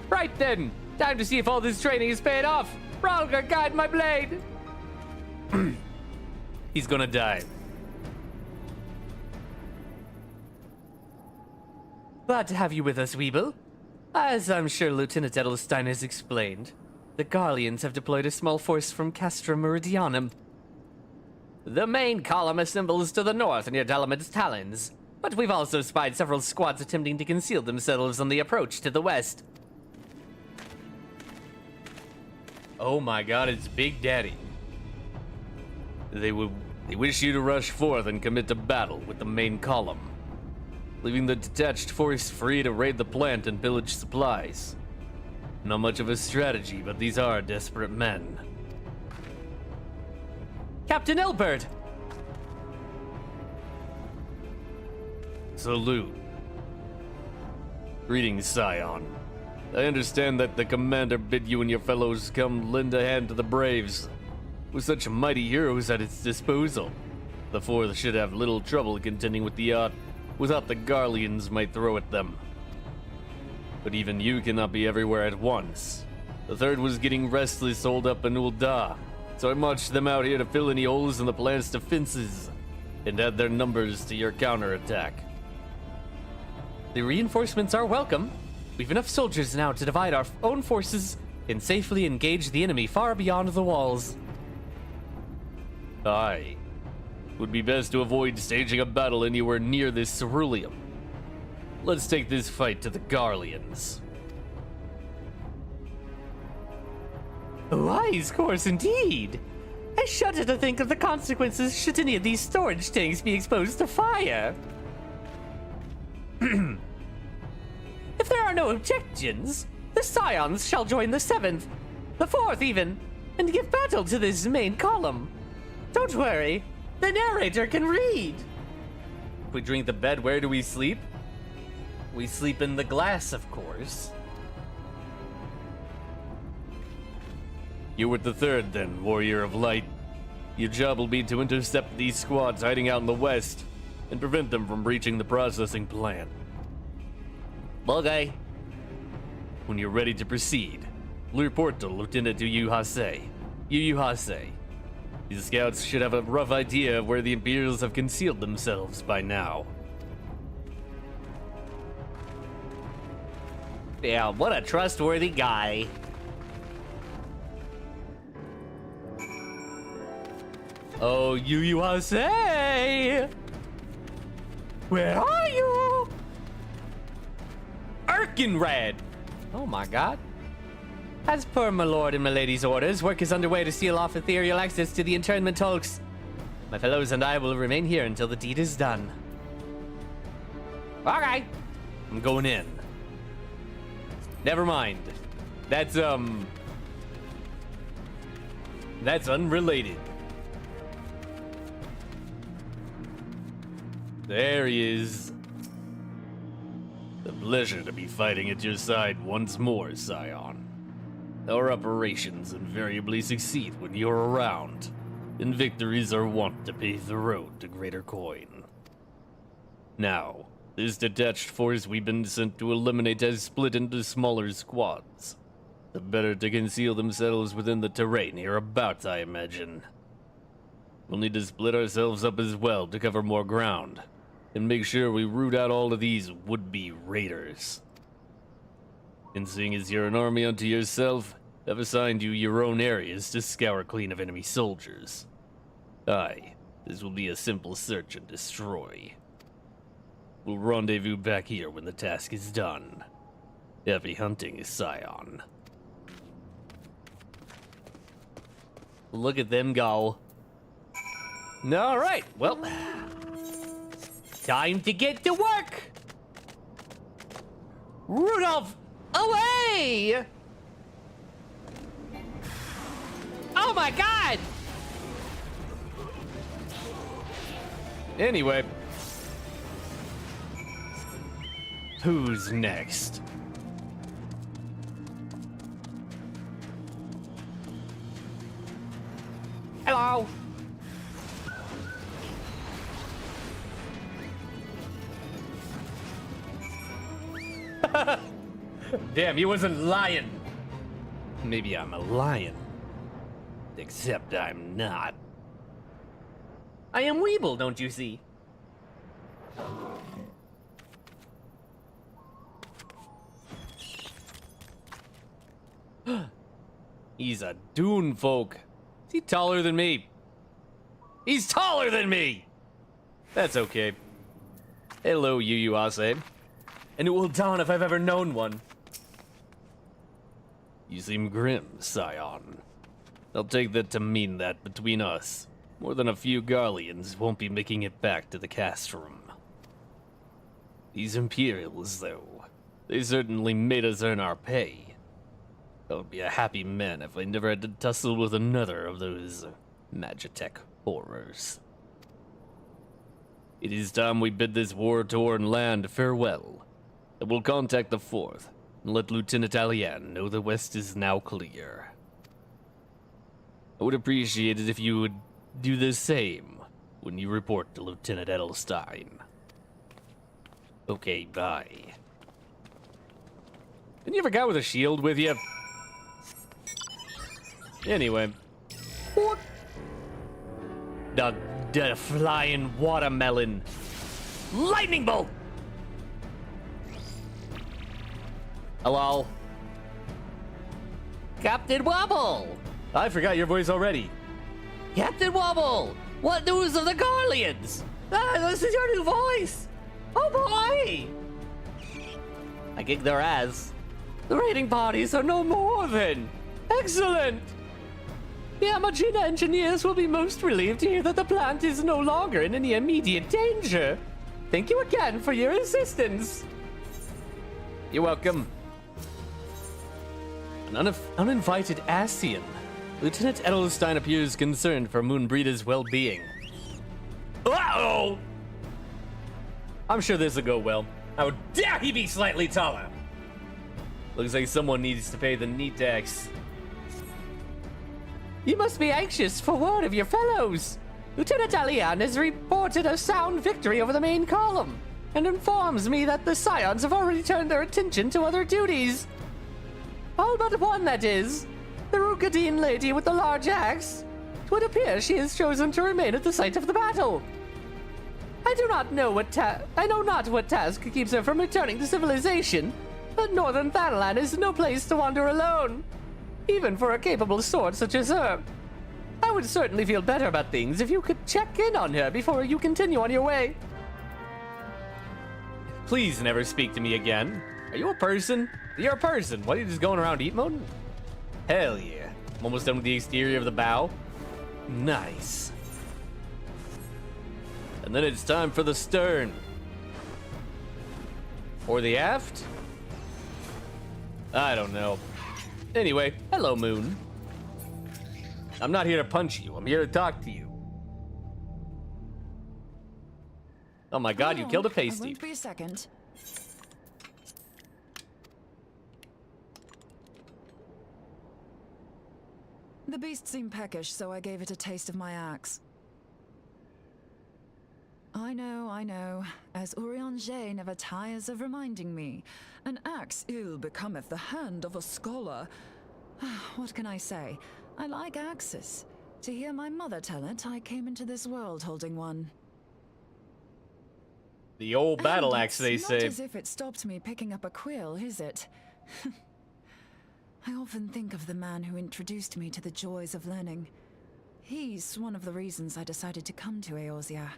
Right then, time to see if all this training is paid off. Ralga, guide my blade. He's gonna die. Glad to have you with us, Weeble. As I'm sure Lieutenant Edelstein has explained, the Garleans have deployed a small force from Castra Meridianum. The main column assembles to the north near Delamad's Talons, but we've also spied several squads attempting to conceal themselves on the approach to the west. Oh my god, it's Big Daddy. They wish you to rush forth and commit to battle with the main column, leaving the detached force free to raid the plant and pillage supplies. Not much of a strategy, but these are desperate men. Captain Elbert! Salute. Greetings, Scion. I understand that the commander bid you and your fellows come lend a hand to the Braves. With such mighty heroes at its disposal, the Fourth should have little trouble contending with the odd without the Garleans might throw at them. But even you cannot be everywhere at once. The Third was getting restless holed up in Ul'dah, so I marched them out here to fill any holes in the plan's defenses and add their numbers to your counterattack. The reinforcements are welcome. We've enough soldiers now to divide our own forces and safely engage the enemy far beyond the walls. Aye. Would be best to avoid staging a battle anywhere near this ceruleum. Let's take this fight to the Garleans. A wise course indeed. I shudder to think of the consequences should any of these storage tanks be exposed to fire. If there are no objections, the Scions shall join the 7th, the 4th even, and give battle to this main column. Don't worry, the narrator can read. If we drink the bed, where do we sleep? We sleep in the glass, of course. You're with the Third, then, Warrior of Light. Your job will be to intercept these squads hiding out in the west and prevent them from breaching the processing plant. Okay. When you're ready to proceed, report to Lieutenant Yu Hase. Yu Hase. These scouts should have a rough idea of where the Imperials have concealed themselves by now. Yeah, what a trustworthy guy. Oh, Yu Hase! Where are you? Erkenrad! Oh my god. As per my lord and my lady's orders, work is underway to seal off ethereal access to the internment hulks. My fellows and I will remain here until the deed is done. Okay. I'm going in. Never mind. That's unrelated. There he is. A pleasure to be fighting at your side once more, Scion. Our operations invariably succeed when you're around, and victories are wont to pave the road to greater coin. Now, this detached force we've been sent to eliminate has split into smaller squads. The better to conceal themselves within the terrain hereabouts, I imagine. We'll need to split ourselves up as well to cover more ground, and make sure we root out all of these would-be raiders. And seeing as you're an army unto yourself, I've assigned you your own areas to scour clean of enemy soldiers. Aye, this will be a simple search and destroy. We'll rendezvous back here when the task is done. Happy hunting, Scion. Look at them go. Alright, well, time to get to work! Rudolph, away! Oh my god! Anyway. Who's next? Hello! Damn, he wasn't lying. Maybe I'm a lion. Except I'm not. I am Weeble, don't you see? He's a dune folk. Is he taller than me? He's taller than me! That's okay. Hello, Yu Ase. And it will dawn if I've ever known one. You seem grim, Scion. I'll take that to mean that between us, more than a few Garleans won't be making it back to the cast room. These Imperials, though, they certainly made us earn our pay. I would be a happy man if I never had to tussle with another of those Magitech horrors. It is time we bid this war-torn land farewell. I will contact the 4th and let Lieutenant Alian know the west is now clear. I would appreciate it if you would do the same when you report to Lieutenant Edelstein. Okay, bye. Didn't you have a guy with a shield with you? Anyway. What? The flying watermelon. Lightning bolt! Hello? Captain Wobble! I forgot your voice already. Captain Wobble! What news of the Garleans? Ah, this is your new voice! Oh boy! I kicked their ass. The raiding parties are no more then. Excellent! The Amagina engineers will be most relieved to hear that the plant is no longer in any immediate danger. Thank you again for your assistance. You're welcome. An uninvited Asian. Lieutenant Edelstein appears concerned for Moonbreeda's well-being. Uh-oh! I'm sure this'll go well. How dare he be slightly taller? Looks like someone needs to pay the neat tax. You must be anxious for word of your fellows. Lieutenant Alian has reported a sound victory over the main column and informs me that the Scions have already turned their attention to other duties. All but one, that is. The Rukadine lady with the large axe. It would appear she has chosen to remain at the site of the battle. I know not what task keeps her from returning to civilization, but Northern Thanalan is no place to wander alone, even for a capable sword such as her. I would certainly feel better about things if you could check in on her before you continue on your way. Please never speak to me again. Are you a person? You're a person. What are you just going around emoting? Hell yeah. I'm almost done with the exterior of the bow. Nice. And then it's time for the stern. Or the aft? I don't know. Anyway, hello, Moon. I'm not here to punch you. I'm here to talk to you. Oh my god, you killed a pasty. Won't be a second. The beast seemed peckish, so I gave it a taste of my axe. I know. As Urianger never tires of reminding me, an axe ill becometh the hand of a scholar. What can I say? I like axes. To hear my mother tell it, I came into this world holding one. The old battle axe, they say. Not as if it stopped me picking up a quill, is it? I often think of the man who introduced me to the joys of learning. He's one of the reasons I decided to come to Eorzea.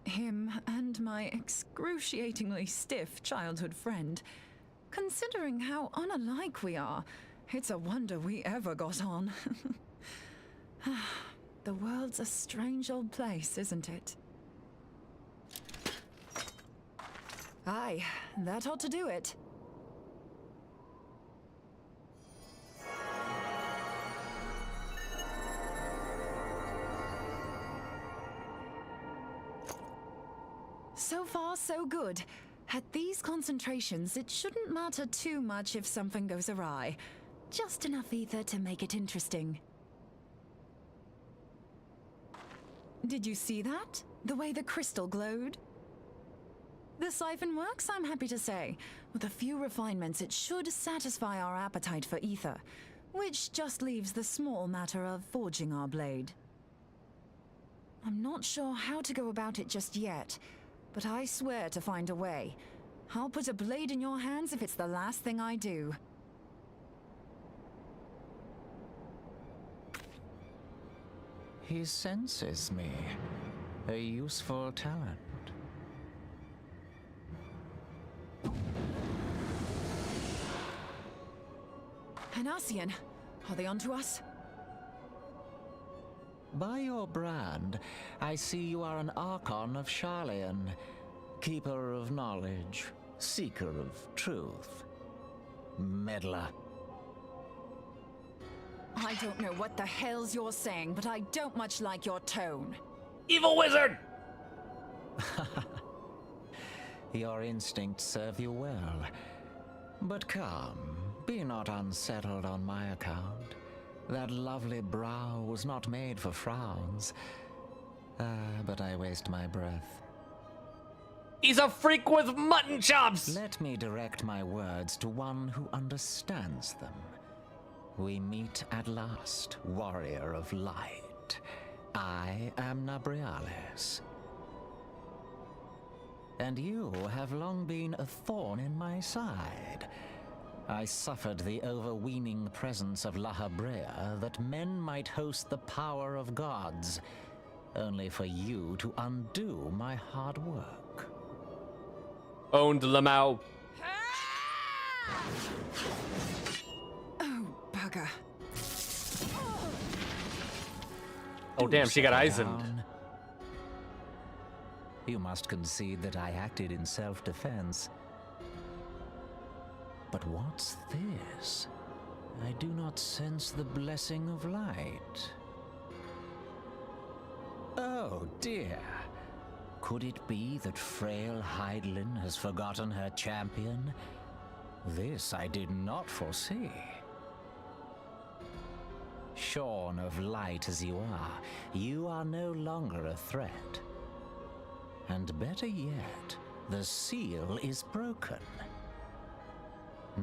Him and my excruciatingly stiff childhood friend. Considering how unalike we are, it's a wonder we ever got on. The world's a strange old place, isn't it? Aye, that ought to do it. So far, so good. At these concentrations, it shouldn't matter too much if something goes awry. Just enough ether to make it interesting. Did you see that? The way the crystal glowed? The siphon works, I'm happy to say. With a few refinements, it should satisfy our appetite for ether, which just leaves the small matter of forging our blade. I'm not sure how to go about it just yet, but I swear to find a way. I'll put a blade in your hands if it's the last thing I do. He senses me. A useful talent. An Asian. Are they onto us? By your brand, I see you are an Archon of Sharlayan, keeper of knowledge, seeker of truth, meddler. I don't know what the hell's you're saying, but I don't much like your tone. Evil wizard! Your instincts serve you well. But come, be not unsettled on my account. That lovely brow was not made for frowns. But I waste my breath. He's a freak with mutton chops! Let me direct my words to one who understands them. We meet at last, warrior of light. I am Nabriales. And you have long been a thorn in my side. I suffered the overweening presence of La Habrea that men might host the power of gods, only for you to undo my hard work. Owned Lamau. Oh, bugger. Oh damn, she got Eisened. You must concede that I acted in self-defense. But what's this? I do not sense the blessing of light. Oh dear. Could it be that frail Hydaelyn has forgotten her champion? This I did not foresee. Shorn of light as you are no longer a threat. And better yet, the seal is broken.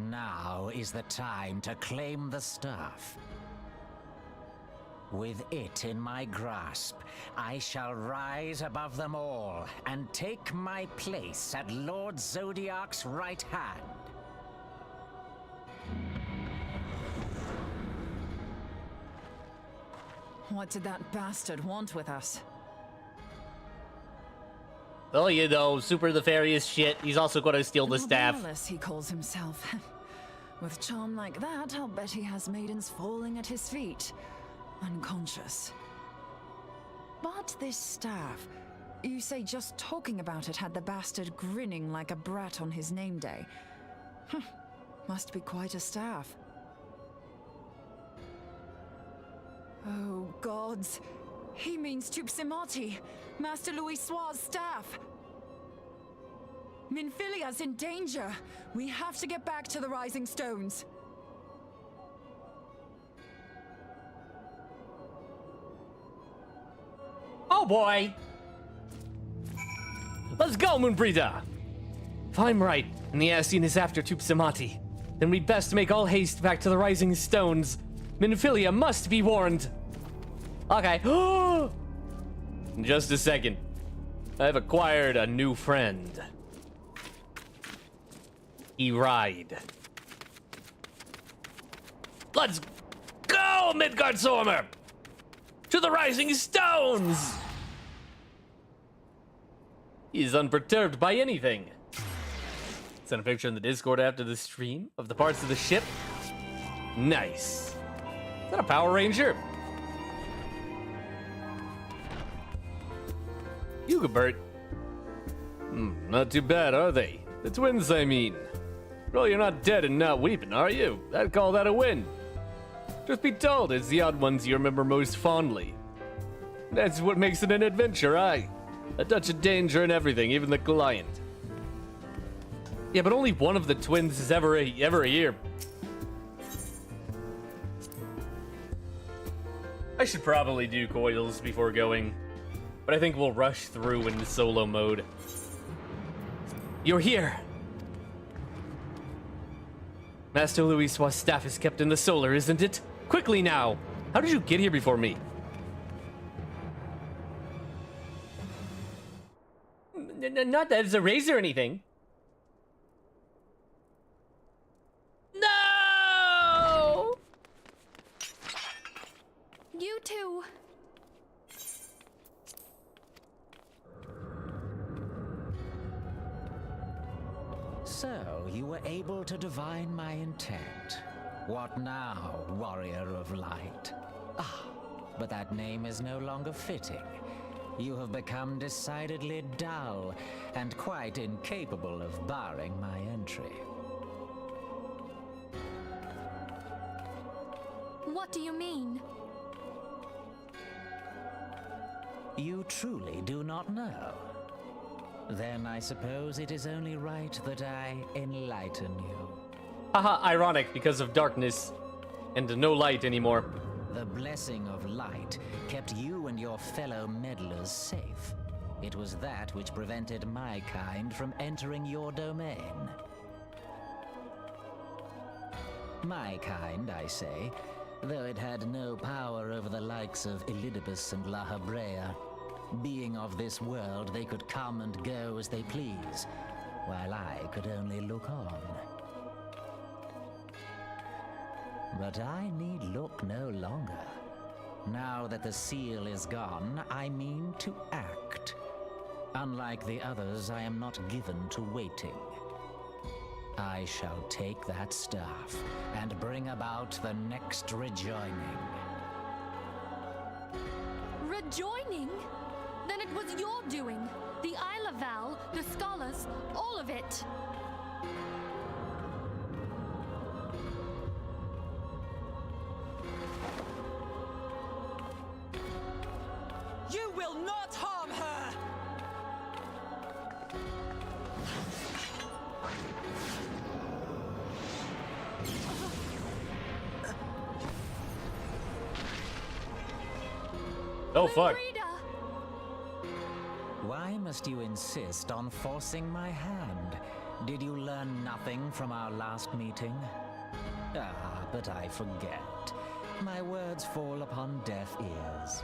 Now is the time to claim the staff. With it in my grasp, I shall rise above them all and take my place at Lord Zodiac's right hand. What did that bastard want with us? Oh, you know, super nefarious shit. He's also going to steal the staff. Nabriales, he calls himself. With charm like that, I'll bet he has maidens falling at his feet, unconscious. But this staff, you say just talking about it had the bastard grinning like a brat on his name day. Must be quite a staff. Oh, gods. He means Tupsimati, Master Louis Soir's staff. Minfilia's in danger. We have to get back to the Rising Stones. Oh boy! Let's go, Moonbreather! If I'm right, and the Ascian is after Tupsimati, then we'd best make all haste back to the Rising Stones. Minfilia must be warned! Okay. In just a second. I've acquired a new friend. E-Ride. Let's go, Midgard Sormer! To the Rising Stones! He is unperturbed by anything. Send a picture in the Discord after the stream of the parts of the ship. Nice. Is that a Power Ranger? Hugobert. Not too bad, are they? The twins, I mean. Well, you're not dead and not weeping, are you? I'd call that a win. Just be told, it's the odd ones you remember most fondly. That's what makes it an adventure, aye. A touch of danger and everything, even the client. Yeah, but only one of the twins is ever a year. I should probably do coils before going, but I think we'll rush through into solo mode. You're here! Master Louis Soir's staff is kept in the solar, isn't it? Quickly now! How did you get here before me? Not that it's a raise or anything. No! You too. So, you were able to divine my intent. What now, warrior of light? Ah, but that name is no longer fitting. You have become decidedly dull, and quite incapable of barring my entry. What do you mean? You truly do not know. Then I suppose it is only right that I enlighten you. Haha, ironic because of darkness and no light anymore. The blessing of light kept you and your fellow meddlers safe. It was that which prevented my kind from entering your domain. My kind, I say, though it had no power over the likes of Elidibus and La Habrea. Being of this world, they could come and go as they please, while I could only look on. But I need look no longer. Now that the seal is gone, I mean to act. Unlike the others, I am not given to waiting. I shall take that staff and bring about the next rejoining. Rejoining? Then it was your doing. The Isle of Val, the scholars, all of it. You will not harm her! Oh, fuck. Why must you insist on forcing my hand? Did you learn nothing from our last meeting? Ah, but I forget. My words fall upon deaf ears.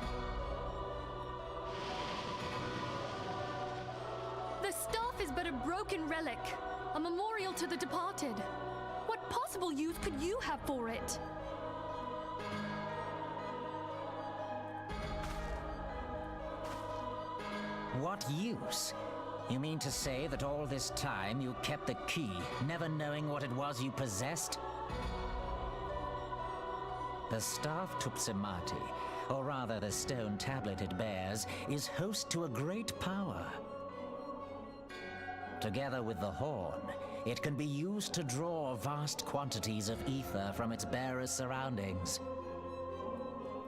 The staff is but a broken relic, a memorial to the departed. What possible use could you have for it? What use? You mean to say that all this time you kept the key, never knowing what it was you possessed? The staff Tupsimati, or rather the stone tablet it bears, is host to a great power. Together with the horn, it can be used to draw vast quantities of ether from its bearer's surroundings.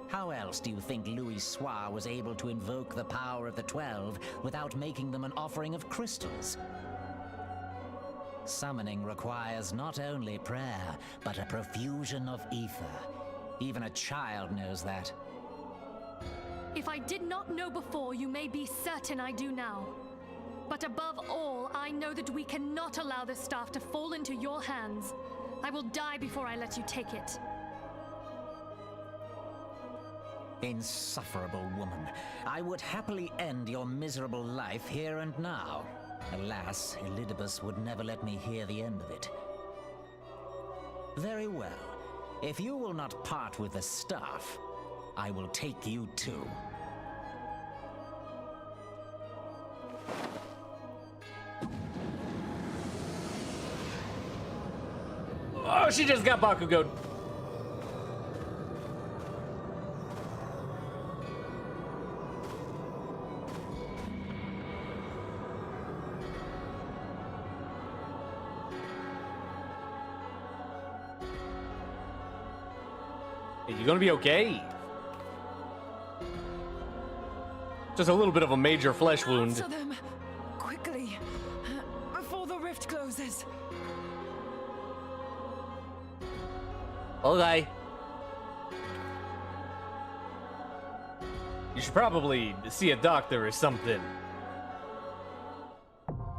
How else do you think Louis Soir was able to invoke the power of the 12 without making them an offering of crystals? Summoning requires not only prayer, but a profusion of ether. Even a child knows that. If I did not know before, you may be certain I do now. But above all, I know that we cannot allow this staff to fall into your hands. I will die before I let you take it. Insufferable woman. I would happily end your miserable life here and now. Alas, Elidibus would never let me hear the end of it. Very well. If you will not part with the staff, I will take you too. Oh, she just got Bakugo'd. You gonna be okay? Just a little bit of a major flesh wound. Answer them quickly before the rift closes. Okay. You should probably see a doctor or something.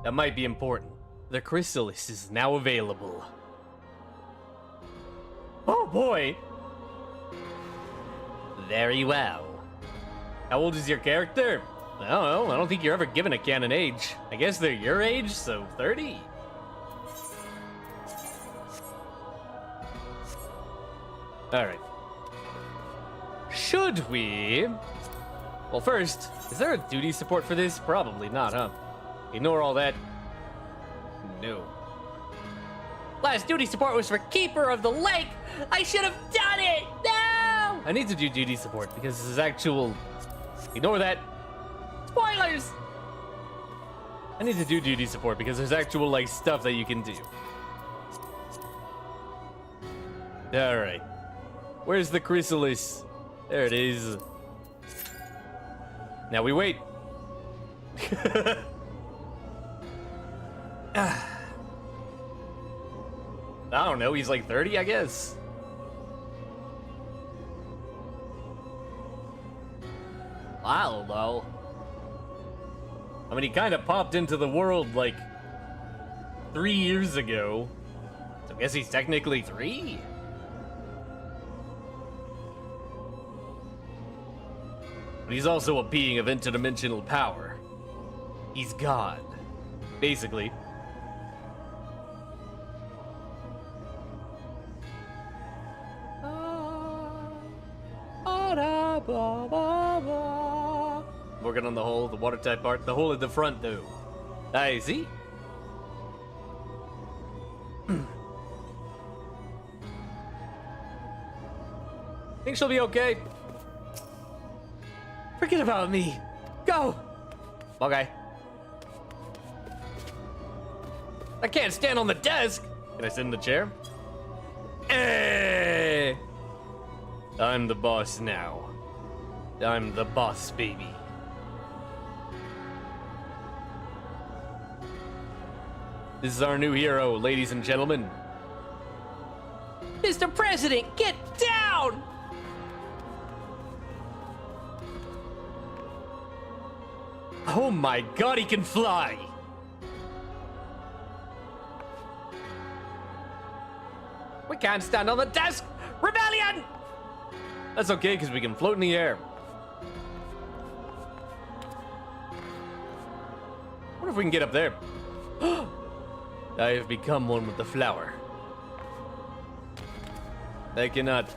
That might be important. The chrysalis is now available. Oh boy! Very well. How old is your character? I don't know. I don't think you're ever given a canon age. I guess they're your age, so 30? Alright. Should we? Well, first, is there a duty support for this? Probably not, huh? Ignore all that. No. Last duty support was for Keeper of the Lake! I should have done it! No! I need to do duty support because this is actual... Ignore that. Spoilers! I need to do duty support because there's actual, like, stuff that you can do. Alright. Where's the chrysalis? There it is. Now we wait. I don't know, he's like 30, I guess. I don't know. I mean, he kind of popped into the world like 3 years ago. So I guess he's technically 3? But he's also a being of interdimensional power. He's God, basically. Working on the hole, the water type part, the hole at the front though. I see. Think she'll be okay. Forget about me. Go. Okay. I can't stand on the desk. Can I sit in the chair? Hey! I'm the boss now. I'm the boss, baby. This is our new hero, ladies and gentlemen. Mr. President, get down! Oh my god, he can fly! We can't stand on the desk! Rebellion! That's okay, because we can float in the air. What if we can get up there? I have become one with the flower. I cannot.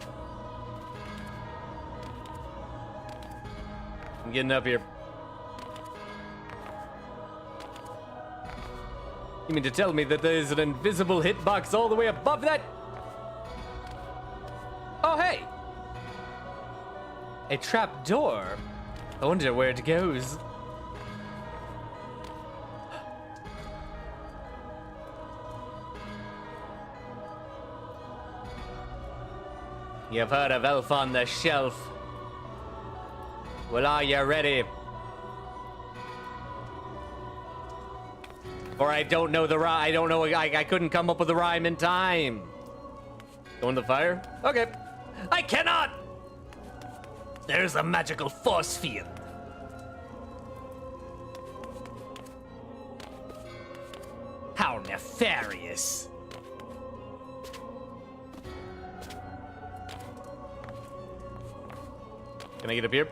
I'm getting up here. You mean to tell me that there is an invisible hitbox all the way above that? Oh, hey! A trap door. I wonder where it goes. You've heard of Elf on the Shelf. Well, are you ready? Or I don't know the rhyme. I don't know. I couldn't come up with a rhyme in time. Go in the fire? Okay. I cannot! There's a magical force field. How nefarious. Can I get up here?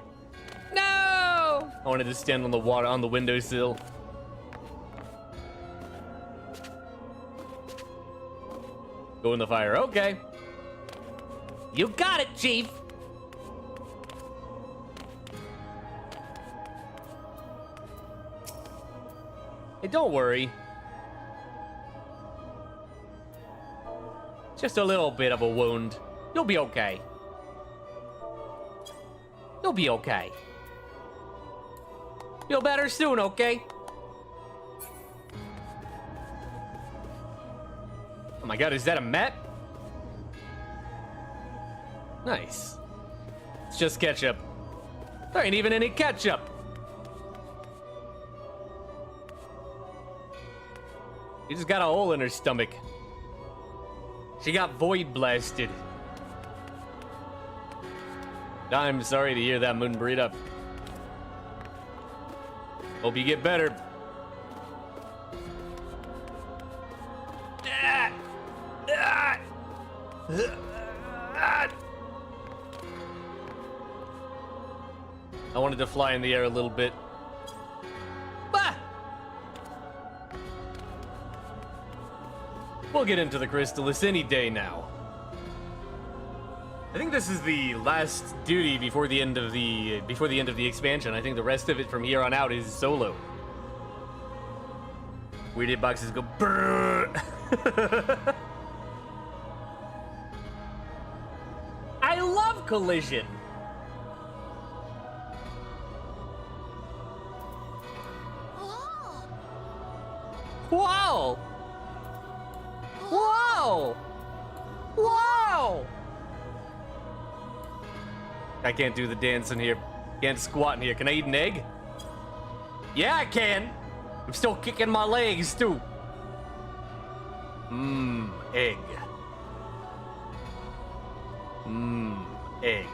No! I wanted to stand on the water, on the windowsill. Go in the fire, okay. You got it, Chief! Hey, don't worry. Just a little bit of a wound. You'll be okay. You'll be okay. Feel better soon, okay? Oh my god, is that a map? Nice. It's just ketchup. There ain't even any ketchup. She just got a hole in her stomach. She got void blasted. I'm sorry to hear that, Moon Burrito. Hope you get better. I wanted to fly in the air a little bit. We'll get into the Crystallis any day now. I think this is the last duty before the end of the expansion. I think the rest of it from here on out is solo. Weird hitboxes go brrr. I love collision. Whoa! Whoa! Whoa! I can't do the dance in here. Can't squat in here. Can I eat an egg? Yeah, I can. I'm still kicking my legs, too. Egg. Egg.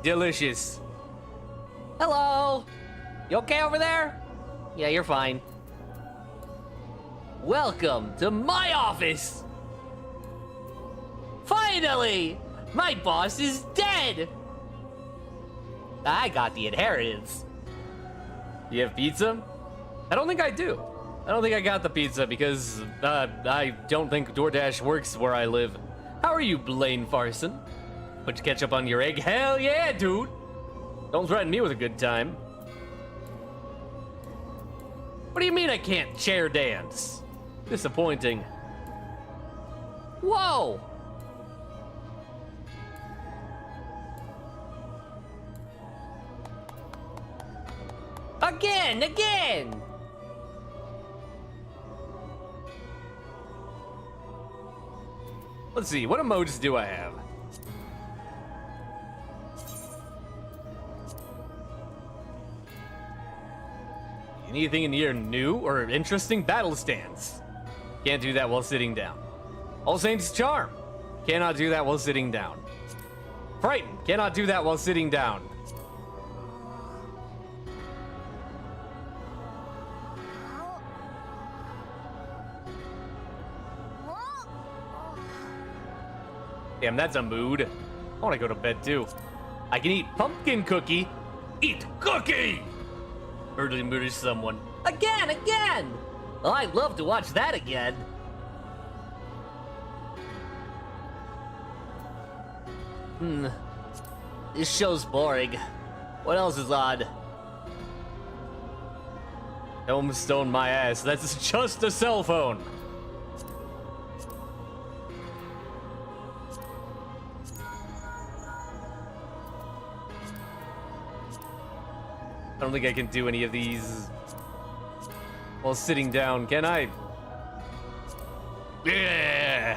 Delicious. Hello! You okay over there? Yeah, you're fine. Welcome to my office! Finally! My boss is dead! I got the inheritance. You have pizza? I don't think I do. I don't think I got the pizza because I don't think DoorDash works where I live. How are you, Blaine Farson? Put ketchup on your egg? Hell yeah, dude! Don't threaten me with a good time. What do you mean I can't chair dance? Disappointing. Whoa! Again! Let's see, what emotes do I have? Anything in here new or interesting? Battle stance. Can't do that while sitting down. All Saints Charm. Cannot do that while sitting down. Frighten. Cannot do that while sitting down. Damn, that's a mood. I want to go to bed too. I can eat pumpkin cookie. Eat cookie! Murder someone. Again! Oh, I'd love to watch that again. This show's boring. What else is on? Tombstone my ass. That's just a cell phone. I don't think I can do any of these while sitting down, can I? Yeah.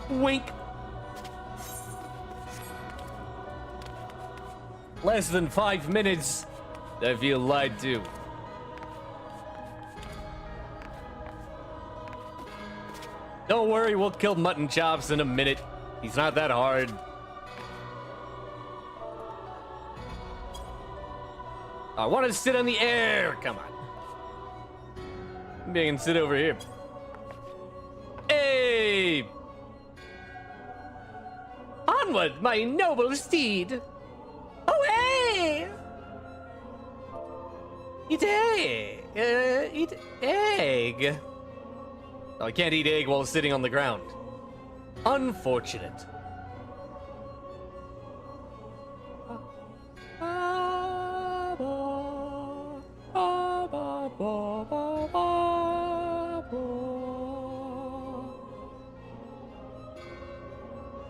Wink. Less than 5 minutes. I feel lied to. Don't worry, we'll kill mutton chops in a minute. He's not that hard. I want to sit on the air. Come on. Maybe I can sit over here. Hey! Onward, my noble steed! Oh, hey! Eat egg. Eat egg. Oh, I can't eat egg while sitting on the ground. Unfortunate.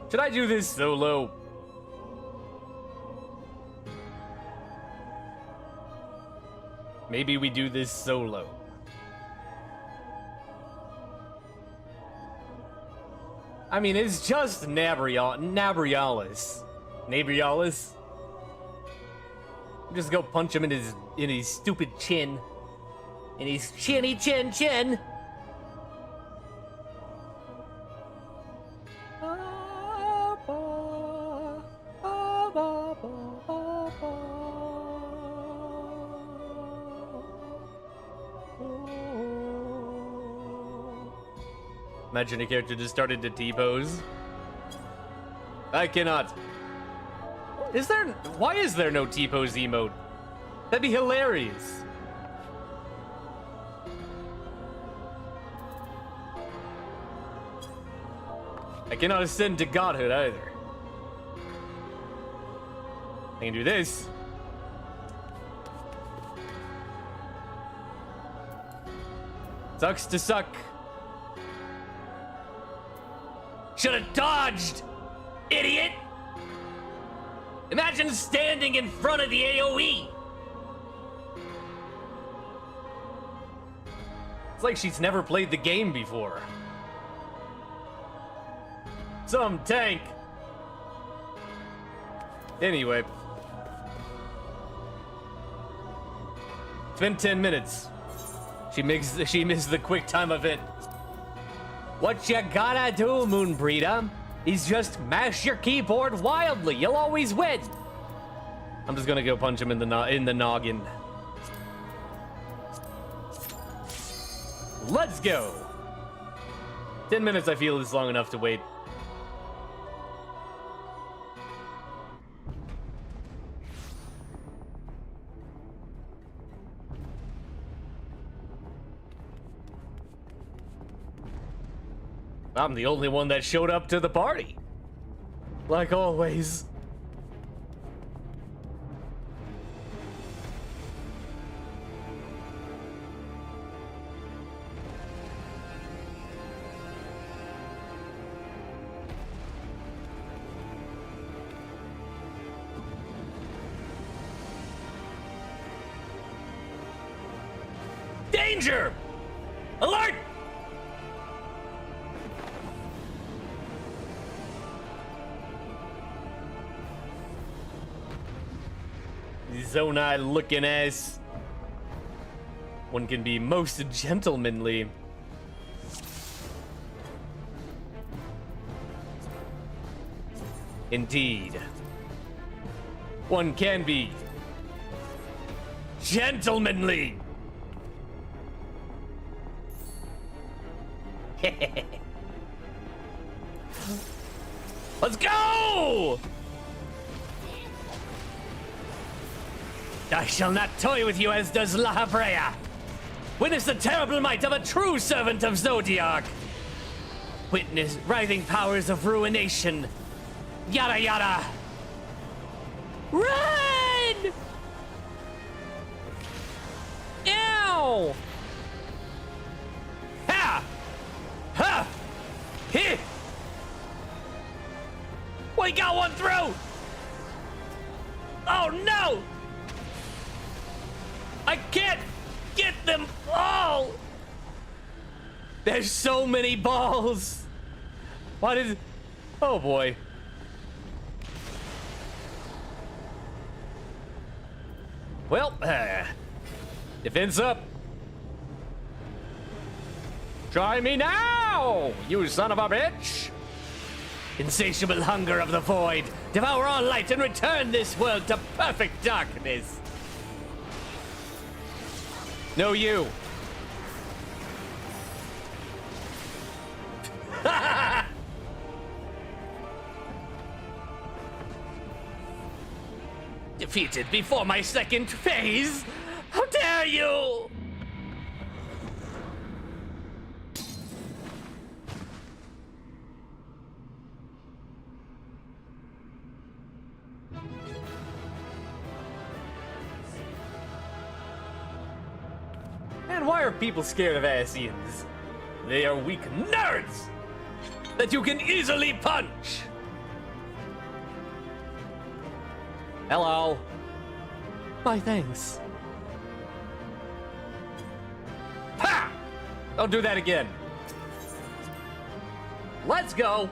Should I do this solo? Maybe we do this solo. I mean, it's just Nabrialis. Just go punch him in his stupid chin. In his chinny chin. Imagine a character just started to T-pose. I cannot. Why is there no T-pose emote? That'd be hilarious. I cannot ascend to godhood either. I can do this. Sucks to suck. Should have dodged, idiot! Imagine standing in front of the AoE. It's like she's never played the game before. Some tank. Anyway. been 10 minutes. She missed the quick time event. What you gotta do, Moonbreeder, is just mash your keyboard wildly. You'll always win. I'm just gonna go punch him in the noggin. Let's go. 10 minutes, I feel, is long enough to wait. I'm the only one that showed up to the party. Like always. Danger! Alert! Zonai looking ass. One can be most gentlemanly. Indeed. One can be gentlemanly. Let's go! I shall not toy with you, as does La Habrea. Witness the terrible might of a true servant of Zodiac. Witness writhing powers of ruination. Yada yada. Run! Ow! Ha! Ha! Hit! We got one through! Oh no! I can't get them all! There's so many balls! What is... Oh boy. Well, defense up. Try me now, you son of a bitch! Insatiable hunger of the void, devour all light and return this world to perfect darkness. No, you. Defeated before my second phase? How dare you! And why are people scared of Asians? They are weak nerds that you can easily punch. Hello. My thanks. Ha! Don't do that again. Let's go.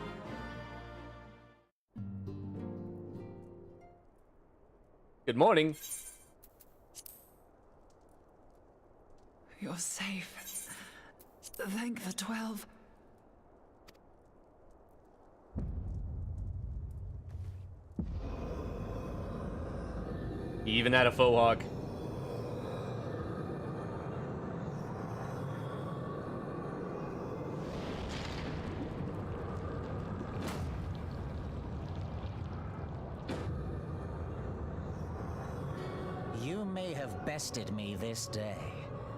Good morning. You're safe. Thank the 12. He even had a faux hawk. You may have bested me this day,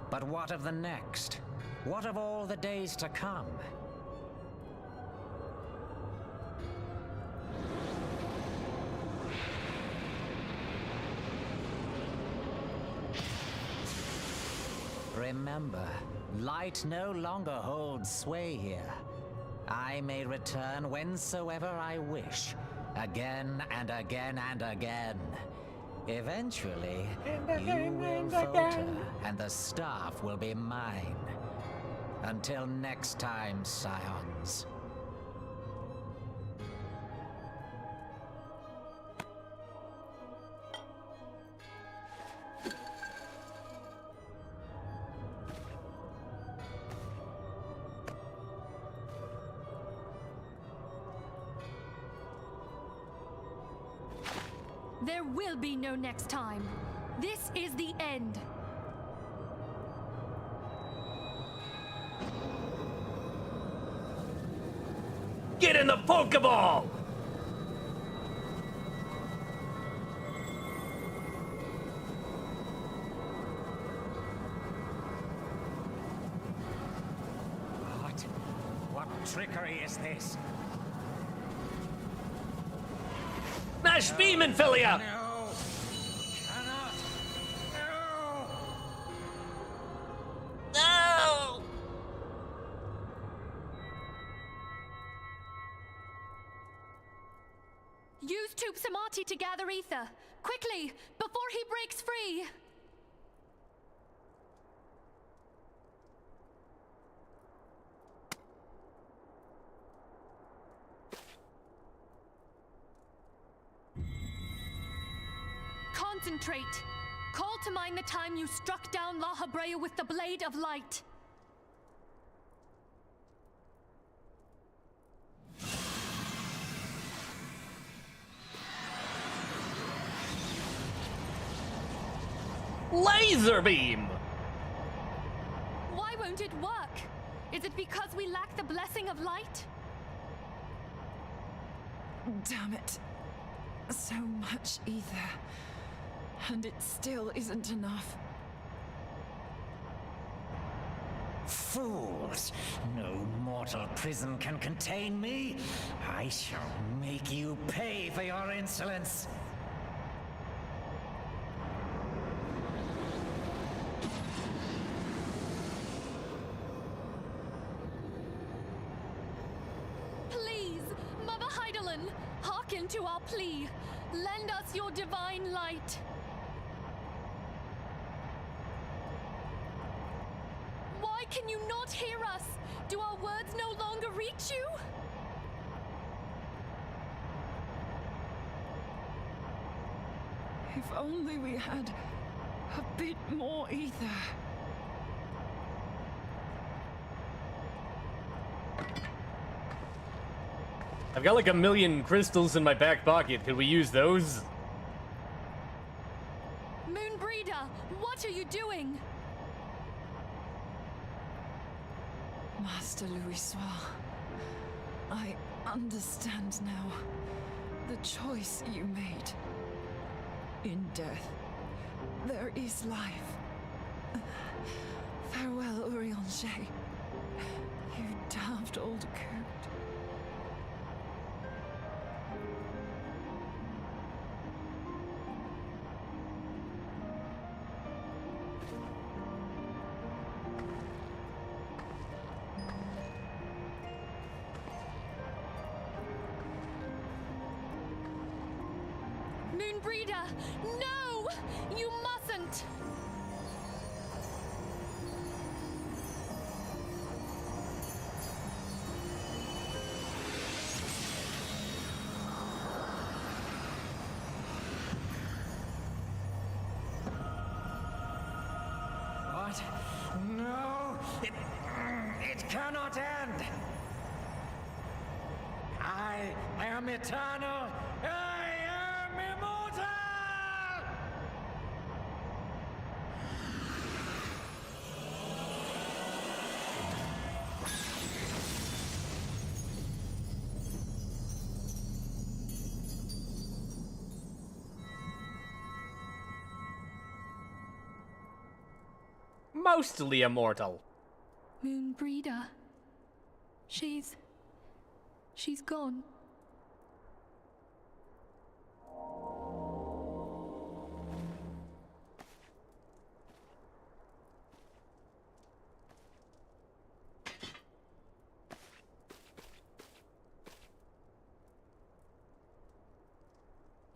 but what of the next? What of all the days to come? Remember, light no longer holds sway here. I may return whensoever I wish, again and again and again. Eventually, you will falter, and the staff will be mine. Until next time, Scions. There will be no next time. This is the end. Get in the Pokeball! What trickery is this? Mash Beam and Philia! No! Cannot! No! No! Use Tube Samati to gather ether. Quickly, before he breaks free. Concentrate. Call to mind the time you struck down La Habrea with the Blade of Light. Laser Beam! Why won't it work? Is it because we lack the blessing of light? Damn it. So much ether. And it still isn't enough. Fools! No mortal prison can contain me. I shall make you pay for your insolence. Please, Mother Heidelin, hearken to our plea. Lend us your divine light. Why can you not hear us? Do our words no longer reach you? If only we had a bit more ether. I've got like 1,000,000 crystals in my back pocket. Could we use those? Moonbreeder, what are you doing? Master Louis Soir, I understand now the choice you made. In death, there is life. Farewell, Urianger. You damned old coot. Moonbreeder, no! You mustn't! What? No! It cannot end! I am eternal! I am immortal! Mostly immortal. Moonbreeder. She's gone.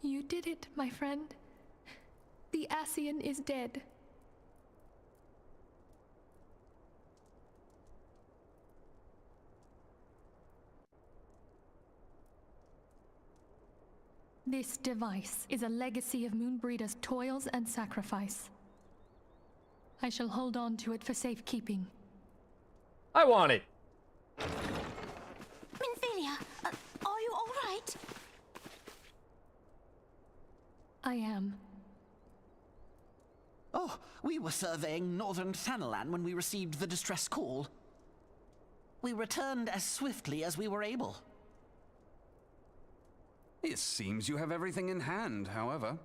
You did it, my friend. The Ascian is dead. This device is a legacy of Moonbreeder's toils and sacrifice. I shall hold on to it for safekeeping. I want it. Minfilia, are you all right? I am. Oh, we were surveying northern Thanalan when we received the distress call. We returned as swiftly as we were able. It seems you have everything in hand, however.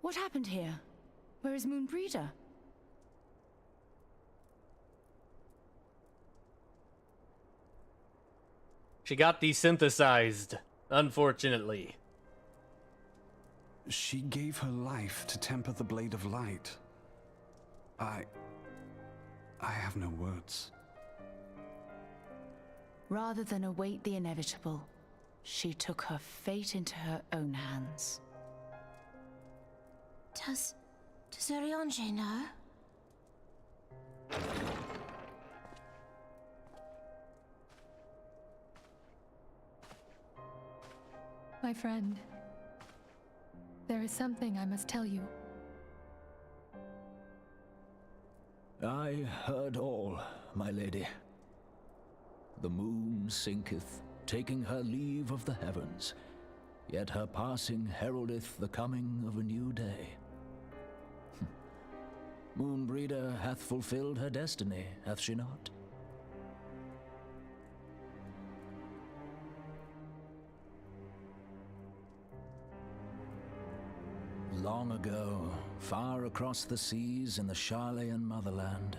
What happened here? Where is Moonbreeder? She got desynthesized, unfortunately. She gave her life to temper the Blade of Light. I have no words. Rather than await the inevitable, she took her fate into her own hands. Does Urianger know? My friend, there is something I must tell you. I heard all, my lady. The moon sinketh, taking her leave of the heavens, yet her passing heraldeth the coming of a new day. Moonbreeder hath fulfilled her destiny, hath she not? Long ago, far across the seas in the Charlayan motherland,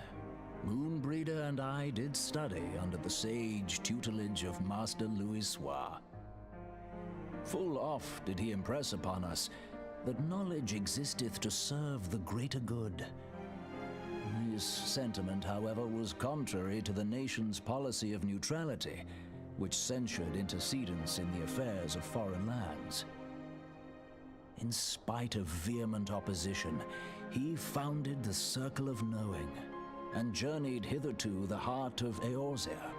Moonbreeder and I did study under the sage tutelage of Master Louisoix. Full oft did he impress upon us that knowledge existeth to serve the greater good. His sentiment, however, was contrary to the nation's policy of neutrality, which censured intercedence in the affairs of foreign lands. In spite of vehement opposition, he founded the Circle of Knowing, and journeyed hitherto the heart of Eorzea.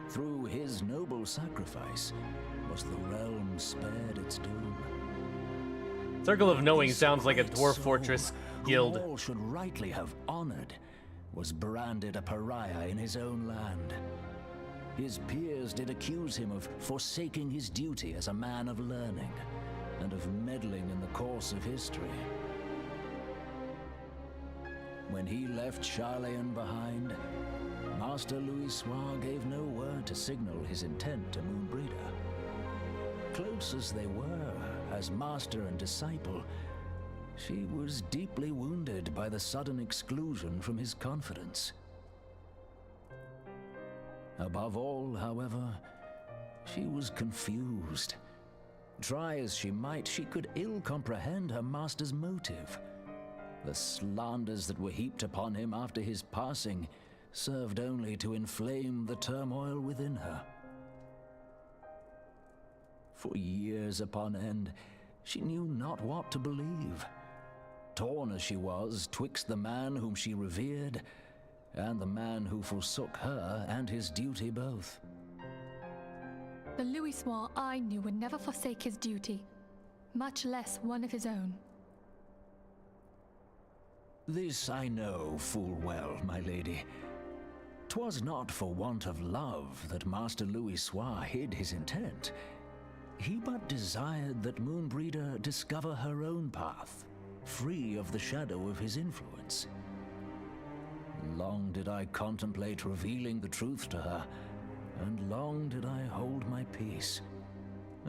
Through his noble sacrifice was the realm spared its doom. Circle of Knowing sounds like a dwarf fortress guild. Who all should rightly have honored, was branded a pariah in his own land. His peers did accuse him of forsaking his duty as a man of learning, and of meddling in the course of history. When he left Charlayan behind, Master Louisoix gave no word to signal his intent to Moonbreeder. Close as they were, as master and disciple, she was deeply wounded by the sudden exclusion from his confidence. Above all, however, she was confused. Try as she might, she could ill comprehend her master's motive. The slanders that were heaped upon him after his passing served only to inflame the turmoil within her. For years upon end, she knew not what to believe. Torn as she was twixt the man whom she revered and the man who forsook her and his duty both. The Louisoix I knew would never forsake his duty, much less one of his own. This I know full well, my lady. 'Twas not for want of love that Master Louisoix hid his intent. He but desired that Moonbreeder discover her own path, free of the shadow of his influence. Long did I contemplate revealing the truth to her, and long did I hold my peace.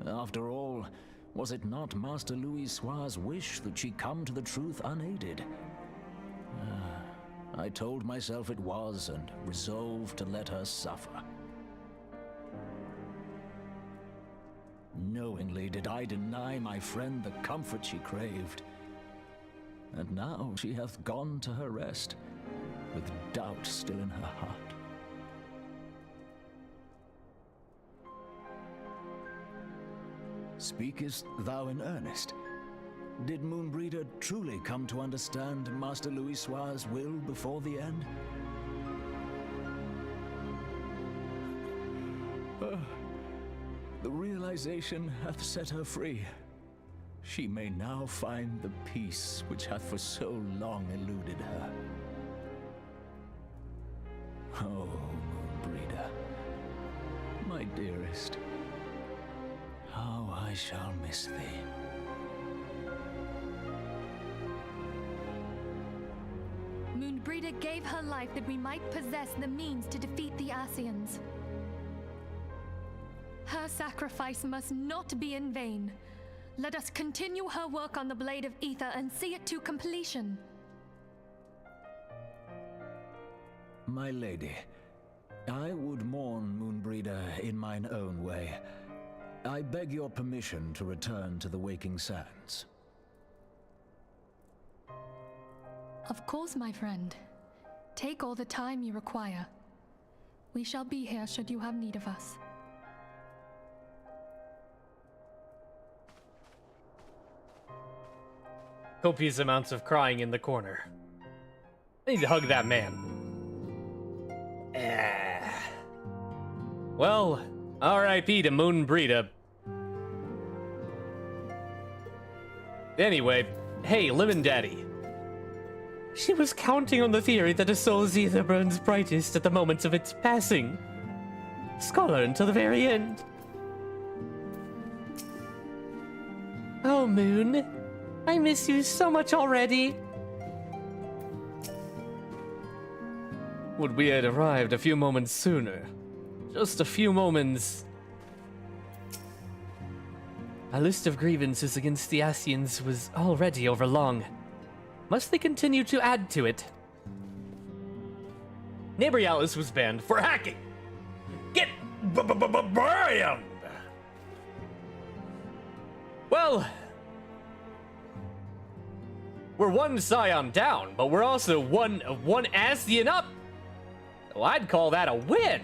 After all, was it not Master Louisoix's wish that she come to the truth unaided? I told myself it was, and resolved to let her suffer. Knowingly did I deny my friend the comfort she craved. And now she hath gone to her rest, with doubt still in her heart. Speakest thou in earnest? Did Moonbreeder truly come to understand Master Louisoix's will before the end? The realization hath set her free. She may now find the peace which hath for so long eluded her. Oh, Moonbreeder, my dearest, how I shall miss thee. Moonbreeder gave her life that we might possess the means to defeat the Asians. Her sacrifice must not be in vain. Let us continue her work on the Blade of Ether and see it to completion. My lady, I would mourn Moonbreeder in mine own way. I beg your permission to return to the Waking Sands. Of course, my friend. Take all the time you require. We shall be here should you have need of us. Copious amounts of crying in the corner. I need to hug that man. Well, R.I.P. to Moonbreeder. Anyway, hey, Lemon Daddy. She was counting on the theory that a soul's ether burns brightest at the moments of its passing. Scholar until the very end. Oh, Moon. I miss you so much already. Would we had arrived a few moments sooner. Just a few moments. A list of grievances against the Asians was already overlong. Must they continue to add to it? Neighbor Alice was banned for hacking. Get burned! Well, we're one Scion down, but we're also one Asian up. So I'd call that a win.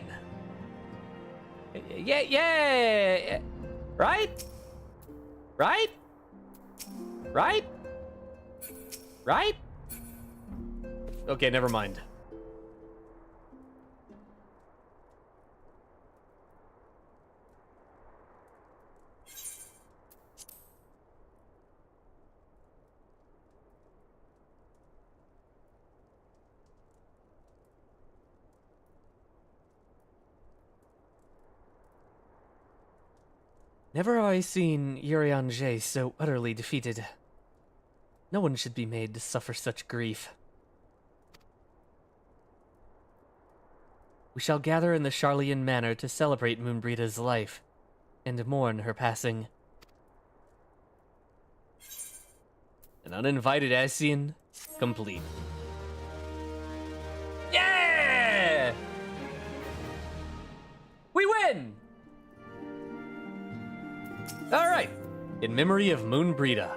Yeah. Right? Right? Right? Right? Okay, never mind. Never have I seen Urianger so utterly defeated. No one should be made to suffer such grief. We shall gather in the Charlian Manor to celebrate Moonbreeda's life, and mourn her passing. An uninvited Asian, complete. Yeah! We win! Alright, in memory of Moonbreeda.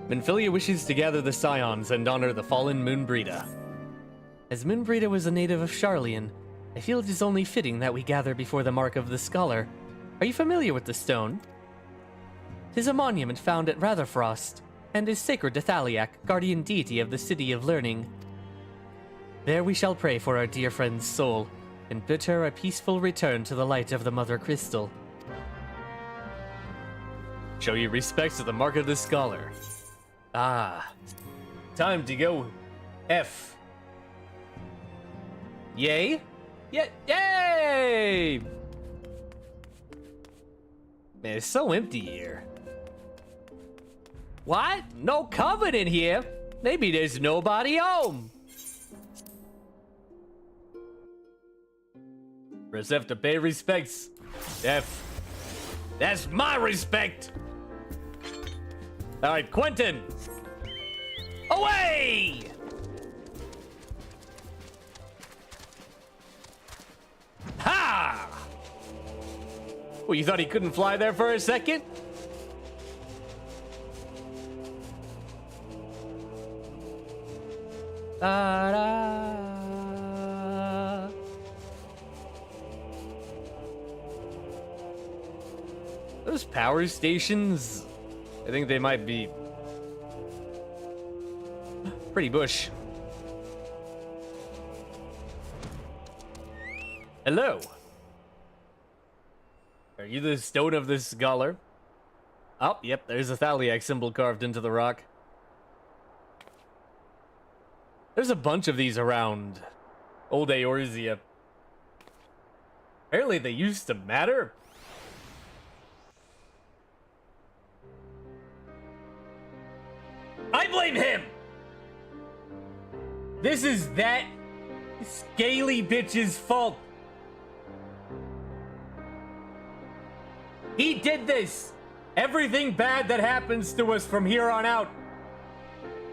Minfilia wishes to gather the Scions and honor the fallen Moonbreeda. As Moonbreeda was a native of Charlian, I feel it is only fitting that we gather before the Mark of the Scholar. Are you familiar with the stone? 'Tis a monument found at Ratherfrost, and is sacred to Thaliak, guardian deity of the City of Learning. There we shall pray for our dear friend's soul, and bid her a peaceful return to the light of the Mother Crystal. Show your respects to the Mark of the Scholar. Ah, time to go F. Yay? Yay! Man, it's so empty here. What? No covenant here? Maybe there's nobody home. Press F to pay respects. F. That's my respect! Alright, Quentin! Away! Ha! Well, you thought he couldn't fly there for a second? Da-da. Those power stations, I think they might be pretty bush. Hello. Are you the Stone of the Scholar? Oh, yep, there's a Thaliak symbol carved into the rock. There's a bunch of these around Old Eorzea. Apparently they used to matter. blame him! This is that scaly bitch's fault. He did this! Everything bad that happens to us from here on out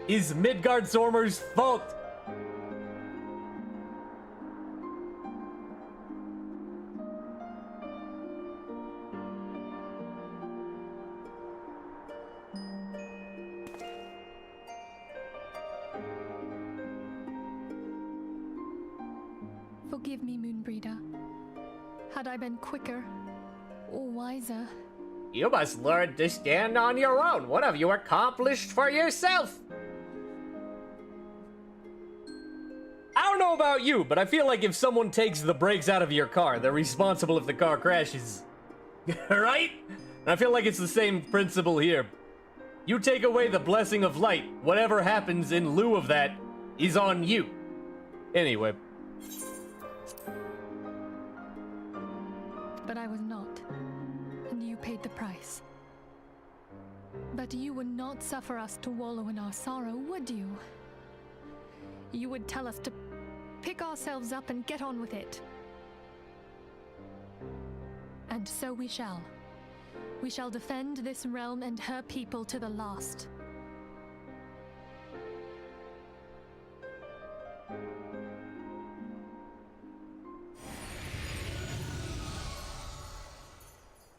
is Midgardsormr's fault. Forgive me, Moonbreeder. Had I been quicker or wiser... You must learn to stand on your own. What have you accomplished for yourself? I don't know about you, but I feel like if someone takes the brakes out of your car, they're responsible if the car crashes. Right? And I feel like it's the same principle here. You take away the blessing of light, whatever happens in lieu of that is on you. Anyway. But I was not. And you paid the price. But you would not suffer us to wallow in our sorrow, would you? You would tell us to pick ourselves up and get on with it. And so we shall. We shall defend this realm and her people to the last.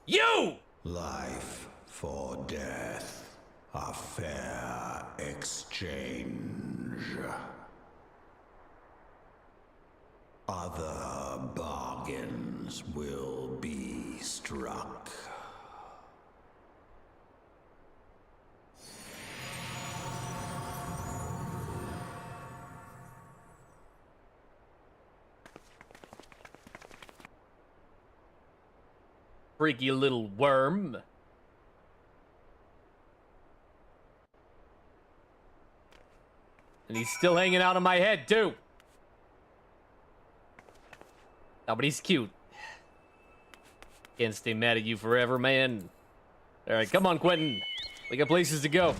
You! Life for death, a fair exchange. Other bargains will be struck. Freaky little worm. And he's still hanging out on my head, too. Oh, but he's cute. Can't stay mad at you forever, man. Alright, come on, Quentin. We got places to go.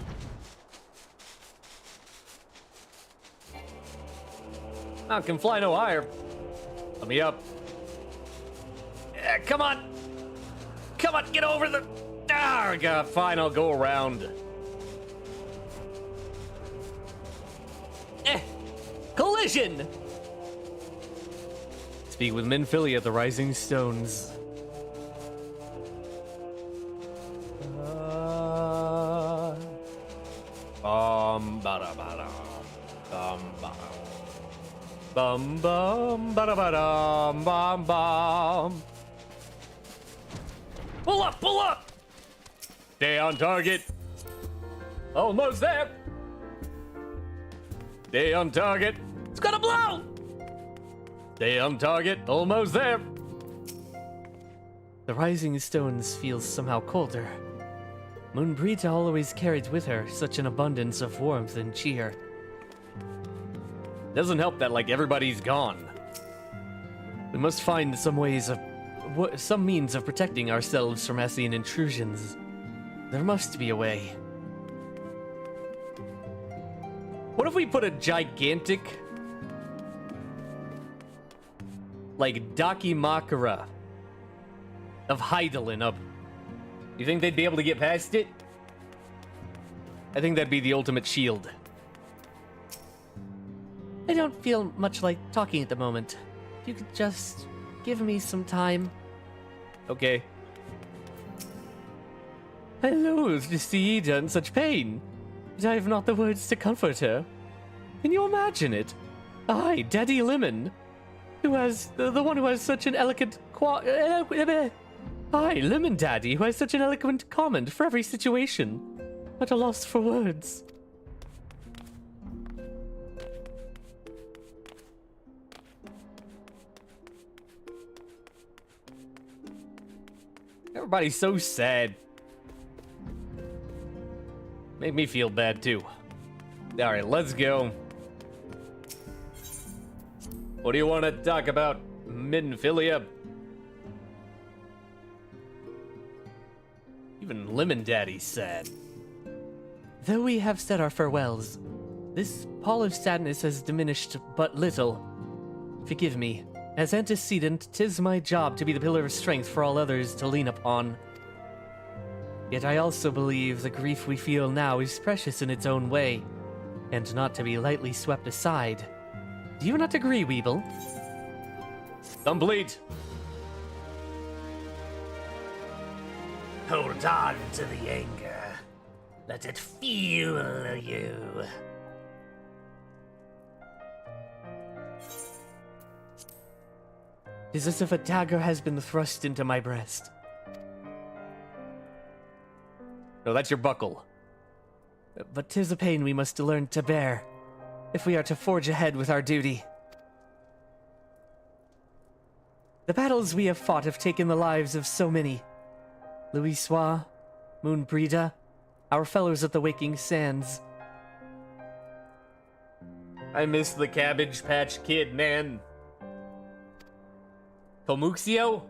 I can fly no higher. Let me up. Yeah, come on. Come on, get over the... Ah, God, fine, I'll go around. Collision! Speak with Minfilia at the Rising Stones. Bum bum ba da ba dum bum bum. Pull up, pull up! Stay on target. Almost there. Stay on target. It's gonna blow! Stay on target. Almost there. The Rising Stones feels somehow colder. Moonbreeda always carried with her such an abundance of warmth and cheer. Doesn't help that, like, everybody's gone. We must find some means of protecting ourselves from Ascian intrusions. There must be a way. What if we put a gigantic, like, Dakimakura of Hydaelyn up? You think they'd be able to get past it? I think that'd be the ultimate shield. I don't feel much like talking at the moment. If you could just give me some time. Okay. I loathe to see Ida in such pain, but I have not the words to comfort her. Can you imagine it? I, Daddy Lemon, who has the one who has such an eloquent I, Lemon Daddy, who has such an eloquent comment for every situation, at a loss for words. Everybody's so sad. Make me feel bad too. Alright, let's go. What do you want to talk about, Minfilia? Even Lemon Daddy's sad. Though we have said our farewells, this pall of sadness has diminished but little. Forgive me. As antecedent, 'tis my job to be the pillar of strength for all others to lean upon. Yet I also believe the grief we feel now is precious in its own way, and not to be lightly swept aside. Do you not agree, Weeble? Complete. Hold on to the anger. Let it fuel you. It is as if a dagger has been thrust into my breast. No, that's your buckle. But 'tis a pain we must learn to bear, if we are to forge ahead with our duty. The battles we have fought have taken the lives of so many. Louisoix, Moonbrida, our fellows at the Waking Sands. I miss the Cabbage Patch Kid, man. Tomuxio?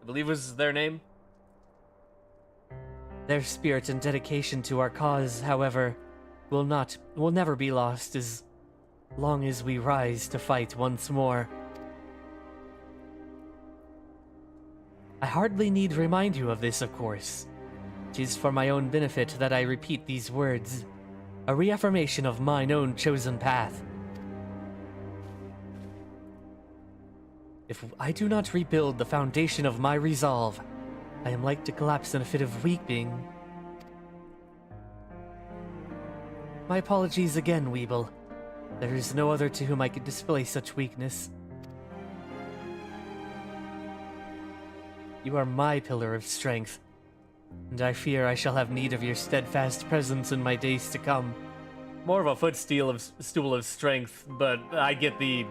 I believe was their name. Their spirit and dedication to our cause, however, will never be lost as long as we rise to fight once more. I hardly need remind you of this, of course. 'Tis for my own benefit that I repeat these words, a reaffirmation of mine own chosen path. If I do not rebuild the foundation of my resolve, I am like to collapse in a fit of weeping. My apologies again, Weeble. There is no other to whom I could display such weakness. You are my pillar of strength, and I fear I shall have need of your steadfast presence in my days to come. More of a stool of strength, but I get the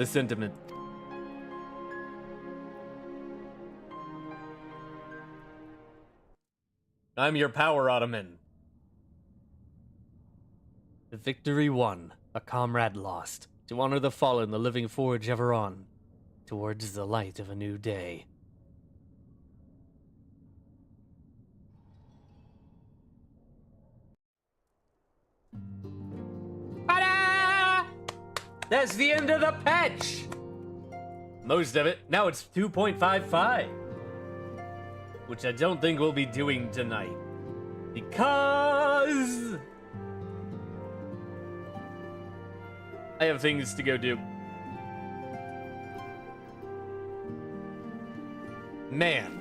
sentiment. I'm your power Ottoman. The victory won, a comrade lost. To honor the fallen, the living forge ever on, towards the light of a new day. Ta-da! That's the end of the patch! Most of it. Now it's 2.55. Which I don't think we'll be doing tonight. Because I have things to go do. Man.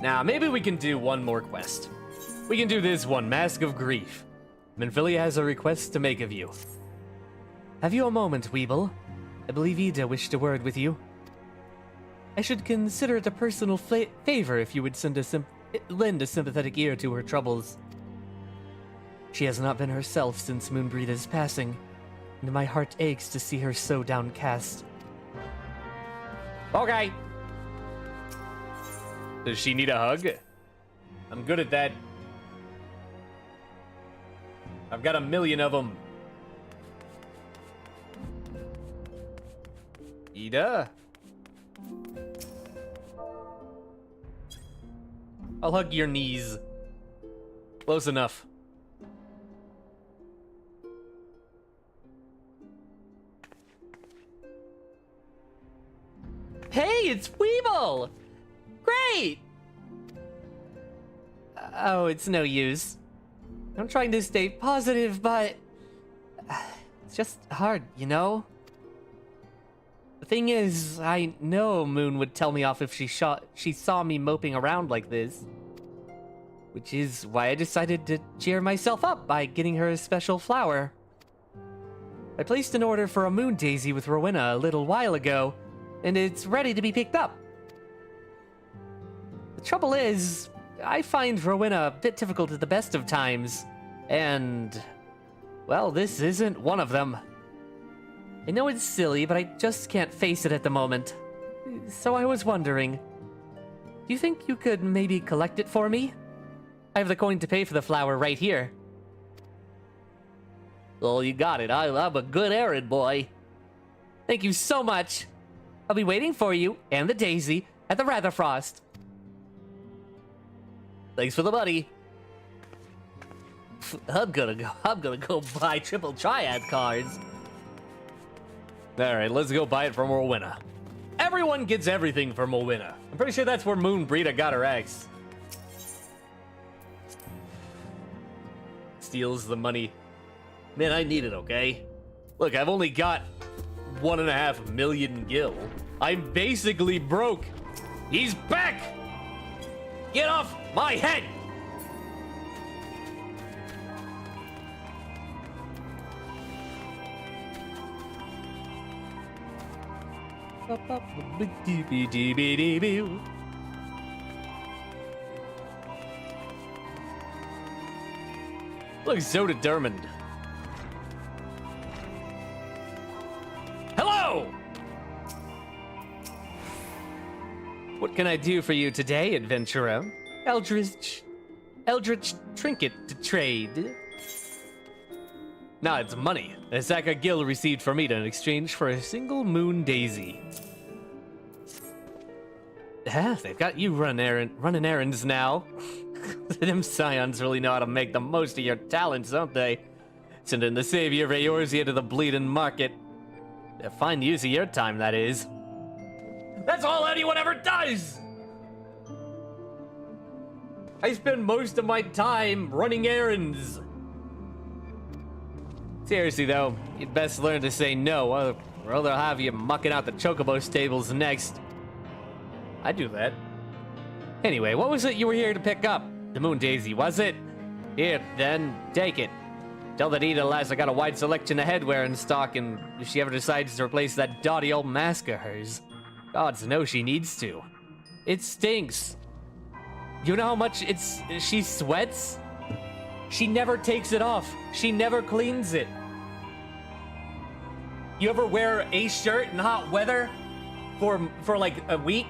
Now, maybe we can do one more quest. We can do this one, Mask of Grief. Minfilia has a request to make of you. Have you a moment, Weeble? I believe Ida wished a word with you. I should consider it a personal favor if you would lend a sympathetic ear to her troubles. She has not been herself since Moonbrida's passing, and my heart aches to see her so downcast. Okay. Does she need a hug? I'm good at that. I've got a million of them. Ida? I'll hug your knees. Close enough. Hey, it's Weeble! Great! Oh, it's no use. I'm trying to stay positive, but it's just hard, you know? The thing is, I know Moon would tell me off if she saw me moping around like this. Which is why I decided to cheer myself up by getting her a special flower. I placed an order for a moon daisy with Rowena a little while ago, and it's ready to be picked up. The trouble is, I find Rowena a bit difficult at the best of times, and, well, this isn't one of them. I know it's silly, but I just can't face it at the moment. So I was wondering, do you think you could maybe collect it for me? I have the coin to pay for the flower right here. Well, you got it. I'm a good errand boy. Thank you so much. I'll be waiting for you and the daisy at the Ratherfrost. Thanks for the money. I'm gonna go buy triple triad cards. All right, let's go buy it from Rowena. Everyone gets everything from Rowena. I'm pretty sure that's where Moon Brita got her eggs. Steals the money. Man, I need it, okay? Look, I've only got 1.5 million gil. I'm basically broke. He's back! Get off my head! Looks so determined. Hello! What can I do for you today, adventurer? Eldritch trinket to trade. Nah, it's money. A sack of gil received from Ida in exchange for a single moon daisy. Ah, they've got you running errands now. Them scions really know how to make the most of your talents, don't they? Sending the savior of Eorzea to the bleeding market. A fine use of your time, that is. That's all anyone ever does! I spend most of my time running errands. Seriously, though, you'd best learn to say no, or they'll have you mucking out the chocobo stables next. I do that. Anyway, what was it you were here to pick up? The Moon Daisy, was it? Here, then, take it. Tell that Ida lass I got a wide selection of headwear in stock, and if she ever decides to replace that dotty old mask of hers, gods know she needs to. It stinks. You know how much she sweats? She never takes it off. She never cleans it. You ever wear a shirt in hot weather for like a week?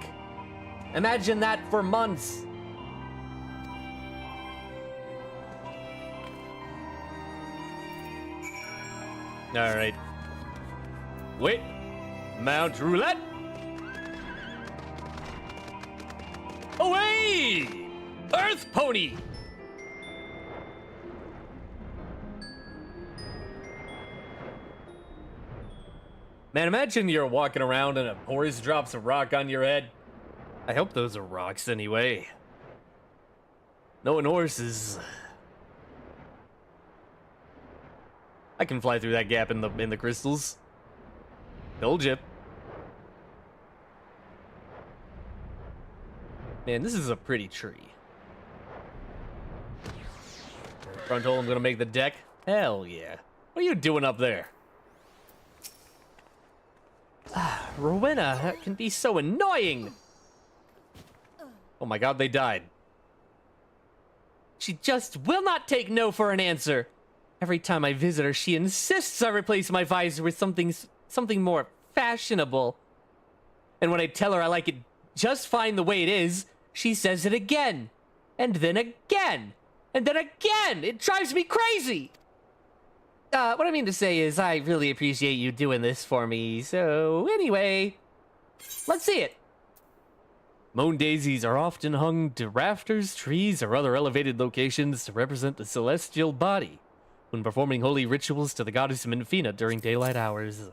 Imagine that for months. All right. Wait. Mount roulette. Away! Earth pony. Man, imagine you're walking around and a horse drops a rock on your head. I hope those are rocks anyway. Knowing horses, I can fly through that gap in the crystals. Told you. Man, this is a pretty tree. Front hole, I'm gonna make the deck. Hell yeah. What are you doing up there? Rowena, that can be so annoying. Oh my god, they died. She just will not take no for an answer. Every time I visit her, she insists I replace my visor with something more fashionable. And when I tell her I like it just fine the way it is, she says it again. And then again. And then again. It drives me crazy. What I mean to say is I really appreciate you doing this for me. So anyway, let's see it. Moon daisies are often hung to rafters, trees, or other elevated locations to represent the celestial body when performing holy rituals to the goddess Minfina during daylight hours.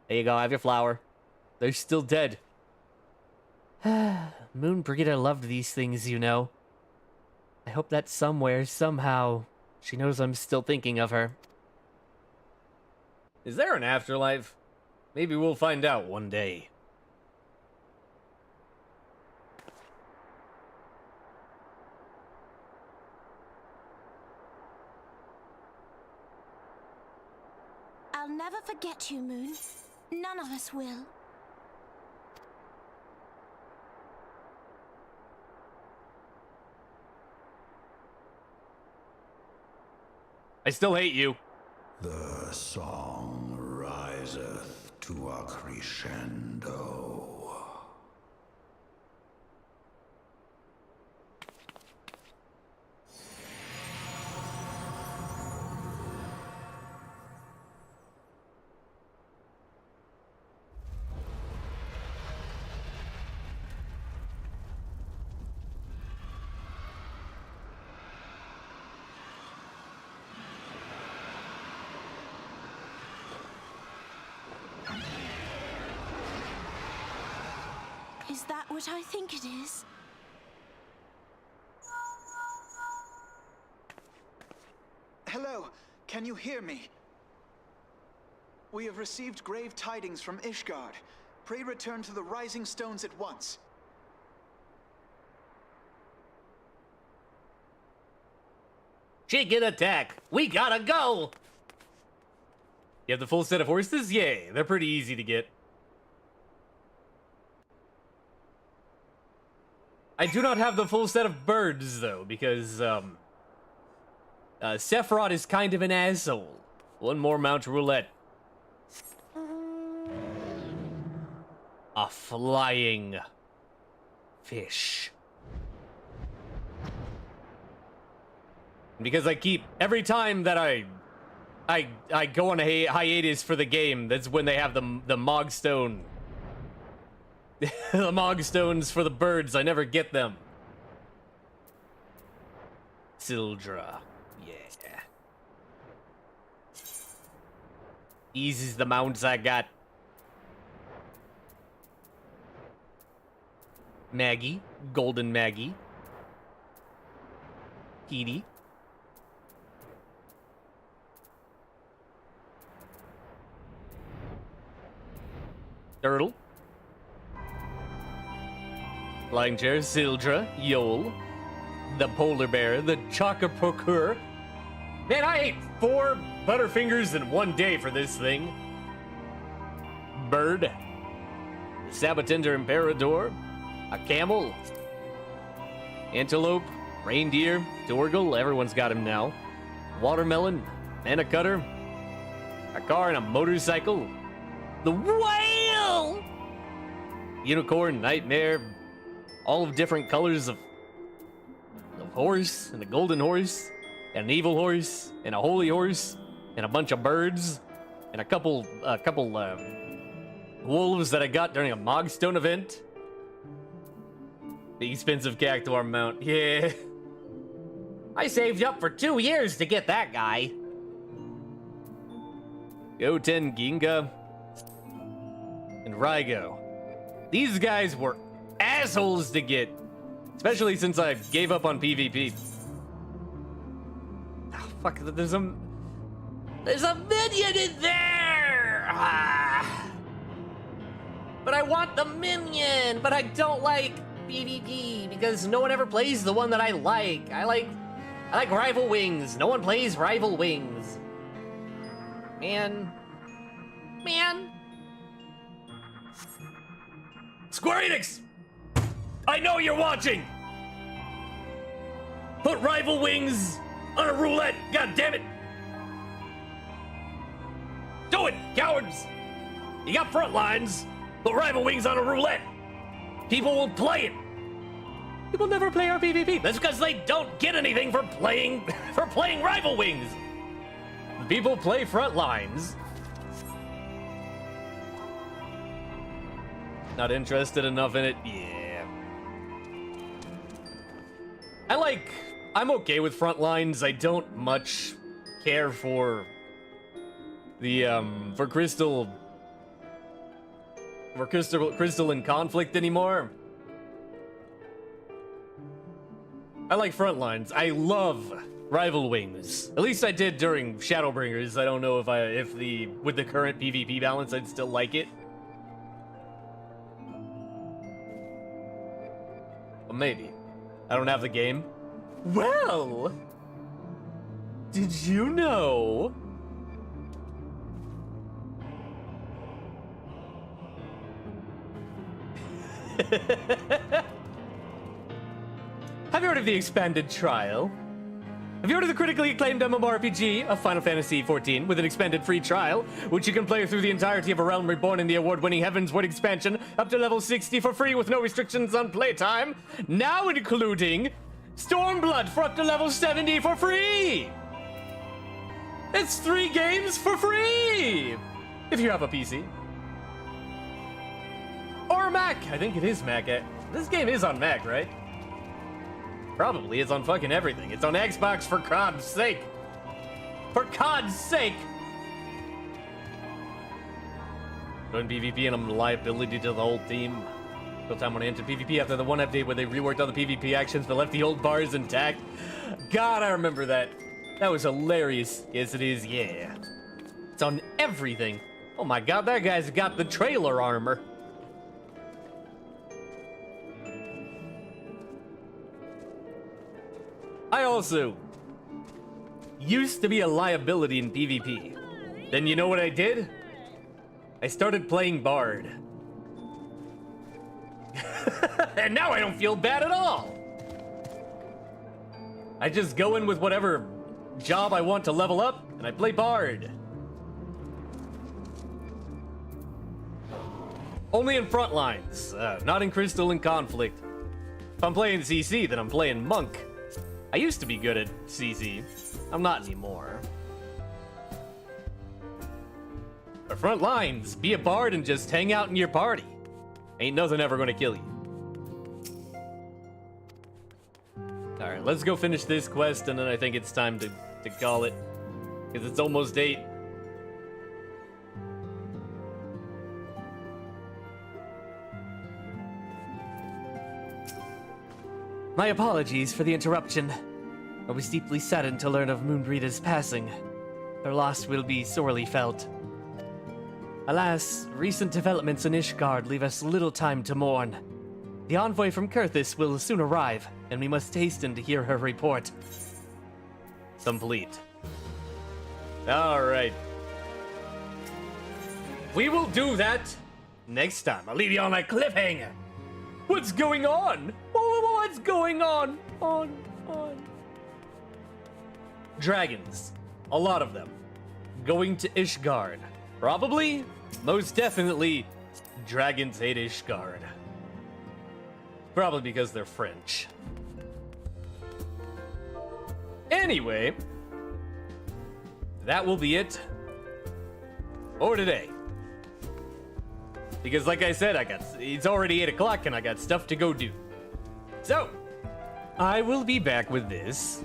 There you go, have your flower. They're still dead. Moon Brita loved these things, you know. I hope that somewhere, somehow, she knows I'm still thinking of her. Is there an afterlife? Maybe we'll find out one day. I'll never forget you, Moon. None of us will. I still hate you. The song riseth to a crescendo. Is that what I think it is? Hello, can you hear me? We have received grave tidings from Ishgard. Pray return to the Rising Stones at once. Chicken attack! We gotta go! You have the full set of horses? Yay, they're pretty easy to get. I do not have the full set of birds, though, because, Sephiroth is kind of an asshole. One more Mount Roulette. A flying fish. Because I keep, every time that I go on a hiatus for the game, that's when they have the Mogstone. The Mogstones for the birds, I never get them. Sildra, yeah. Eases the mounts I got. Maggie, Golden Maggie. Petey. Turtle. Flying chair, Sildra, Yol, the polar bear, the Chocoprocure. Man, I ate 4 Butterfingers in one day for this thing. Bird, the Sabatender Imperador, a camel, antelope, reindeer, Dorgle, everyone's got him now. Watermelon, and a cutter, a car and a motorcycle, the whale, unicorn, nightmare, all of different colors of horse, and a golden horse, and an evil horse, and a holy horse, and a bunch of birds, and a couple wolves that I got during a Mogstone event. The expensive Cactuar mount, yeah. I saved up for 2 years to get that guy. Goten, Ginga, and Raigo. These guys were assholes to get, especially since I gave up on PvP. Oh, fuck, there's a minion in there! But I want the minion, but I don't like PvP because no one ever plays the one that I like. I like Rival Wings. No one plays Rival Wings. Man. Square Enix! I know you're watching! Put Rival Wings on a roulette, god damn it! Do it, cowards! You got front lines, put Rival Wings on a roulette. People will play it. People never play our PvP. That's because they don't get anything for playing Rival Wings. People play front lines. Not interested enough in it? Yeah. I'm okay with front lines. I don't much care for the, for Crystal in Conflict anymore. I like front lines. I love Rival Wings. At least I did during Shadowbringers. I don't know if with the current PvP balance, I'd still like it. Well, maybe. I don't have the game. Well, did you know? Have you heard of the expanded trial? Have you heard of the critically acclaimed MMORPG of Final Fantasy XIV with an expanded free trial, which you can play through the entirety of A Realm Reborn in the award-winning Heavensward expansion up to level 60 for free with no restrictions on playtime, now including Stormblood for up to level 70 for free! It's 3 games for free! If you have a PC. Or Mac! I think it is Mac. This game is on Mac, right? Probably. It's on fucking everything. It's on Xbox, for God's sake. For God's sake! Join PvP and I'm a liability to the whole team. Real time when I entered PvP after the one update where they reworked all the PvP actions but left the old bars intact. God, I remember that. That was hilarious. Yes, it is, yeah. It's on everything. Oh my god, that guy's got the trailer armor. I also used to be a liability in PvP. Then you know what I did? I started playing Bard. And now I don't feel bad at all. I just go in with whatever job I want to level up, and I play Bard. Only in front lines, not in Crystal and Conflict. If I'm playing CC, then I'm playing Monk. I used to be good at CC. I'm not anymore. But front lines, be a Bard and just hang out in your party. Ain't nothing ever gonna kill you. Alright, let's go finish this quest, and then I think it's time to call it. Because it's almost 8. My apologies for the interruption. I was deeply saddened to learn of Moonbreeder's passing. Her loss will be sorely felt. Alas, recent developments in Ishgard leave us little time to mourn. The envoy from Kurthis will soon arrive, and we must hasten to hear her report. Complete. Alright. We will do that next time. I'll leave you on a cliffhanger. What's going on? What's going on? On. Dragons. A lot of them. Going to Ishgard. Probably, most definitely, dragons hate Ishgard. Probably because they're French. Anyway, that will be it for today. Because like I said, it's already 8 o'clock and I got stuff to go do. So, I will be back with this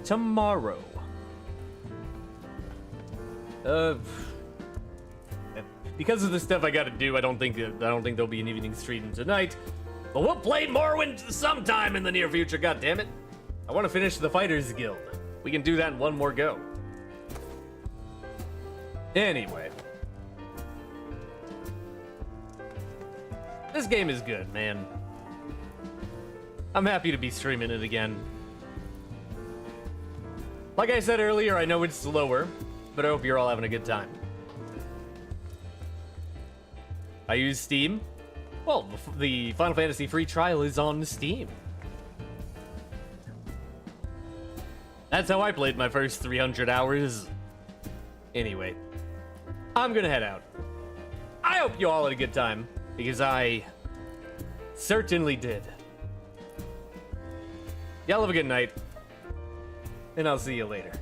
tomorrow. Because of the stuff I gotta do, I don't think there'll be an evening stream tonight. But we'll play Morrowind sometime in the near future, goddammit. I want to finish the Fighters Guild. We can do that in one more go. Anyway. This game is good, man. I'm happy to be streaming it again. Like I said earlier, I know it's slower, but I hope you're all having a good time. I use Steam. Well, the Final Fantasy free trial is on Steam. That's how I played my first 300 hours. Anyway, I'm gonna head out. I hope you all had a good time, because I certainly did. Y'all have a good night, and I'll see you later.